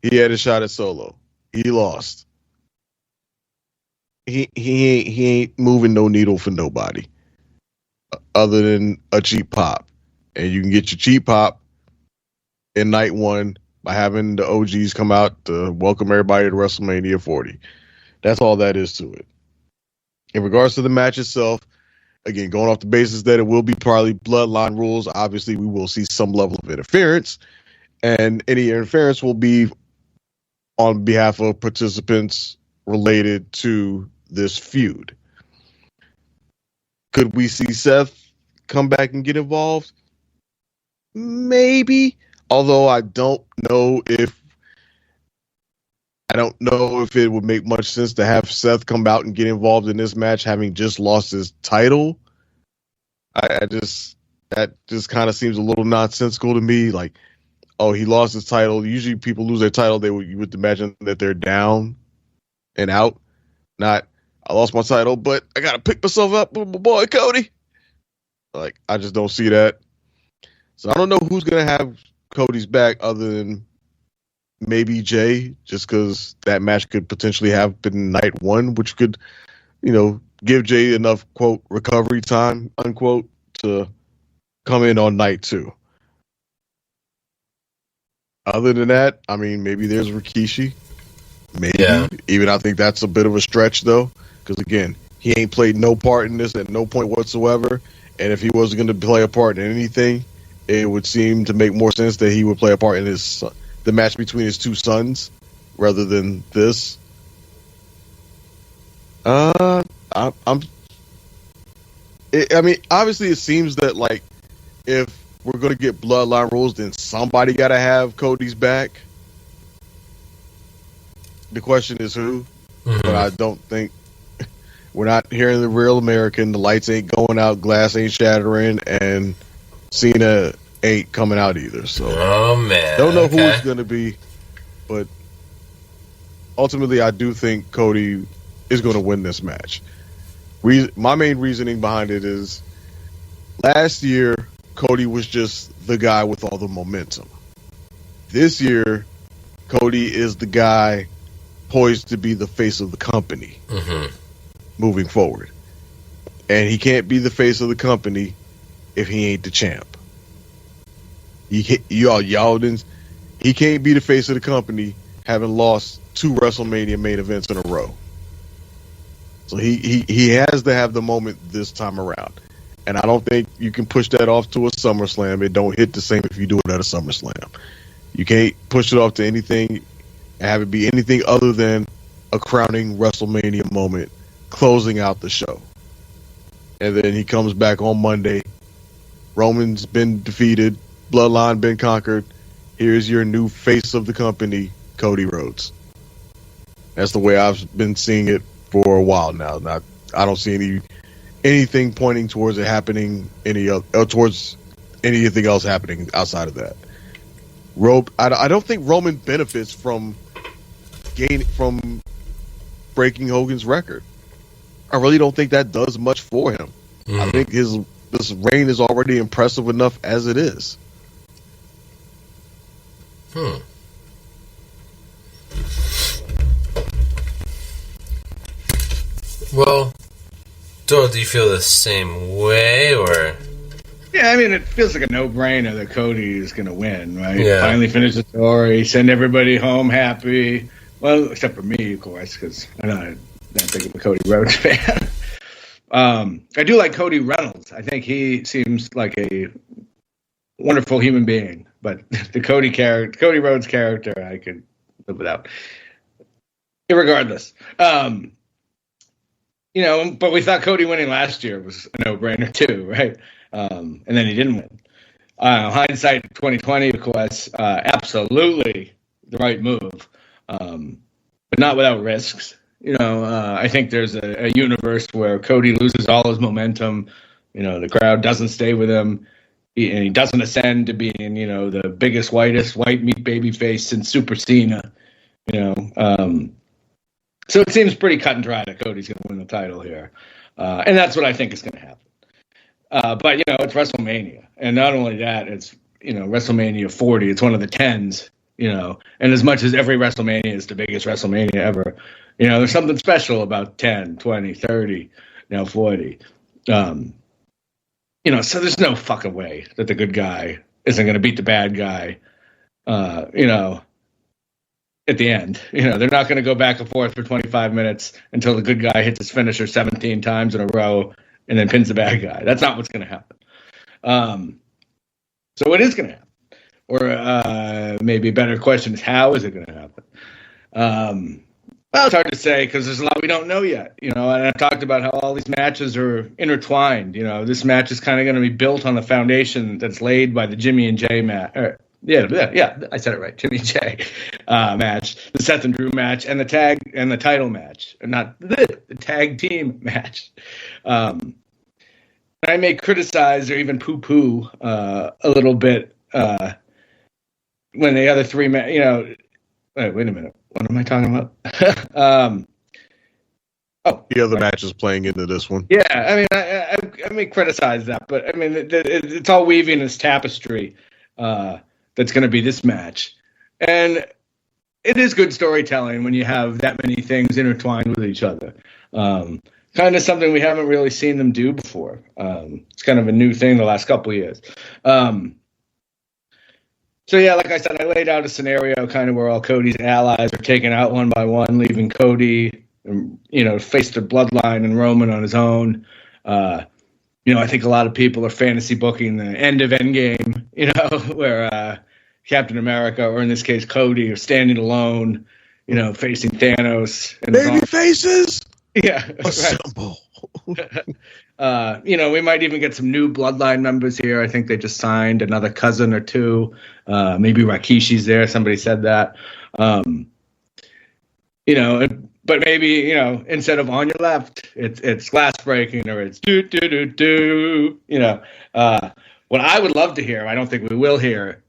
He had a shot at Solo. He lost. He ain't moving no needle for nobody other than a cheap pop. And you can get your cheap pop in night one by having the OGs come out to welcome everybody to WrestleMania 40. That's all that is to it. In regards to the match itself, again, going off the basis that it will be probably bloodline rules, obviously we will see some level of interference, and any interference will be on behalf of participants related to this feud. Could we see Seth come back and get involved? Maybe, although I don't know if it would make much sense to have Seth come out and get involved in this match, having just lost his title. That just kind of seems a little nonsensical to me. Like, oh, he lost his title. Usually, people lose their title, you would imagine that they're down and out. Not, I lost my title, but I gotta pick myself up with my boy Cody. Like, I just don't see that. So I don't know who's gonna have Cody's back other than maybe Jay, just because that match could potentially have been night one, which could, give Jay enough, quote, recovery time, unquote, to come in on night two. Other than that, I mean, maybe there's Rikishi. Maybe. Yeah. Even I think that's a bit of a stretch, though, because, again, he ain't played no part in this at no point whatsoever. And if he wasn't going to play a part in anything, it would seem to make more sense that he would play a part in the match between his two sons rather than this. I mean, obviously it seems that, like, if we're going to get bloodline rules, then somebody got to have Cody's back. The question is who, but I don't think we're not hearing the real American. The lights ain't going out, glass ain't shattering, and Cena ain't coming out either. So, oh man, don't know who it's going to be, but ultimately, I do think Cody is going to win this match. My main reasoning behind it is last year Cody was just the guy with all the momentum. This year, Cody is the guy poised to be the face of the company moving forward. And he can't be the face of the company if he ain't the champ. He can't be the face of the company having lost 2 WrestleMania main events in a row. So he has to have the moment this time around. And I don't think you can push that off to a SummerSlam. It don't hit the same if you do it at a SummerSlam. You can't push it off to anything and have it be anything other than a crowning WrestleMania moment closing out the show. And then he comes back on Monday. Roman's been defeated. bloodline been conquered. Here's your new face of the company, Cody Rhodes. That's the way I've been seeing it for a while now. I don't see anything pointing towards it happening towards anything else happening outside of that. I don't think Roman benefits from breaking Hogan's record. I really don't think that does much for him. I think this reign is already impressive enough as it is. Well, Doyle, do you feel the same way, or? Yeah, I mean, it feels like a no-brainer that Cody is going to win, right? Yeah. Finally finish the story, send everybody home happy. Well, except for me, of course, because I'm not that big of a Cody Rhodes fan. I do like Cody Reynolds. I think he seems like a wonderful human being. But the Cody Rhodes character, I could live without. Irregardless. But we thought Cody winning last year was a no-brainer too, right? And then he didn't win. Hindsight 2020, of course, absolutely the right move, but not without risks. I think there's a universe where Cody loses all his momentum. The crowd doesn't stay with him, and he doesn't ascend to being, the biggest, whitest white meat baby face since Super Cena. So it seems pretty cut and dry that Cody's going to win the title here, and that's what I think is going to happen. But it's WrestleMania, and not only that, it's WrestleMania 40. It's one of the 10s. And as much as every WrestleMania is the biggest WrestleMania ever, there's something special about 10, 20, 30, 40. So there's no fucking way that the good guy isn't going to beat the bad guy, at the end. They're not going to go back and forth for 25 minutes until the good guy hits his finisher 17 times in a row and then pins the bad guy. That's not what's going to happen. So what is going to happen? Or maybe a better question is, how is it going to happen? Well, it's hard to say because there's a lot we don't know yet. And I've talked about how all these matches are intertwined. This match is kind of going to be built on the foundation that's laid by the Jimmy and Jay match. Yeah, I said it right. Jimmy and Jay match, the Seth and Drew match, and the tag and the title match, not the tag team match. I may criticize or even poo-poo a little bit when the other three, wait a minute. What am I talking about? The other match is playing into this one. Yeah, I mean, I may criticize that, but I mean, it's all weaving this tapestry that's going to be this match. And it is good storytelling when you have that many things intertwined with each other. Kind of something we haven't really seen them do before. It's kind of a new thing the last couple of years. So, yeah, like I said, I laid out a scenario kind of where all Cody's allies are taken out one by one, leaving Cody, face the bloodline and Roman on his own. I think a lot of people are fantasy booking the end of Endgame, where Captain America, or in this case Cody, are standing alone, facing Thanos. And baby faces! Yeah. Assemble. We might even get some new bloodline members here. I think they just signed another cousin or two. Maybe Rakishi's there. Somebody said that. But maybe, instead of on your left, it's glass breaking, or it's do, do, do, do. What I would love to hear, I don't think we will hear,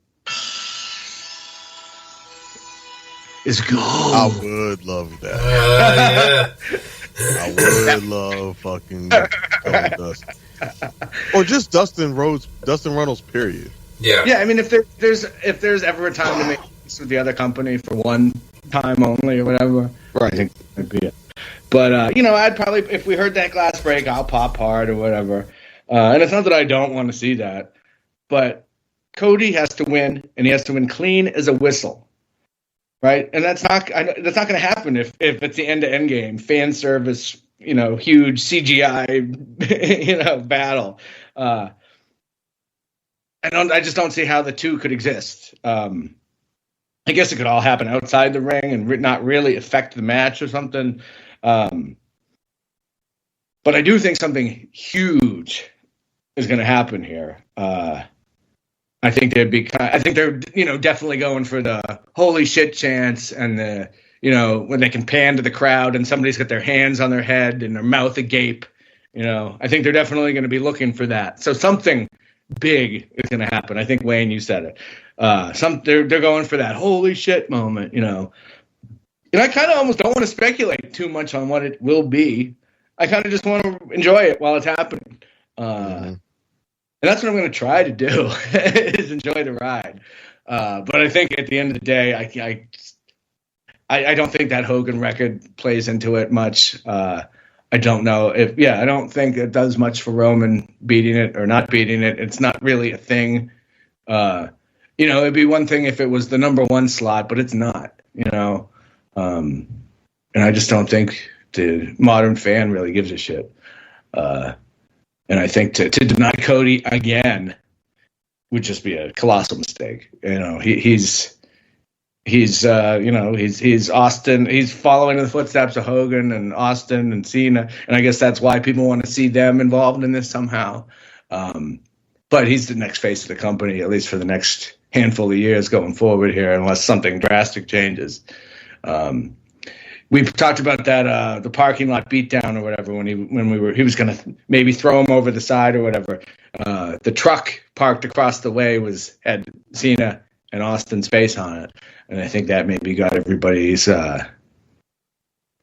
is gold. I would love that. Yeah. I would love fucking Dust. Or just Dustin Reynolds, period. Yeah. Yeah, I mean, if there's ever a time to make peace with the other company for one time only or whatever, Right. I think that'd be it. But, I'd probably, if we heard that glass break, I'll pop hard or whatever. And it's not that I don't want to see that, but Cody has to win, and he has to win clean as a whistle. Right, and that's not going to happen if it's the end to end game, fan service, huge CGI, battle. I just don't see how the two could exist. I guess it could all happen outside the ring and not really affect the match or something. But I do think something huge is going to happen here. I I think they're definitely going for the holy shit chance and the, when they can pan to the crowd and somebody's got their hands on their head and their mouth agape. I think they're definitely going to be looking for that. So something big is going to happen. I think, Wayne, you said it. They're going for that holy shit moment, And I kind of almost don't want to speculate too much on what it will be. I kind of just want to enjoy it while it's happening. And that's what I'm going to try to do is enjoy the ride. But I think at the end of the day, I don't think that Hogan record plays into it much. I don't know I don't think it does much for Roman beating it or not beating it. It's not really a thing. It'd be one thing if it was the number one slot, but it's not, and I just don't think the modern fan really gives a shit. And I think to deny Cody again would just be a colossal mistake. He's Austin. He's following in the footsteps of Hogan and Austin and Cena, and I guess that's why people want to see them involved in this somehow. But he's the next face of the company, at least for the next handful of years going forward here, unless something drastic changes. We've talked about that the parking lot beatdown or whatever when he was going to maybe throw him over the side or whatever. The truck parked across the way had Cena and Austin's face on it, and I think that maybe got everybody's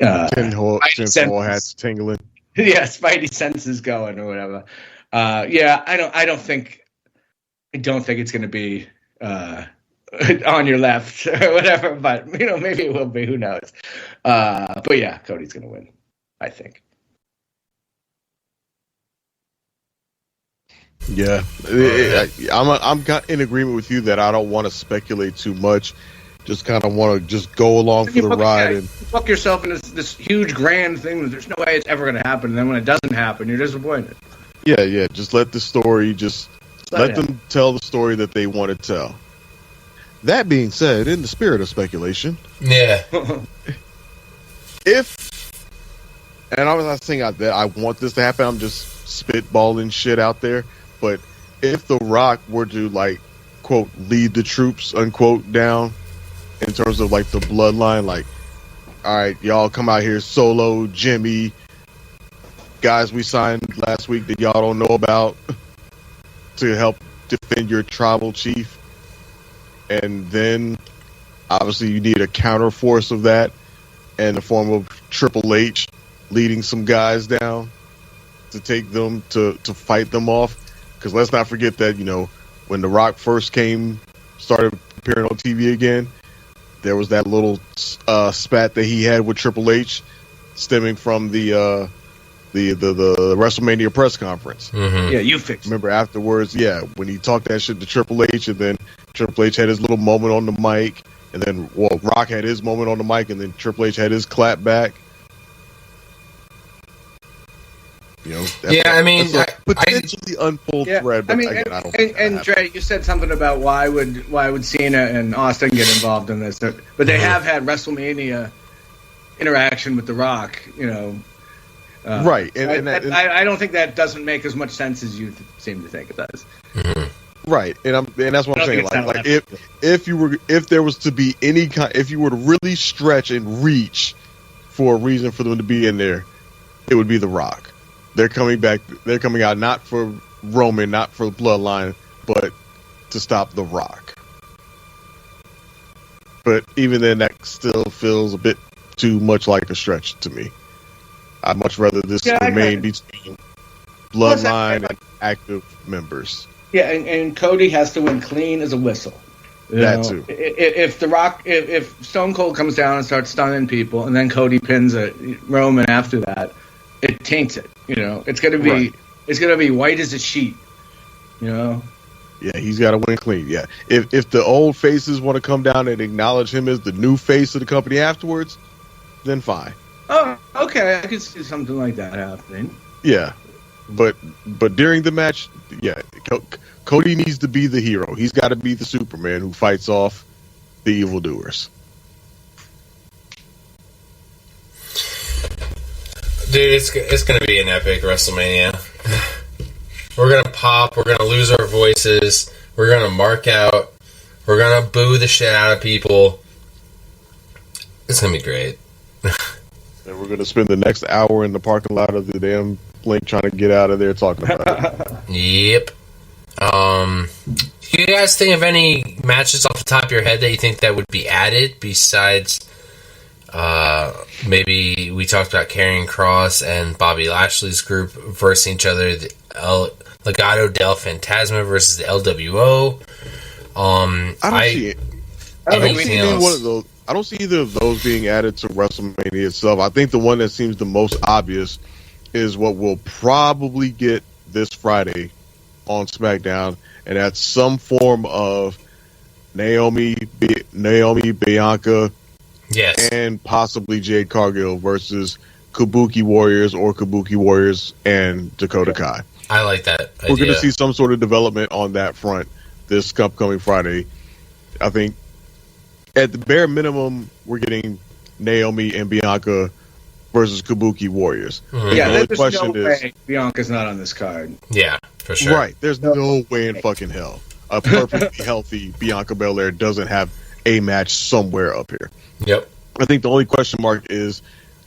tinfoil hats tingling. Yeah, spidey senses going or whatever. I don't think it's going to be on your left or whatever, but maybe it will be. Who knows? But yeah, Cody's going to win, I think. Yeah, I'm in agreement with you that I don't want to speculate too much. Just kind of want to just go along for the ride and fuck yourself in this huge grand thing that there's no way it's ever going to happen. And then when it doesn't happen, you're disappointed. Yeah. Just let the story. Let them tell the story that they want to tell. That being said, in the spirit of speculation, yeah, and I'm not saying that I want this to happen. I'm just spitballing shit out there. But if The Rock were to quote lead the troops unquote down in terms of the bloodline, all right, y'all come out here, Solo, Jimmy, guys we signed last week that y'all don't know about to help defend your tribal chief. And then, obviously, you need a counter force of that in the form of Triple H leading some guys down to take them to fight them off. Because let's not forget that, when The Rock first started appearing on TV again, there was that little spat that he had with Triple H stemming from the Wrestlemania press conference. Mm-hmm. Yeah, you fixed it. Remember afterwards, when he talked that shit to Triple H, and then Triple H had his little moment on the mic, and then Rock had his moment on the mic, and then Triple H had his clap back. Potentially unpulled thread. But and Dre, you said something about why would Cena and Austin get involved in this? But they have had WrestleMania interaction with The Rock, right, and I don't think that doesn't make as much sense as you seem to think it does. Mm-hmm. Right, and that's what I'm saying. If there was to be any kind, if you were to really stretch and reach for a reason for them to be in there, it would be The Rock. They're coming back. They're coming out not for Roman, not for the Bloodline, but to stop The Rock. But even then, that still feels a bit too much like a stretch to me. I'd much rather this remain between Bloodline and active members. Yeah, and Cody has to win clean as a whistle. That too. If The Rock, if Stone Cold comes down and starts stunning people, and then Cody pins Roman after that, it taints it. It's gonna be white as a sheet. Yeah, he's got to win clean. Yeah, if the old faces want to come down and acknowledge him as the new face of the company afterwards, then fine. Oh, okay, I could see something like that happening. Yeah, but during the match, Cody needs to be the hero. He's got to be the Superman who fights off the evildoers. Dude, it's going to be an epic WrestleMania. We're going to pop. We're going to lose our voices. We're going to mark out. We're going to boo the shit out of people. It's going to be great. And we're going to spend the next hour in the parking lot of the damn Blink trying to get out of there talking about it. Yep. Do you guys think of any matches off the top of your head that you think that would be added besides maybe we talked about Karrion Kross and Bobby Lashley's group versus each other, the Legado del Fantasma versus the LWO. I don't see either of those being added to WrestleMania itself. I think the one that seems the most obvious is what we'll probably get this Friday on SmackDown, and that's some form of Naomi, Bianca, yes, and possibly Jade Cargill versus Kabuki Warriors or Kabuki Warriors and Dakota Kai. I like that idea. We're going to see some sort of development on that front this upcoming Friday. I think at the bare minimum, we're getting Naomi and Bianca versus Kabuki Warriors. Mm-hmm. Yeah, there's no way Bianca's not on this card. Yeah, for sure. Right. There's no way in fucking hell a perfectly healthy Bianca Belair doesn't have a match somewhere up here. Yep. I think the only question mark is,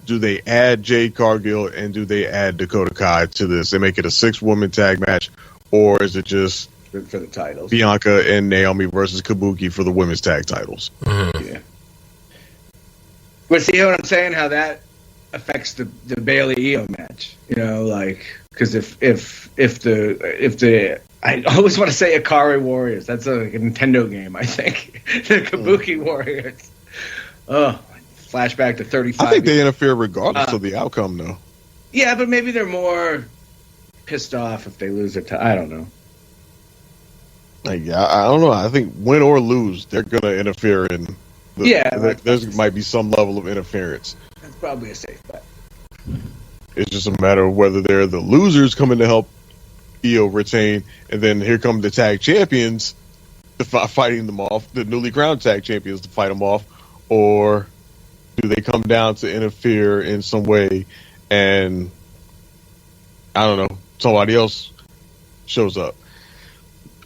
do they add Jade Cargill and do they add Dakota Kai to this and make it a 6-woman tag match, or is it just for the titles, Bianca and Naomi versus Kabuki for the women's tag titles? Mm-hmm. Yeah. But see what I'm saying? How that affects the Bayley Io match, you know, like, because if the I always want to say Akari Warriors, that's like a Nintendo game, I think. The Kabuki Warriors. Oh, flashback to 35. I think they interfere regardless of the outcome, though. Yeah, but maybe they're more pissed off if they lose their I don't know. Like, I don't know. I think win or lose, they're going to interfere in. There might be some level of interference. That's probably a safe bet. It's just a matter of whether they're the losers coming to help Io retain, and then here come the tag champions fighting them off, the newly crowned tag champions to fight them off, or do they come down to interfere in some way and, I don't know, somebody else shows up.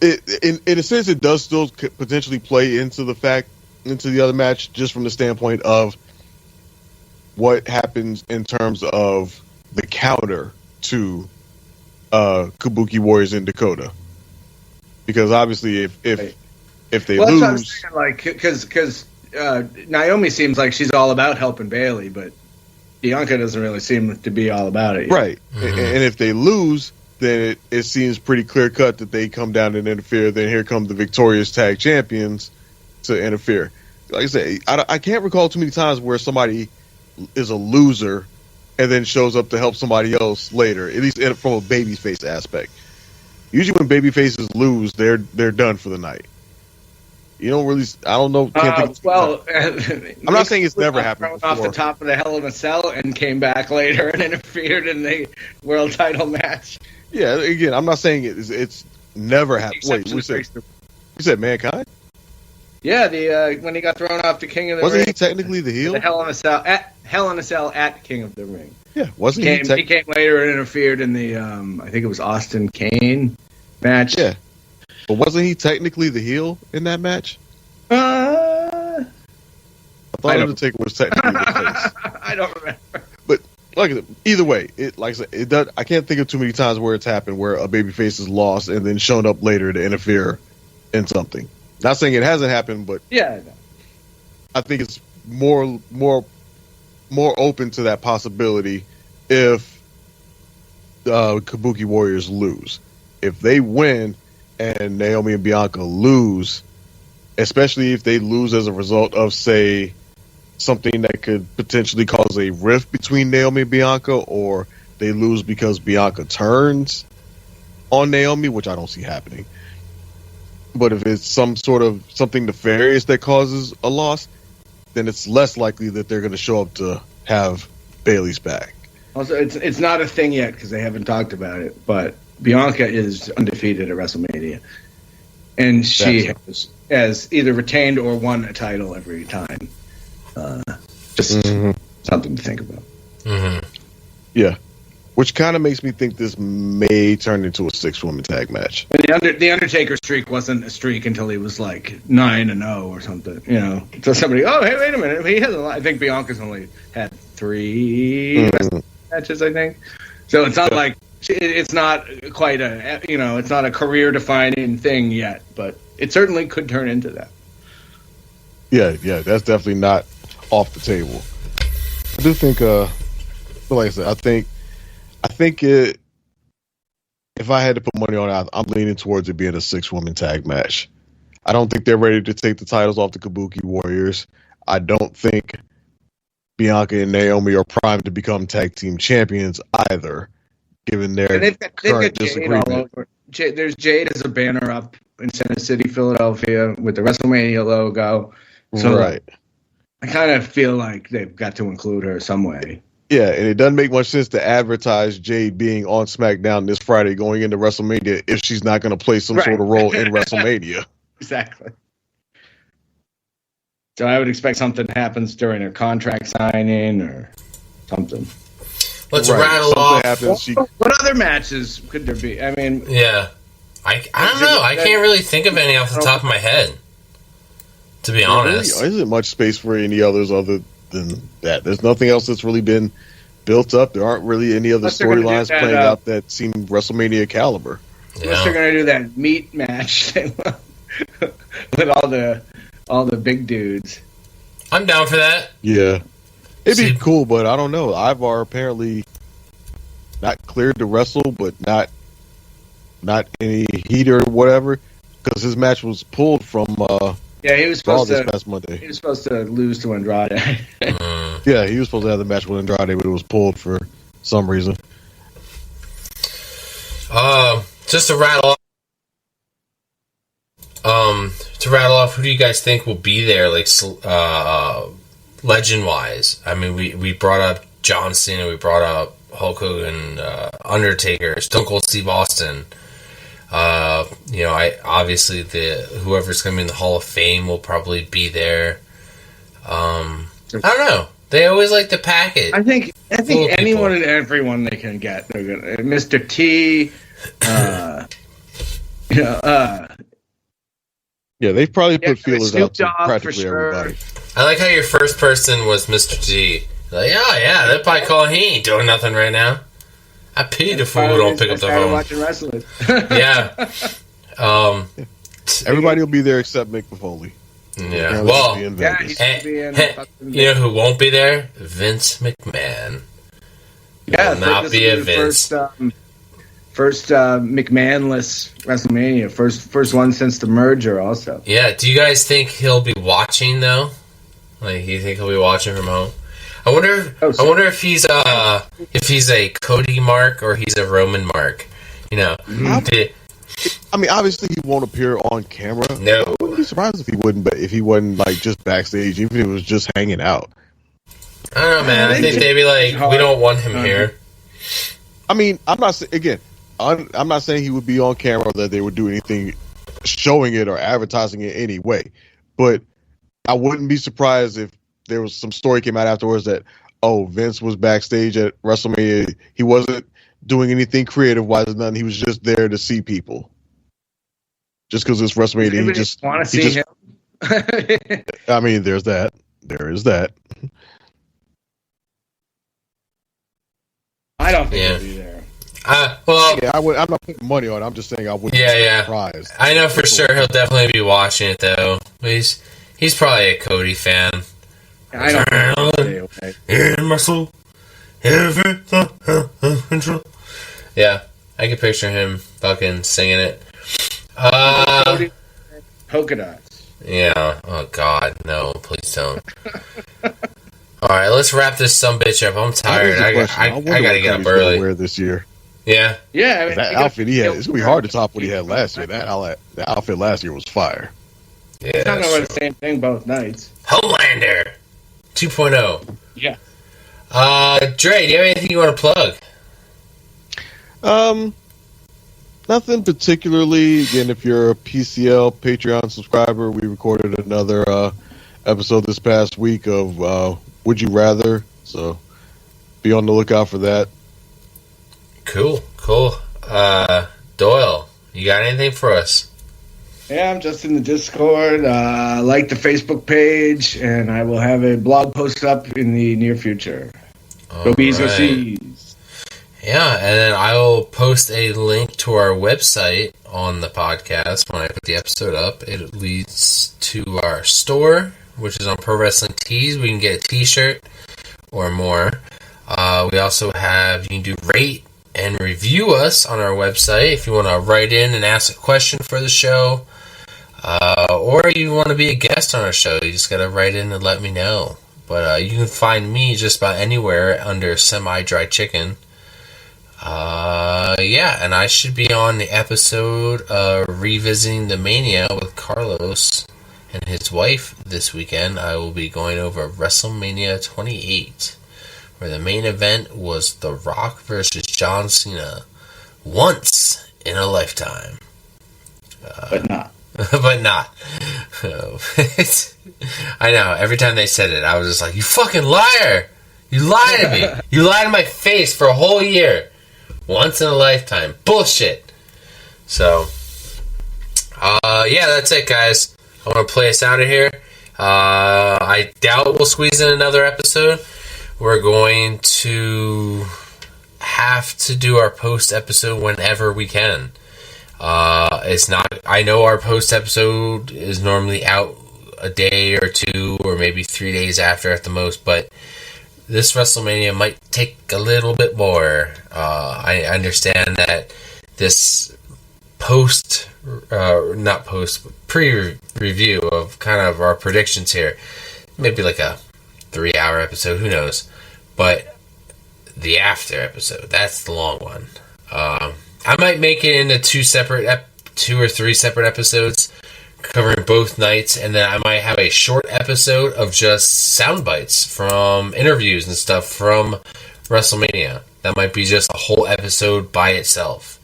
In a sense, it does still potentially play into the other match, just from the standpoint of what happens in terms of the counter to Kabuki Warriors in Dakota, because obviously if they lose, that's what I'm saying, like, because Naomi seems like she's all about helping Bayley, but Bianca doesn't really seem to be all about it yet. Right? Mm-hmm. And if they lose, then it seems pretty clear cut that they come down and interfere. Then here come the victorious tag champions to interfere. Like I say, I can't recall too many times where somebody is a loser and then shows up to help somebody else later, at least from a babyface aspect. Usually when babyfaces lose, they're done for the night. You don't really, I don't know. I'm not saying it's never happened before. Off the top of the Hell in a Cell and came back later and interfered in the world title match. Yeah, again, I'm not saying it's never happened. Wait, you said Mankind? Yeah, when he got thrown off the King of the Ring. Wasn't he technically the heel? The Hell in a Cell at King of the Ring. Yeah, wasn't he? He came later and interfered in the I think it was Austin Kane match. Yeah, but wasn't he technically the heel in that match? I thought Undertaker was technically the face. I don't remember. But like either way, like I said, it does. I can't think of too many times where it's happened where a babyface is lost and then shown up later to interfere in something. Not saying it hasn't happened, but yeah, I think it's more open to that possibility if Kabuki Warriors lose. If they win and Naomi and Bianca lose, especially if they lose as a result of, say, something that could potentially cause a rift between Naomi and Bianca, or they lose because Bianca turns on Naomi, which I don't see happening. But if it's some sort of something nefarious that causes a loss, then it's less likely that they're going to show up to have Bayley's back. Also, it's not a thing yet because they haven't talked about it, but Bianca is undefeated at WrestleMania. And she has either retained or won a title every time. Just something to think about. Mm-hmm. Yeah. Which kind of makes me think this may turn into a 6-woman tag match. The Undertaker streak wasn't a streak until he was like 9-0 or something, you know. So somebody, oh, hey, wait a minute, he has a lot. I think Bianca's only had 3 matches, I think. So it's not like it's not quite a, you know, it's not a career-defining thing yet, but it certainly could turn into that. Yeah, that's definitely not off the table. I do think, like I said, I think it. If I had to put money on it, I'm leaning towards it being a 6-woman tag match. I don't think they're ready to take the titles off the Kabuki Warriors. I don't think Bianca and Naomi are primed to become tag team champions either, given their current disagreement. All over. There's Jade as a banner up in Center City, Philadelphia, with the Wrestlemania logo. So right. I kind of feel like they've got to include her some way. Yeah, and it doesn't make much sense to advertise Jade being on SmackDown this Friday going into WrestleMania if she's not going to play some sort of role in WrestleMania. Exactly. So I would expect something happens during her contract signing or something. Let's rattle off. What other matches could there be? I mean, yeah, I don't know. I can't really think of any off the top of my head, to be honest. There isn't much space for any others other than that. There's nothing else that's really been built up. There aren't really any other storylines playing out that seem WrestleMania caliber. Unless they're going to do that meat match with all the big dudes. I'm down for that. Yeah. It'd be cool, but I don't know. Ivar apparently not cleared to wrestle, but not any heat or whatever, because his match was pulled from he was supposed this past Monday. He was supposed to lose to Andrade. Yeah, he was supposed to have the match with Andrade, but it was pulled for some reason. Just to rattle off, who do you guys think will be there, like legend-wise? I mean, we brought up John Cena, we brought up Hulk Hogan, Undertaker, Stone Cold Steve Austin. I obviously whoever's going to be in the Hall of Fame will probably be there. I don't know. They always like to pack it. I think anyone and everyone they can get. They're gonna, Mr. T. Yeah, they've probably put feelers out to practically everybody. I like how your first person was Mr. T. Like, oh yeah, they're probably calling. He ain't doing nothing right now. I pity the fool who don't pick up the phone. Watching wrestling. Yeah. Everybody will be there except Mick Foley. Yeah. Well, you know who won't be there? Vince McMahon. Yeah, will not be a Vince. First McMahon-less WrestleMania. First one since the merger. Also. Yeah. Do you guys think he'll be watching though? Like, you think he'll be watching from home? I wonder if he's a Cody mark or he's a Roman mark. You know. I mean, obviously he won't appear on camera. No. I wouldn't be surprised if he wasn't like just backstage, even if it was just hanging out. I don't know, man. I think they'd be like, we don't want him here. I mean, I'm not saying he would be on camera or that they would do anything showing it or advertising it any way. But I wouldn't be surprised if there was some story came out afterwards that, Vince was backstage at WrestleMania. He wasn't doing anything creative wise or nothing. He was just there to see people. Just because it's WrestleMania, he just want to see him. I mean, there's that. There is that. I don't think he'll be there. I'm not putting money on it. I'm just saying I wouldn't be surprised. I know for sure he'll definitely be watching it though. He's probably a Cody fan. I don't know. In my soul, yeah, I can picture him fucking singing it. Polka dots. Yeah. Oh God, no! Please don't. All right, let's wrap this sumbitch up. I'm tired. I gotta get up early. Wear this year. Yeah. Yeah. I mean, that outfit he had, it's gonna be hard to top what he had last year. That outfit last year was fire. Yeah. He's not gonna wear the same thing both nights. Homelander 2.0. Yeah. Dre, do you have anything you want to plug? Nothing particularly. Again, if you're a PCL Patreon subscriber, we recorded another episode this past week of Would You Rather, so be on the lookout for that. Cool. Doyle, You got anything for us? Yeah, I'm just in the Discord. Like the Facebook page, and I will have a blog post up in the near future. Go Bees, go Seas. Yeah, and then I will post a link to our website on the podcast when I put the episode up. It leads to our store, which is on Pro Wrestling Tees. We can get a t-shirt or more. We also have, you can do rate and review us on our website if you want to write in and ask a question for the show. Or you want to be a guest on our show, you just got to write in and let me know. But you can find me just about anywhere under SemiDryChicken. Yeah, and I should be on the episode revisiting the Mania with Carlos and his wife this weekend. I will be going over Wrestlemania 28, where the main event was The Rock versus John Cena. Once in a lifetime. But not. But not. I know, every time they said it, I was just like, you fucking liar! You lied to me! You lied to my face for a whole year! Once in a lifetime. Bullshit! So, yeah, that's it, guys. I want to play us out of here. I doubt we'll squeeze in another episode. We're going to have to do our post episode whenever we can. It's not. I know our post episode is normally out a day or two, or maybe 3 days after at the most, but this WrestleMania might take a little bit more. I understand that this pre-review of kind of our predictions here, maybe like a 3-hour episode, who knows, but the after episode, that's the long one. I might make it into 2 or 3 separate episodes covering both nights, and then I might have a short episode of just sound bites from interviews and stuff from WrestleMania. That might be just a whole episode by itself.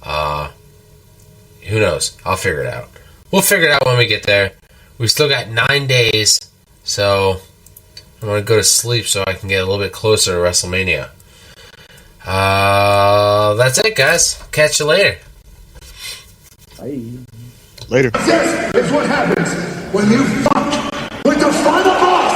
Who knows? I'll figure it out. We'll figure it out when we get there. We've still got 9 days, so I'm going to go to sleep so I can get a little bit closer to WrestleMania. That's it, guys. Catch you later. Bye. Later. This is what happens when you fuck with the final boss!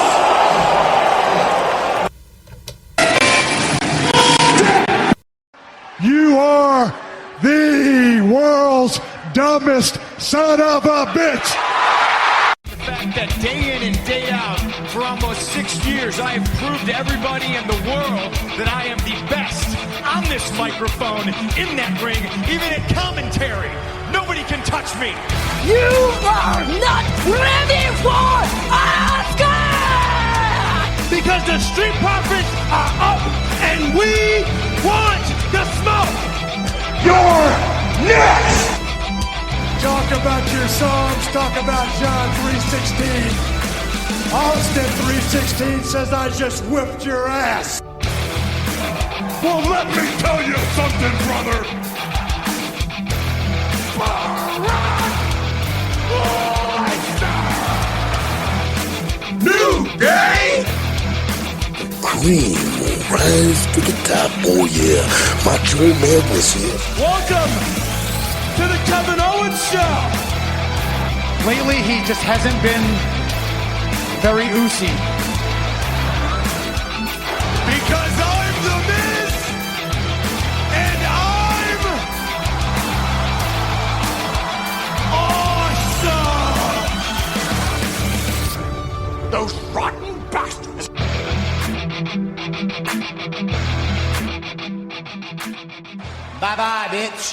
You are the world's dumbest son of a bitch! The fact that day in and day out, for almost 6 years, I have proved to everybody in the world that I am the best on this microphone, in that ring, even at commentary. Nobody can touch me. You are not ready for Oscar! Because the Street Profits are up and we want the smoke! You're next! Talk about your songs, talk about John 3:16. Austin 3:16 says I just whipped your ass. Well, let me tell you something, brother! New day! The cream will rise to the top. Oh yeah, Macho Man was here. Welcome to the Kevin Owens Show. Lately, he just hasn't been very oozy. Because I'm the Miz, and I'm awesome! Those rotten bastards! Bye-bye, bitch.